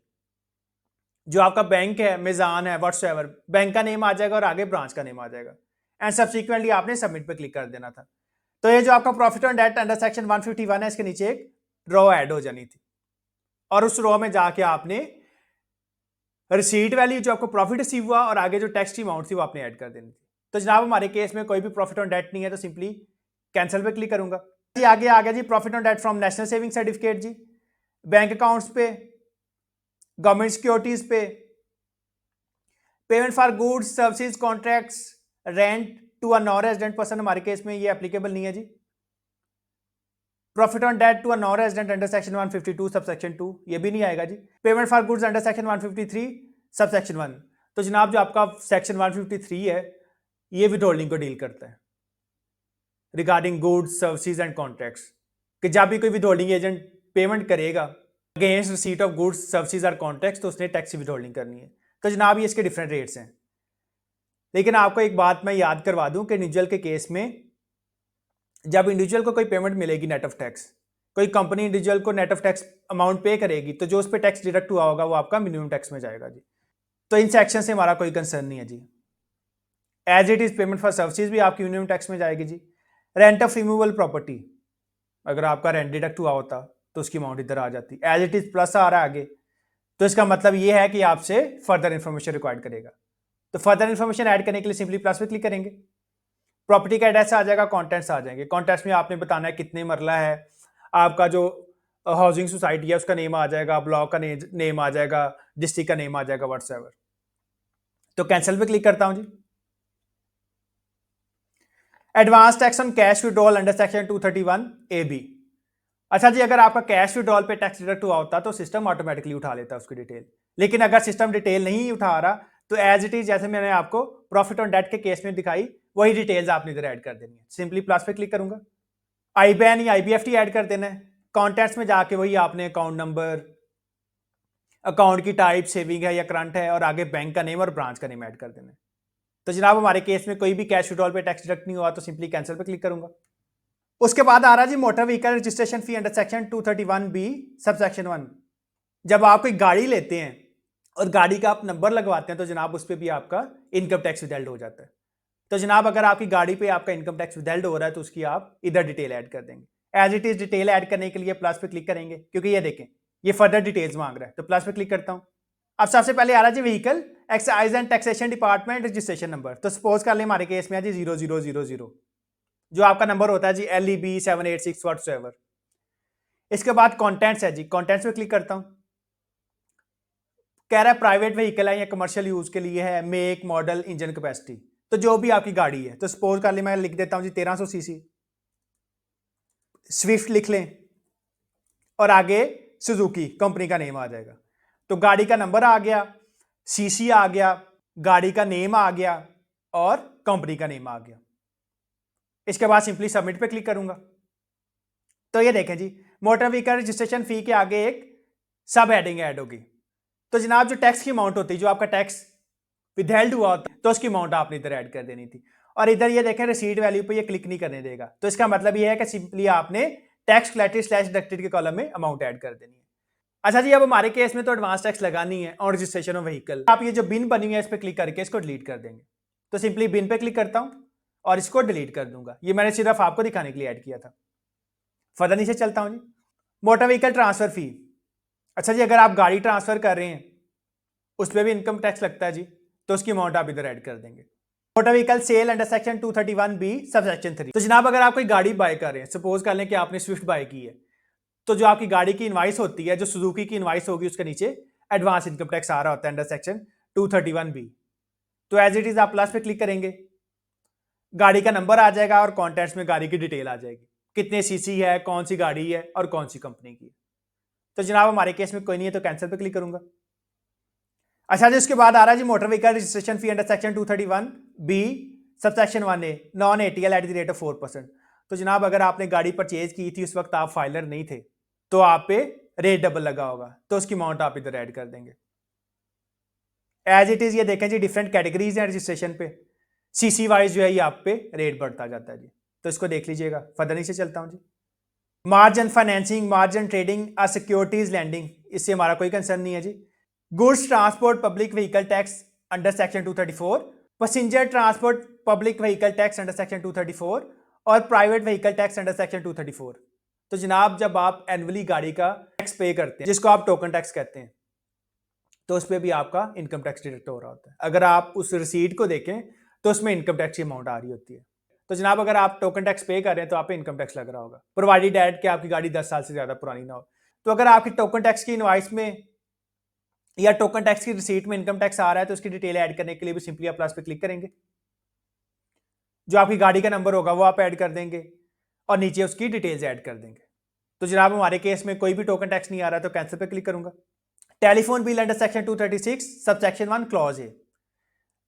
जो आपका बैंक है, मिजान है, व्हाट्सएवर, बैंक का नेम आ जाएगा और आगे ब्रांच का नेम आ जाएगा। एंड सब्सिक्वेंटली आपने सबमिट पे क्लिक कर देना था। तो ये जो आपका profit on debt under section 151 है, इसके नीचे एक रो ऐड हो जानी थी और उस रो में जाके आपने रिसीट वैल्यू जो आपको प्रॉफिट रिसीव हुआ और आगे जो टैक्स की अमाउंट थी वो आपने ऐड कर देनी थी। तो जनाब हमारे केस में कोई भी प्रॉफिट ऑन डेट नहीं है, तो सिंपली कैंसिल पे क्लिक करूंगा जी। आगे आ गया जी profit on debt from national saving certificate जी, बैंक अकाउंट्स पे, गवर्नमेंट सिक्योरिटीज पे, payment for goods services contracts, rent to a non resident person, हमारे केस में ये एप्लीकेबल नहीं है जी। Profit on debt to a non resident under section 152 subsection 2, ये भी नहीं आएगा जी। Payment for goods under section 153 subsection 1। तो जनाब जो आपका सेक्शन 153 है ये विथहोल्डिंग को डील करता है regarding goods services and contracts, कि जब भी कोई विथहोल्डिंग एजेंट पेमेंट करेगा against receipt of goods services और कॉन्ट्रैक्ट्स, तो उसने टैक्स की विथहोल्डिंग करनी है। तो जनाब ये इसके डिफरेंट रेट्स हैं। लेकिन आपको एक बात मैं याद करवा दूं कि इंडिविजुअल के केस में जब इंडिविजुअल को कोई पेमेंट मिलेगी नेट ऑफ टैक्स, कोई कंपनी इंडिविजुअल को नेट ऑफ टैक्स अमाउंट पे करेगी तो जो उस पर टैक्स डिडक्ट हुआ होगा वो आपका मिनिमम टैक्स में जाएगा जी। तो इन सेक्शन से हमारा कोई कंसर्न नहीं है जी। As it is payment for services भी आपकी मिनिमम टैक्स में जाएगी जी। रेंट ऑफ रिमूवल प्रॉपर्टी, अगर आपका रेंट डिडक्ट हुआ होता तो उसकी अमाउंट इधर आ जाती। एज इट इज प्लस आ रहा है आगे, तो इसका मतलब ये है कि आपसे फर्दर इंफॉर्मेशन रिक्वायर्ड करेगा। तो फर्दर इंफॉर्मेशन ऐड करने के लिए सिंपली प्लस पे क्लिक करेंगे। प्रॉपर्टी का एड्रेस आ जाएगा, कॉन्टेंट्स आ जाएंगे। कॉन्टेंट्स में आपने बताना है कितने मरला है, आपका जो हाउसिंग सोसाइटी है उसका नेम आ जाएगा, ब्लॉक का नेम आ जाएगा, डिस्ट्रिक्ट का नेम आ जाएगा, व्हाट्सएवर। तो कैंसिल पे क्लिक करता हूं जी। Advance tax on cash withdrawal under section 231 AB। अच्छा जी, अगर आपका कैश विड्रॉल पे टैक्स डिडक्ट हुआ होता तो सिस्टम ऑटोमेटिकली उठा लेता उसकी डिटेल, लेकिन अगर सिस्टम डिटेल नहीं उठा रहा तो एज इट इज जैसे मैंने आपको प्रॉफिट ऑन डेट के केस में दिखाई वही डिटेल्स आपने इधर ऐड कर देनी है। सिंपली प्लस पे क्लिक करूंगा। आईबैन या आईबीएफटी ऐड कर देना है। कॉन्टैक्ट्स में जाके वही आपने अकाउंट नंबर, अकाउंट की टाइप सेविंग है या करंट है, और आगे बैंक का नेम और ब्रांच का नेम ऐड कर देना है। तो जनाब हमारे केस में कोई भी कैश विड्रॉल पे टैक्स डिडक्ट नहीं हुआ तो सिंपली कैंसिल पे क्लिक करूंगा। उसके बाद आ रहा जी motor vehicle registration fee under section 231B sub section 1। जब आप कोई गाड़ी लेते हैं और गाड़ी का आप नंबर लगवाते हैं तो जनाब उस पर भी आपका इनकम टैक्स विदहेल्ड हो जाता है। तो जनाब अगर आपकी गाड़ी पे आपका इनकम टैक्स विदहेल्ड हो रहा है तो उसकी आप इधर डिटेल ऐड कर देंगे। As it is detail add करने के लिए प्लस पे क्लिक करेंगे, क्योंकि ये देखें ये फर्दर डिटेल्स मांग रहा है, तो प्लस पे क्लिक करता हूं। अब सबसे पहले आ रहा है जी vehicle excise and taxation department registration number. तो सपोज कर ले हमारे केस में है जी 0000, जो आपका नंबर होता है जी LEB 786 व्हाट्सएवर। इसके बाद कॉन्टेंट्स है जी, कॉन्टेंट्स पे क्लिक करता हूं। कह रहा है प्राइवेट व्हीकल है या कमर्शियल यूज के लिए है, मेक मॉडल इंजन कैपेसिटी, तो जो भी आपकी गाड़ी है। तो सपोज कर ले मैं लिख देता हूं जी 1300 सीसी, स्विफ्ट लिख लें और आगे सुजुकी कंपनी का नेम आ जाएगा। तो गाड़ी का नंबर आ गया, सीसी आ गया, गाड़ी का नेम आ गया और कंपनी का नेम आ गया। इसके बाद सिंपली सबमिट पे क्लिक करूंगा। तो ये देखें जी मोटर व्हीकल रजिस्ट्रेशन फी के आगे एक सब हेडिंग ऐड होगी। तो जनाब जो टैक्स की अमाउंट होती है, जो आपका टैक्स विदहेल्ड हुआ होता है, तो उसकी अमाउंट आपने इधर ऐड कर देनी थी। और इधर ये देखें रिसीट वैल्यू पे ये क्लिक नहीं करने देगा, तो इसका मतलब ये है कि सिंपली आपने टैक्स कलेक्टेड स्लैश डिडक्टेड के कॉलम में अमाउंट ऐड कर देनी है। अच्छा जी, अब हमारे केस में तो एडवांस टैक्स लगानी है ऑन रजिस्ट्रेशन ऑफ व्हीकल। आप ये जो बिन बनी हुई है इस पर क्लिक करके इसको डिलीट कर देंगे। तो सिंपली बिन पे क्लिक करता हूं और इसको डिलीट कर दूंगा। ये मैंने सिर्फ आपको दिखाने के लिए ऐड किया था। फर्दर नीचे चलता हूं जी। Motor vehicle transfer fee. अच्छा जी, अगर आप गाड़ी ट्रांसफर कर रहे हैं उस पर भी इनकम टैक्स लगता है जी, तो उसकी अमाउंट आप इधर ऐड कर देंगे। Motor vehicle sale under section 231B sub section 3। तो जनाब अगर आप कोई गाड़ी बाय कर रहे हैं, सपोज कर लें कि आपने स्विफ्ट बाय की है, तो जो आपकी गाड़ी की इनवाइस होती है, जो सुजुकी की इनवाइस होगी, उसके नीचे एडवांस इनकम टैक्स आ रहा होता है अंडर सेक्शन 231B। तो एज इट इज आप प्लस पे क्लिक करेंगे, गाड़ी का नंबर आ जाएगा और कॉन्टैक्ट्स में गाड़ी की डिटेल आ जाएगी, कितने सीसी है, कौन सी गाड़ी है और कौन सी कंपनी की है। तो जनाब हमारे केस में कोई नहीं है तो कैंसिल पे क्लिक करूंगा। अच्छा जी, उसके बाद आ रहा है जी motor vehicle registration fee under section 231B sub section 1A non ATL at the rate of 4%। तो जनाब अगर आपने गाड़ी परचेज की थी, उस वक्त आप फाइलर नहीं थे, तो आप पे रेट डबल लगा होगा, तो उसकी अमाउंट आप इधर ऐड कर देंगे। एज इट इज ये देखें जी डिफरेंट कैटेगरीज हैं रजिस्ट्रेशन पे, सीसी वाइज जो है ये आप पे रेट बढ़ता जाता है जी, तो इसको देख लीजिएगा। फर्दर नीचे चलता हूं जी। Margin financing, margin trading, securities lending, इससे हमारा कोई कंसर्न नहीं है जी। Goods transport public vehicle tax under section 234, passenger transport public vehicle tax under section 234 और private vehicle tax under section 234। तो जनाब जब आप एनुअली गाड़ी का टैक्स पे करते हैं, जिसको आप टोकन टैक्स कहते हैं, तो उस पर भी आपका इनकम टैक्स डिडक्ट हो रहा होता है। अगर आप उस रिसीट को देखें तो उसमें इनकम टैक्स की अमाउंट आ रही होती है। तो जनाब अगर आप टोकन टैक्स पे कर रहे हैं तो आप पे इनकम टैक्स लग रहा होगा, प्रोवाइडेड डेट कि आपकी गाड़ी 10 साल से ज्यादा पुरानी ना हो। तो अगर आपकी टोकन टैक्स की इनवाइस में या टोकन टैक्स की रिसीट में इनकम टैक्स आ रहा है तो उसकी डिटेल ऐड करने के लिए भी सिंपली आप प्लस पे क्लिक करेंगे। जो आपकी गाड़ी का नंबर होगा वो आप ऐड कर देंगे और नीचे उसकी डिटेल्स ऐड कर देंगे। तो जनाब हमारे केस में कोई भी टोकन टैक्स नहीं आ रहा तो कैंसिल पे क्लिक करूंगा। Telephone bill under section 236 sub section 1 clause है।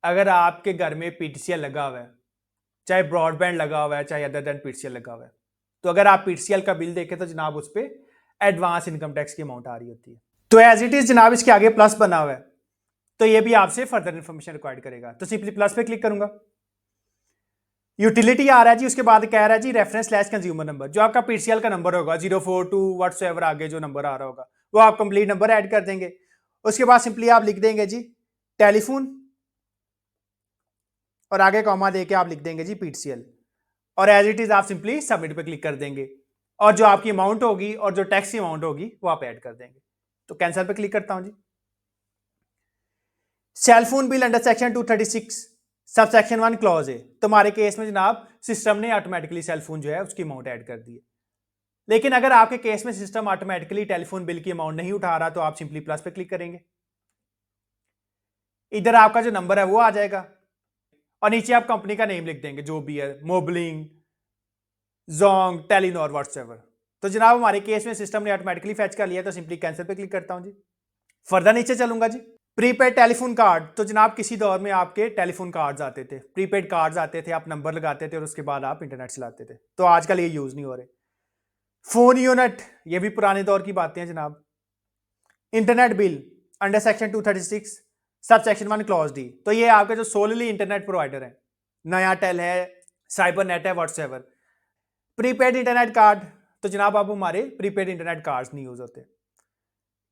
अगर आपके घर में PTCL लगा हुआ है, चाहे ब्रॉडबैंड लगा हुआ है, चाहे अदर देन PTCL लगा हुआ है, तो अगर आप PTCL का बिल देखें तो जनाब उस पर एडवांस इनकम टैक्स की अमाउंट आ रही होती है। तो एज इट इज जनाब इसके आगे प्लस बना हुआ है, तो ये भी आपसे फर्दर इंफॉर्मेशन रिक्वायर्ड करेगा। तो सिंपली प्लस पे क्लिक करूंगा। यूटिलिटी आ रहा है जी, उसके बाद कह रहा है जी रेफरेंस स्लैश कंज्यूमर नंबर, जो आपका पीसीएल का नंबर होगा 042 व्हाट्सएवर आगे जो नंबर आ रहा होगा वो आप कंप्लीट नंबर ऐड कर देंगे। उसके बाद सिंपली आप लिख देंगे जी टेलीफोन और आगे कॉमा देके आप लिख देंगे जी पीसीएल और एज इट इज आप सिंपली सबमिट पे क्लिक कर देंगे और जो आपकी अमाउंट होगी और जो टैक्स की अमाउंट होगी वो आप ऐड कर देंगे। तो कैंसिल पे क्लिक करता हूं जी। Cellphone bill under section 236 sub section 1 clause है, तो हमारे केस में जनाब सिस्टम ने ऑटोमेटिकली सेलफोन जो है उसकी अमाउंट ऐड कर दी है। लेकिन अगर आपके केस में सिस्टम ऑटोमेटिकली टेलीफोन बिल की अमाउंट नहीं उठा रहा तो आप सिंपली प्लस पे क्लिक करेंगे, इधर आपका जो नंबर है वो आ जाएगा और नीचे आप कंपनी का नेम लिख देंगे जो भी है, मोबलिंग, जोंग, टेलीनॉर, व्हाट्सएवर। तो जनाब हमारे केस में सिस्टम ने ऑटोमेटिकली फैच कर लिया, तो सिंपली कैंसिल पे क्लिक करता हूं जी। फर्दर नीचे चलूंगा जी। प्रीपेड टेलीफोन कार्ड, तो जनाब किसी दौर में आपके टेलीफोन कार्ड्स आते थे, प्रीपेड कार्ड्स आते थे, आप नंबर लगाते थे और उसके बाद आप इंटरनेट चलाते थे, तो आजकल ये यूज नहीं हो रहे। फोन यूनिट, ये भी पुराने दौर की बातें हैं जनाब। Internet bill under section 236 sub section 1 clause D, तो ये आपके जो सोलली इंटरनेट प्रोवाइडर है, नया टेल है, साइबर नेट है, व्हाट्सएवर। प्रीपेड इंटरनेट कार्ड, तो जनाब अब हमारे प्रीपेड इंटरनेट कार्ड्स नहीं यूज होते।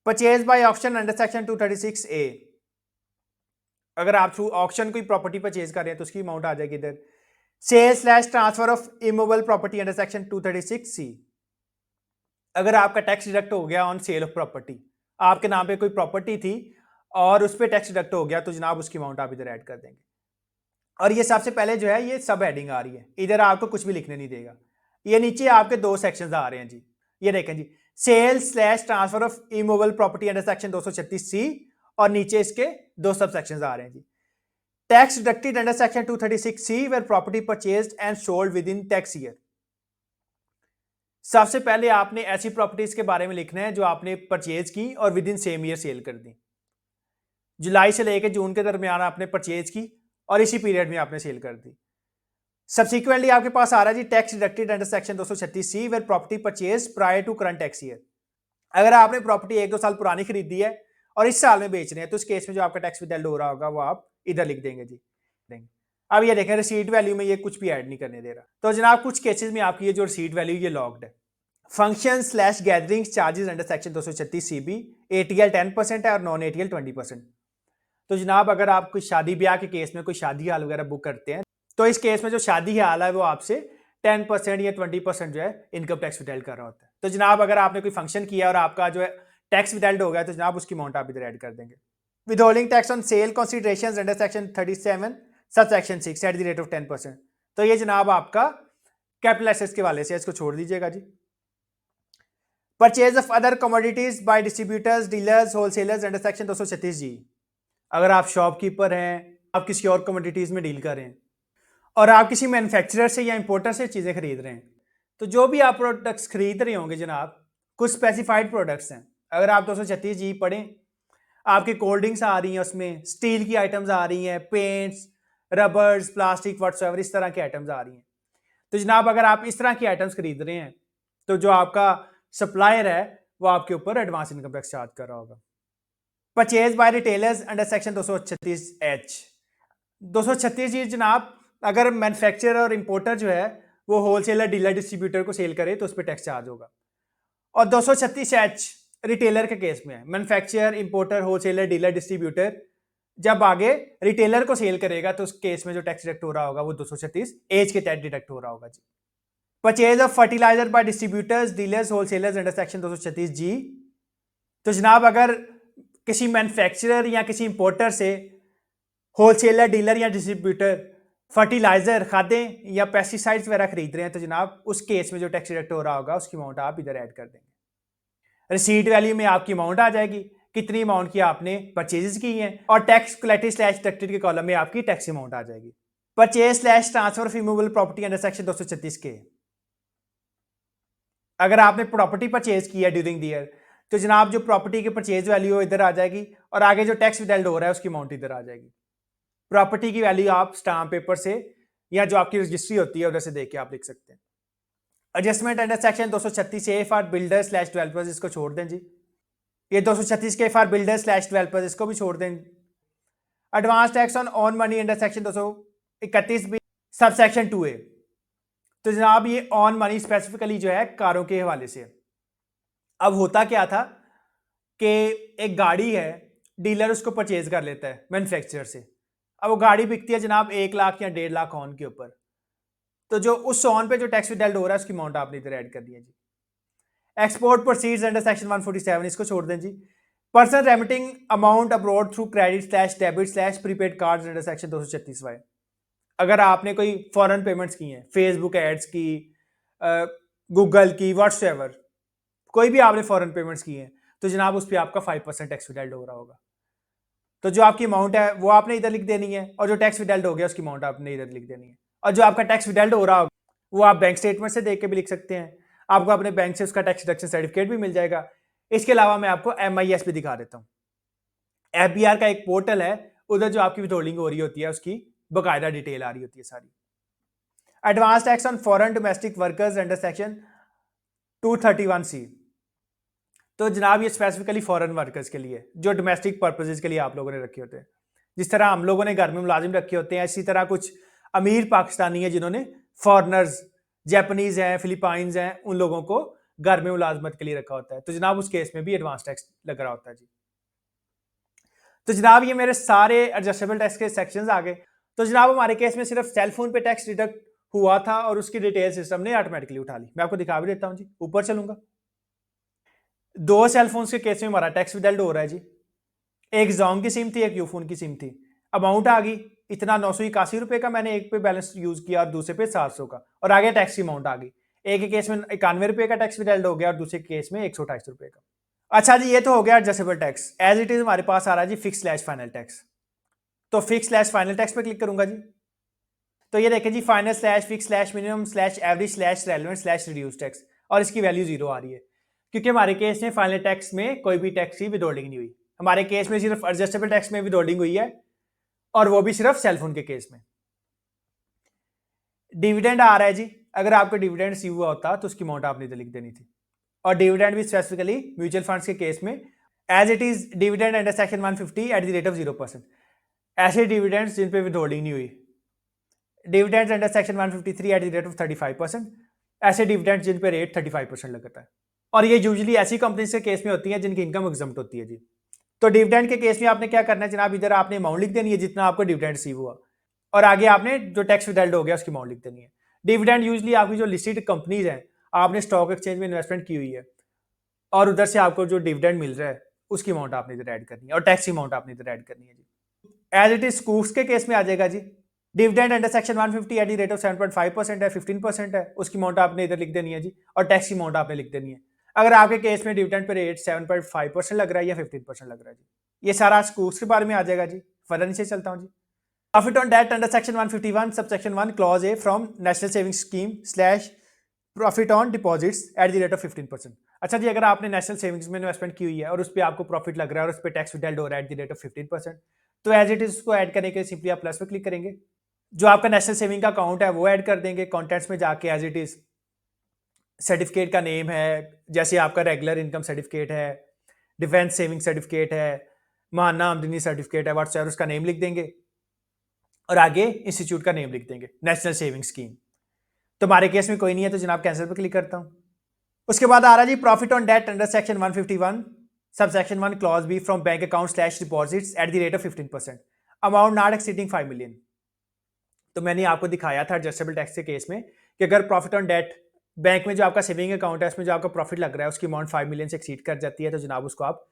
Purchase by auction under section 236 A, अगर आप थ्रू ऑक्शन कोई प्रॉपर्टी परचेज कर रहे हैं तो उसकी अमाउंट आ जाएगी इधर। Sale slash transfer of immovable property under section 236 C, अगर आपका टैक्स डिडक्ट हो गया ऑन सेल ऑफ प्रॉपर्टी, आपके नाम पे कोई प्रॉपर्टी थी और उस पर टैक्स डिडक्ट हो गया तो जनाब उसकी अमाउंट आप इधर ऐड कर देंगे। और ये सबसे पहले जो है ये सब हेडिंग आ रही है, इधर आपको कुछ भी लिखने नहीं देगा। ये नीचे आपके दो सेक्शंस आ रहे हैं जी, ये देखें जी, sale slash transfer of immovable property under section 236 C और नीचे इसके दो सब सेक्शंस आ रहे हैं जी। Tax deducted under section 236 C where property purchased and sold within tax year. सबसे पहले आपने ऐसी प्रॉपर्टीज के बारे में लिखना है जो आपने परचेज की और with in same year cell कर दी। जुलाई से लेकर जून के दरमियान आपने परचेज की और इसी पीरियड में आपने सेल कर दी। सब्सिक्वेंटली आपके पास आ रहा है जी tax deducted under section 236 C where property purchase prior to current tax year. अगर आपने प्रॉपर्टी 1-2 साल पुरानी खरीदी है और इस साल में बेच रहे हैं तो इस केस में जो आपका टैक्स विदहेल्ड हो रहा होगा वो आप इधर लिख देंगे जी। अब ये देखें रिसीट वैल्यू में ये कुछ भी ऐड नहीं करने दे रहा, तो जनाब कुछ केसेस में आपकी ये जो रिसीट वैल्यू ये लॉक्ड है। Function slash gatherings charges under section 236 CB ATL 10% है और नॉन एटीएल 20%। तो जनाब अगर आप कोई शादी ब्याह के केस में कोई शादी हाल वगैरह बुक करते हैं तो इस केस में जो शादी हाल है वो आपसे 10% या 20% जो है इनकम टैक्स विदहेल्ड कर रहा होता है। तो जनाब अगर आपने कोई फंक्शन किया और आपका जो है टैक्स विदहेल्ड हो गया तो जनाब उसकी अमाउंट आप इधर ऐड कर देंगे। Withholding tax on sale considerations under section 37 sub section 6 eight the rate of 10%, तो ये जनाब आपका कैपिटल एसेट्स के वाले से, इसको छोड़ दीजिएगा जी। Purchase of other commodities by distributors, dealers, wholesalers under section 236 जी, अगर आप शॉपकीपर हैं, आप किसी और कमोडिटीज में डील कर रहे हैं और आप किसी मैन्युफैक्चरर से या इंपोर्टर से चीज़ें खरीद रहे हैं, तो जो भी आप प्रोडक्ट्स खरीद रहे होंगे जनाब कुछ स्पेसिफाइड प्रोडक्ट्स हैं। अगर आप 236 जी पढ़ें, आपकी कोल्ड ड्रिंक्स आ रही हैं, उसमें स्टील की आइटम्स आ रही हैं, पेंट्स, रबर्स, प्लास्टिक, व्हाट्सएवर इस तरह की आइटम्स आ रही हैं। तो जनाब अगर आप इस तरह की आइटम्स खरीद रहे हैं तो जो आपका सप्लायर है वो आपके ऊपर एडवांस इनकम टैक्स चार्ज कर रहा होगा। Purchase by retailers under section 236 H, 236 जी जनाब अगर मैन्युफैक्चरर और इंपोर्टर जो है वो होलसेलर, डीलर, डिस्ट्रीब्यूटर को सेल करे तो उस पर टैक्स चार्ज होगा। और 236 एच रिटेलर के केस में है, manufacturer, importer, wholesaler, dealer, distributor जब आगे रिटेलर को सेल करेगा तो उस केस में जो टैक्स डिडक्ट हो रहा होगा वो 236 एज के तहत डिडक्ट हो रहा होगा जी। Purchase of fertilizer by distributors, dealers, wholesalers under section 236 जी, तो जनाब अगर किसी मैन्युफैक्चरर या किसी इंपोर्टर से होलसेलर, डीलर या डिस्ट्रीब्यूटर फर्टिलाइजर, खादें या पेस्टिसाइड्स वगैरह खरीद रहे हैं तो जनाब उस केस में जो टैक्स डिडक्ट हो रहा होगा उसकी अमाउंट आप इधर ऐड कर देंगे। रिसीट वैल्यू में आपकी अमाउंट आ जाएगी, कितनी अमाउंट की आपने परचेजेस की हैं, और टैक्स कलेक्टेड स्लैश डिडक्टेड के कॉलम में आपकी टैक्स अमाउंट आ जाएगी। Purchase slash transfer of immovable property under section 236 के, अगर आपने प्रॉपर्टी परचेज की है ड्यूरिंग द ईयर तो जनाब जो प्रॉपर्टी की परचेज वैल्यू इधर आ जाएगी और आगे जो टैक्स विदहेल्ड हो रहा है उसकी अमाउंट इधर आ जाएगी। प्रॉपर्टी की वैल्यू आप स्टाम्प पेपर से या जो आपकी रजिस्ट्री होती है उधर से देख के आप लिख सकते हैं। Adjustment under section 236 A for builder slash developers, इसको छोड़ दें जी। ये 236 के फॉर बिल्डर स्लैश डेवलपर्स इसको भी छोड़ दें। Advance tax on money under section 231 B subsection 2A, तो जनाब ये ऑन मनी स्पेसिफिकली जो है कारों के हवाले से। अब होता क्या था कि एक गाड़ी है, डीलर उसको परचेज कर लेता है मैन्युफैक्चरर से। अब वो गाड़ी बिकती है जनाब 1 लाख या 1.5 लाख ऑन के ऊपर, तो जो उस ऑन पे जो टैक्स विथहेल्ड हो रहा है उसकी अमाउंट आपने इधर ऐड कर दी है जी। एक्सपोर्ट प्रोसीड्स अंडर सेक्शन 147, इसको छोड़ दें जी। Person remitting amount abroad through credit slash debit slash prepaid card under section 236 Y, अगर आपने कोई फॉरेन पेमेंट्स की हैं, फेसबुक एड्स की, गूगल की, व्हाट्सएवर, कोई भी आपने फॉरेन पेमेंट्स की हैं, तो जनाब उस पर आपका 5% टैक्स विथहेल्ड हो रहा होगा। तो जो आपकी अमाउंट है वो आपने इधर लिख देनी है, और जो टैक्स विथहेल्ड हो गया उसकी अमाउंट आपने इधर लिख देनी है। और जो आपका टैक्स विथहेल्ड हो रहा होगा वो आप बैंक स्टेटमेंट से देख के भी लिख सकते हैं, आपको अपने बैंक से उसका टैक्स डिडक्शन सर्टिफिकेट भी मिल जाएगा। इसके अलावा मैं आपको MIS भी दिखा देता हूँ। FBR का एक पोर्टल है, उधर जो आपकी विथहोल्डिंग हो रही होती है उसकी बकायदा डिटेल आ रही होती है सारी। Advance tax on foreign domestic workers under section 231C, तो जनाब ये स्पेसिफिकली फॉरेन वर्कर्स के लिए, जो डोमेस्टिक पर्पसेस के लिए आप लोगों ने रखे होते हैं। जिस तरह हम लोगों ने घर में मुलाजिम रखे होते हैं, इसी तरह कुछ अमीर पाकिस्तानी है जिन्होंने फॉरनर्स, जापानीज हैं, फिलिपाइंस हैं, उन लोगों को घर में मुलाजमत के लिए रखा होता है, तो जनाब उस केस में भी एडवांस टैक्स लग रहा होता है जी। तो जनाब ये मेरे सारे एडजस्टेबल टैक्स के सेक्शंस आ गए। तो जनाब हमारे केस में सिर्फ सेल फोन पे टैक्स डिडक्ट हुआ था और उसकी डिटेल सिस्टम ने ऑटोमेटिकली उठा ली। मैं आपको दिखा भी देता हूँ जी, ऊपर चलूंगा। 2 सेल फोन के केस में हमारा टैक्स विथहेल्ड हो रहा है जी। एक जोंग की सिम थी, एक यूफोन की सिम थी। अमाउंट आ गई इतना 981 रुपए का, मैंने एक पे बैलेंस यूज किया और दूसरे पे 700 का, और आगे टैक्स की अमाउंट आ गई। एक के केस में 91 रुपए का टैक्स विथहेल्ड हो गया और दूसरे केस में 128 रुपए का। अच्छा जी, ये तो हो गया adjustable tax. As it is हमारे पास आ रहा है जी फिक्स स्लैश फाइनल टैक्स। तो फिक्स स्लैश फाइनल टैक्स पे क्लिक करूंगा जी। तो ये देखें जी, final slash fix slash minimum slash average slash relevant slash reduce tax, और इसकी वैल्यू 0 आ रही है क्योंकि हमारे केस में फाइनल टैक्स में कोई भी टैक्स की विदहोल्डिंग नहीं हुई। हमारे केस में सिर्फ एडजस्टेबल टैक्स में विदहोल्डिंग हुई है, और वो भी सिर्फ सेलफोन के केस में। डिविडेंड आ रहा है जी, अगर आपको डिविडेंड सी हुआ होता तो उसकी अमाउंट आपने इधर लिख देनी थी, और डिविडेंड भी स्पेसिफिकली म्यूचुअल फंड्स के केस में as it is dividend under section 150 at the rate of 0%। ऐसे डिविडेंड्स जिन पे विदहोल्डिंग नहीं हुई, dividends under section 153 at the rate of 35%, ऐसे डिविडेंड्स जिन पे रेट 35% लगता है। और ये यूजुअली ऐसी कंपनीज के केस में होती है जिनकी इनकम एग्जम्प्ट होती है जी। तो डिविडेंड के केस में आपने क्या करना है जनाब, इधर आपने अमाउंट लिख देनी है जितना आपको डिविडेंड रिसीव हुआ, और आगे आपने जो टैक्स विथहेल्ड हो गया उसकी अमाउंट लिख देनी है। डिविडेंड यूजुअली आपकी जो लिस्टेड कंपनीज हैं, आपने स्टॉक एक्सचेंज में इन्वेस्टमेंट की हुई है, और उधर से आपको जो डिविडेंड मिल रहा है उसकी अमाउंट आपने इधर ऐड करनी है, और टैक्स अमाउंट आपने इधर ऐड करनी है जी। एज इट इज स्कूप्स के केस में आ जाएगा जी। Dividend under section 150 at the rate of 7.5% है, 15% है, उसकी अमाउंट आपने इधर लिख देनी है जी, और टैक्स की अमाउंट आपने लिख देनी है। अगर आपके केस में डिविडेंड पे रेट 7.5% लग रहा है या 15% लग रहा है जी। ये सारा स्कूप्स के बारे में आ जाएगा जी। फर्दर नीचे चलता हूँ जी। Profit on debt under section 151 subsection 1 clause A from national saving scheme slash profit on deposits at the rate of 15%। अच्छा जी, अगर आपने नेशनल सेविंग्स में इन्वेस्टमेंट की हुई है और उस पर आपको प्रॉफिट लग रहा है और उस पर टैक्स विथहेल्ड हो रहा है एट द रेट ऑफ 15%, तो एज इट इज उसको ऐड करने के लिए सिंपली आप प्लस पे क्लिक करेंगे। जो आपका नेशनल सेविंग का अकाउंट है वो ऐड कर देंगे। कॉन्टेंट्स में जाके एज इट इज सर्टिफिकेट का नेम है, जैसे आपका रेगुलर इनकम सर्टिफिकेट है, डिफेंस सेविंग सर्टिफिकेट है, माहाना आमदनी सर्टिफिकेट है, व्हाट्सएवर उसका नेम लिख देंगे, और आगे इंस्टीट्यूट का नेम लिख देंगे, नेशनल सेविंग स्कीम। तो हमारे केस में कोई नहीं है तो जनाब कैंसिल पे क्लिक करता हूं। उसके बाद आ रहा जी profit on debt under section 151 sub section 1 clause B from bank account slash deposits at the rate of 15%, amount not exceeding 5 million. तो मैंने आपको दिखाया था एडजस्टेबल टैक्स के केस में कि अगर प्रॉफिट ऑन डेट बैंक में जो आपका सेविंग अकाउंट है उसमें जो आपका प्रॉफिट लग रहा है उसकी अमाउंट 5 मिलियन से एक्सीड कर जाती है, तो जनाब उसको आप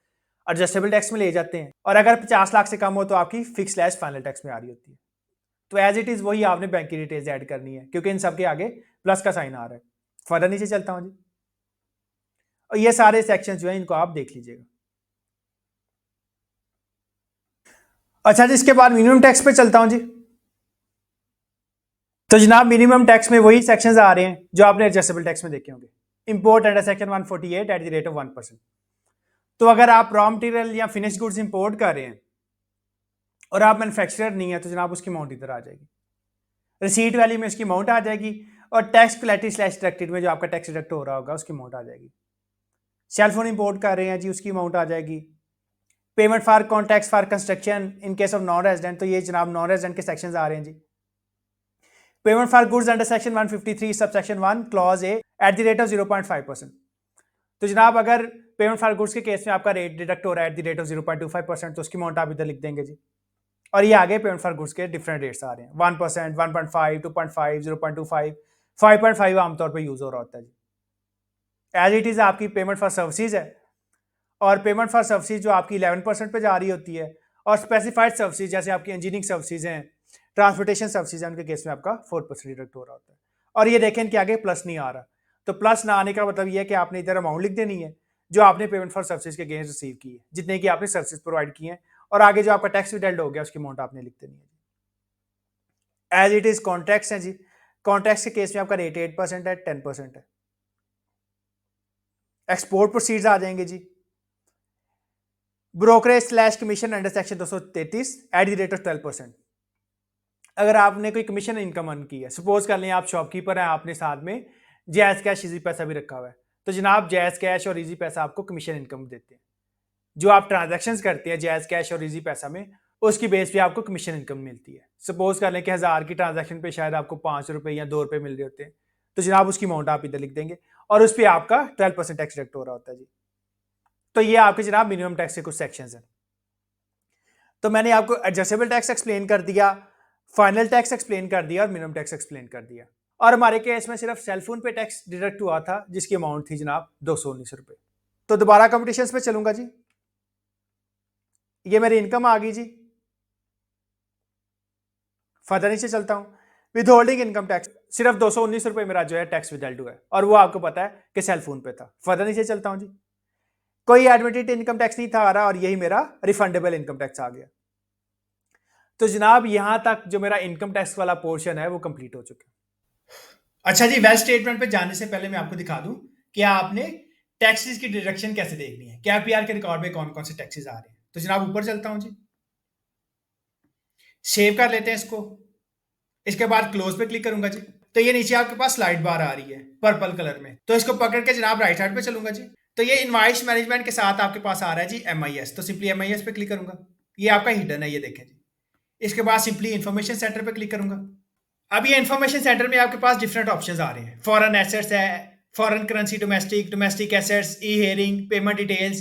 एडजस्टेबल टैक्स में ले जाते हैं, और अगर 50 लाख से कम हो तो आपकी फिक्स स्लैश फाइनल टैक्स में आ रही होती है। तो एज इट इज वही आपने बैंक की डिटेल्स ऐड करनी है क्योंकि इन सब के आगे प्लस का साइन आ रहा है। फर्दर नीचे चलता हूं जी, और ये सारे सेक्शन जो है इनको आप देख लीजिएगा। अच्छा जी, इसके बाद मिनिमम टैक्स पे चलता हूं जी। तो जनाब मिनिमम टैक्स में वही सेक्शंस आ रहे हैं जो आपने एडजस्टेबल टैक्स में देखे होंगे। Import under section 148 eight the rate of 1%। तो अगर आप रॉ मटेरियल या फिनिश गुड्स इंपोर्ट कर रहे हैं और आप मैन्युफैक्चरर नहीं है तो जनाब उसकी अमाउंट इधर आ जाएगी, रिसीट वैल्यू में उसकी अमाउंट आ जाएगी, और टैक्स क्लैरिटी स्लैश डिडक्टेड में जो आपका टैक्स डिडक्ट हो रहा होगा उसकी अमाउंट आ जाएगी। सेलफोन इंपोर्ट कर रहे हैं जी, उसकी अमाउंट आ जाएगी। Payment for contacts for construction in case of non resident, तो ये जनाब नॉन रेजिडेंट के सेक्शंस आ रहे हैं जी। Payment for goods under section 153 sub section 1 clause A at the rate of 0.5%। तो जनाब अगर पेमेंट फॉर गुड्स के केस में आपका रेट डिडक्ट हो रहा है एट द रेट ऑफ 0.25%, तो उसकी अमाउंट आप इधर लिख देंगे जी। और ये आगे पेमेंट फॉर गुड्स के डिफरेंट रेट्स आ रहे हैं, 1%, 1.5, 2.5, 0.25, 5.5 आमतौर पर यूज हो रहा होता है जी। एज इट इज आपकी पेमेंट फॉर सर्विसेज है, और पेमेंट फॉर सर्विसेज जो आपकी 11% पे जा रही होती है, और स्पेसिफाइड सर्विसेज जैसे आपकी इंजीनियरिंग सर्विसेज हैं, ट्रांसपोर्टेशन सर्विसेज हैं, उनके केस में आपका 4% डिडक्ट हो रहा होता है। और ये देखें कि आगे प्लस नहीं आ रहा, तो प्लस ना आने का मतलब ये है कि आपने इधर अमाउंट लिख देनी है जो आपने पेमेंट फॉर सर्विसेज के अगेंस्ट रिसीव की है, जितने की आपने सर्विसेज प्रोवाइड की हैं, और आगे जो आपका टैक्स विथहेल्ड हो गया उसकी अमाउंट आपने लिख देनी है। एज इट इज कॉन्ट्रैक्ट्स हैं जी। कॉन्ट्रैक्ट्स के केस में आपका रेट 8% है, 10% है। एक्सपोर्ट प्रोसीड्स आ जाएंगे जी। Brokerage slash commission under section 233 at the rate of 12%। अगर आपने कोई कमीशन इनकम अर्न की है, सपोज कर लें आप शॉपकीपर हैं, आपने साथ में जायज़ कैश इजी पैसा भी रखा हुआ है, तो जनाब जायज़ कैश और इजी पैसा आपको कमीशन इनकम देते हैं। जो आप ट्रांजैक्शंस करते हैं जायज़ कैश और इजी पैसा में, उसकी बेस पे आपको कमीशन इनकम मिलती है। सपोज कर लें कि 1000 की ट्रांजैक्शन पे शायद आपको 5 रुपये या 2 रुपये मिल रहे होते हैं, तो जनाब उसकी अमाउंट आप इधर लिख देंगे, और उस पर आपका 12% टैक्स डिडक्ट हो रहा होता है जी। तो ये आपके जनाब मिनिमम टैक्स के कुछ सेक्शंस हैं। तो मैंने आपको एडजस्टेबल टैक्स एक्सप्लेन कर दिया, फाइनल टैक्स एक्सप्लेन कर दिया, और मिनिमम टैक्स एक्सप्लेन कर दिया। और हमारे केस में सिर्फ सेलफोन पे टैक्स डिडक्ट हुआ था जिसकी अमाउंट थी जनाब 219 रुपये। तो दोबारा कंपटीशन पे चलूंगा जी। ये मेरी इनकम आ गई जी। फर्दर नीचे चलता हूं। विद होल्डिंग इनकम टैक्स सिर्फ 219 रुपये मेरा जो है टैक्स विदहेल्ड हुआ है, और वो आपको पता है कि सेलफोन पे था। फर्दर नीचे चलता हूं जी। कोई एडमिटेड इनकम टैक्स नहीं था आ रहा, और यही मेरा रिफंडेबल इनकम टैक्स आ गया। तो जनाब यहां तक जो मेरा इनकम टैक्स वाला पोर्शन है वो कंप्लीट हो चुका है। अच्छा जी, वेल्थ स्टेटमेंट पे जाने से पहले मैं आपको दिखा दूं कि आपने टैक्सेस की डिडक्शन कैसे देखनी है, क्या पीआर के रिकॉर्ड में कौन कौन से टैक्सेस आ रहे हैं। तो जनाब ऊपर चलता हूं जी, सेव कर लेते हैं इसको। इसके बाद क्लोज पे क्लिक करूंगा जी। तो ये नीचे आपके पास स्लाइड बार आ रही है पर्पल कलर में, तो इसको पकड़ के जनाब राइट साइड पे चलूंगा जी। तो ये इनवाइस मैनेजमेंट के साथ आपके पास आ रहा है जी MIS, तो सिंपली MIS पे क्लिक करूंगा। ये आपका हिडन है, ये देखें जी। इसके बाद सिंपली इंफॉर्मेशन सेंटर पे क्लिक करूंगा। अब ये इंफॉर्मेशन सेंटर में आपके पास डिफरेंट ऑप्शंस आ रहे हैं। फॉरेन एसेट्स है, foreign currency, domestic, domestic assets, e hearing, payment details,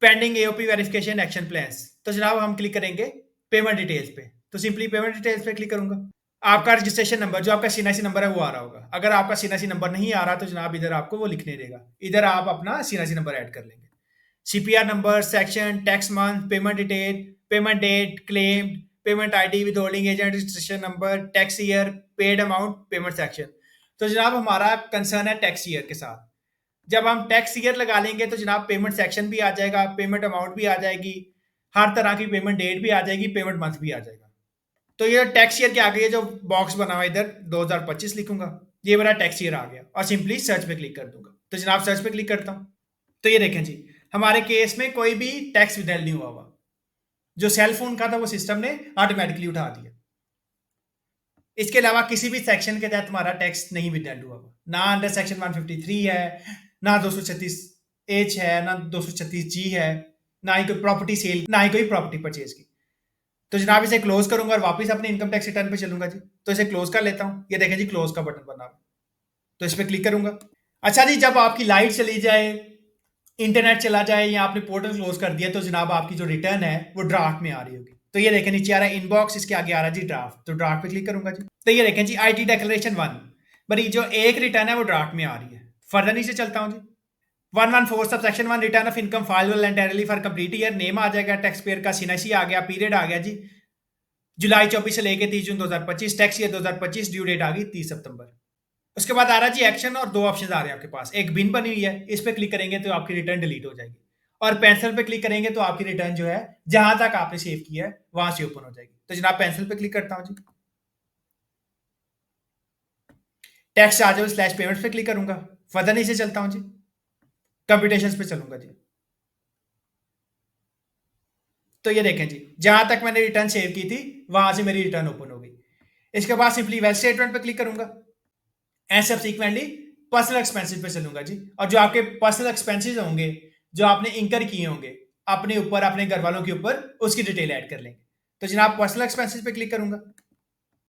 pending AOP verification, action plans. तो जनाब हम क्लिक करेंगे पेमेंट डिटेल्स पे, तो सिंपली पेमेंट डिटेल्स पे क्लिक करूंगा। आपका रजिस्ट्रेशन नंबर जो आपका सीएनआईसी नंबर है वो आ रहा होगा। अगर आपका सीएनआईसी नंबर नहीं आ रहा तो जनाब इधर आपको वो लिखने देगा, इधर आप अपना सीएनआईसी नंबर ऐड कर लेंगे। CPR number, section, tax month, payment detail, payment date, claim, payment ID, withholding agent, registration number, tax year, paid amount, payment section. तो जनाब हमारा कंसर्न है टैक्स ईयर के साथ। जब हम टैक्स ईयर लगा लेंगे तो जनाब पेमेंट सेक्शन भी आ जाएगा, पेमेंट अमाउंट भी आ जाएगी, हर तरह की पेमेंट डेट भी आ जाएगी, पेमेंट मंथ भी आ जाएगा। तो ये टैक्स ईयर के आगे ये जो बॉक्स बना हुआ है इधर 2025 लिखूंगा, ये मेरा टैक्स ईयर आ गया, और सिंपली सर्च पे क्लिक कर दूंगा। तो जनाब सर्च पे क्लिक करता हूं, तो ये देखें जी हमारे केस में कोई भी टैक्स विदहेल्ड नहीं हुआ। जो सेल फोन का था वो सिस्टम ने ऑटोमेटिकली उठा दिया। इसके अलावा किसी भी सेक्शन के तहत हमारा टैक्स नहीं विदहेल्ड हुआ, ना अंडर सेक्शन 153 है, ना 236H है, ना 236G है, ना ही कोई प्रॉपर्टी सेल, ना ही कोई प्रॉपर्टी परचेज की। तो जनाब इसे क्लोज करूंगा और वापस अपने इनकम टैक्स रिटर्न पे चलूंगा जी। तो इसे क्लोज कर लेता हूं, ये देखें जी क्लोज का बटन बना हुआ, तो इस पर क्लिक करूंगा। अच्छा जी, जब आपकी लाइट चली जाए, इंटरनेट चला जाए, या आपने पोर्टल क्लोज कर दिया, तो जनाब आपकी जो रिटर्न है वो ड्राफ्ट में आ रही होगी। तो ये देखें नीचे आ रहा है इनबॉक्स, इसके आगे आ रहा है जी ड्राफ्ट, तो ड्राफ्ट पे क्लिक करूंगा जी। तो ये देखें जी IT डिक्लेरेशन 1, बड़ी जो एक रिटर्न है वो ड्राफ्ट में आ रही है। फर्दर नीचे चलता हूं जी। 114 सब section 1 return of income file voluntarily for complete year, name आ जाएगा, टैक्स पेयर का सीएनआईसी आ गया, पीरियड आ गया जी जुलाई 24 से लेके 30 June 2025, tax year 2025, due date आ गई 30 सितंबर। उसके बाद आ रहा है जी एक्शन, और दो ऑप्शन आ रहे हैं आपके पास। एक बिन बनी हुई है, इस पर क्लिक करेंगे तो आपकी रिटर्न डिलीट हो जाएगी, और पेंसिल पे क्लिक करेंगे तो आपकी रिटर्न जो है जहां तक आपने सेव किया है वहां से ओपन हो जाएगी। तो जनाब पेंसिल पे क्लिक करता हूं जी, टैक्स चार्जेबल स्लैश पेमेंट्स पे क्लिक करूंगा। फर्दर नीचे चलता हूं जी, कंप्यूटेशंस पे चलूंगा जी। तो ये देखें जी जहां तक मैंने रिटर्न सेव की थी वहां से मेरी रिटर्न ओपन हो गई। इसके बाद सिंपली वेल्थ स्टेटमेंट पे क्लिक करूंगा, एंड सब्सिक्वेंटली पर्सनल एक्सपेंसेस पे चलूंगा जी। और जो आपके पर्सनल एक्सपेंसेस होंगे जो आपने इंकर किए होंगे अपने ऊपर, अपने घर वालों के ऊपर, उसकी डिटेल ऐड कर लेंगे। तो जनाब पर्सनल एक्सपेंसेस पे क्लिक करूंगा।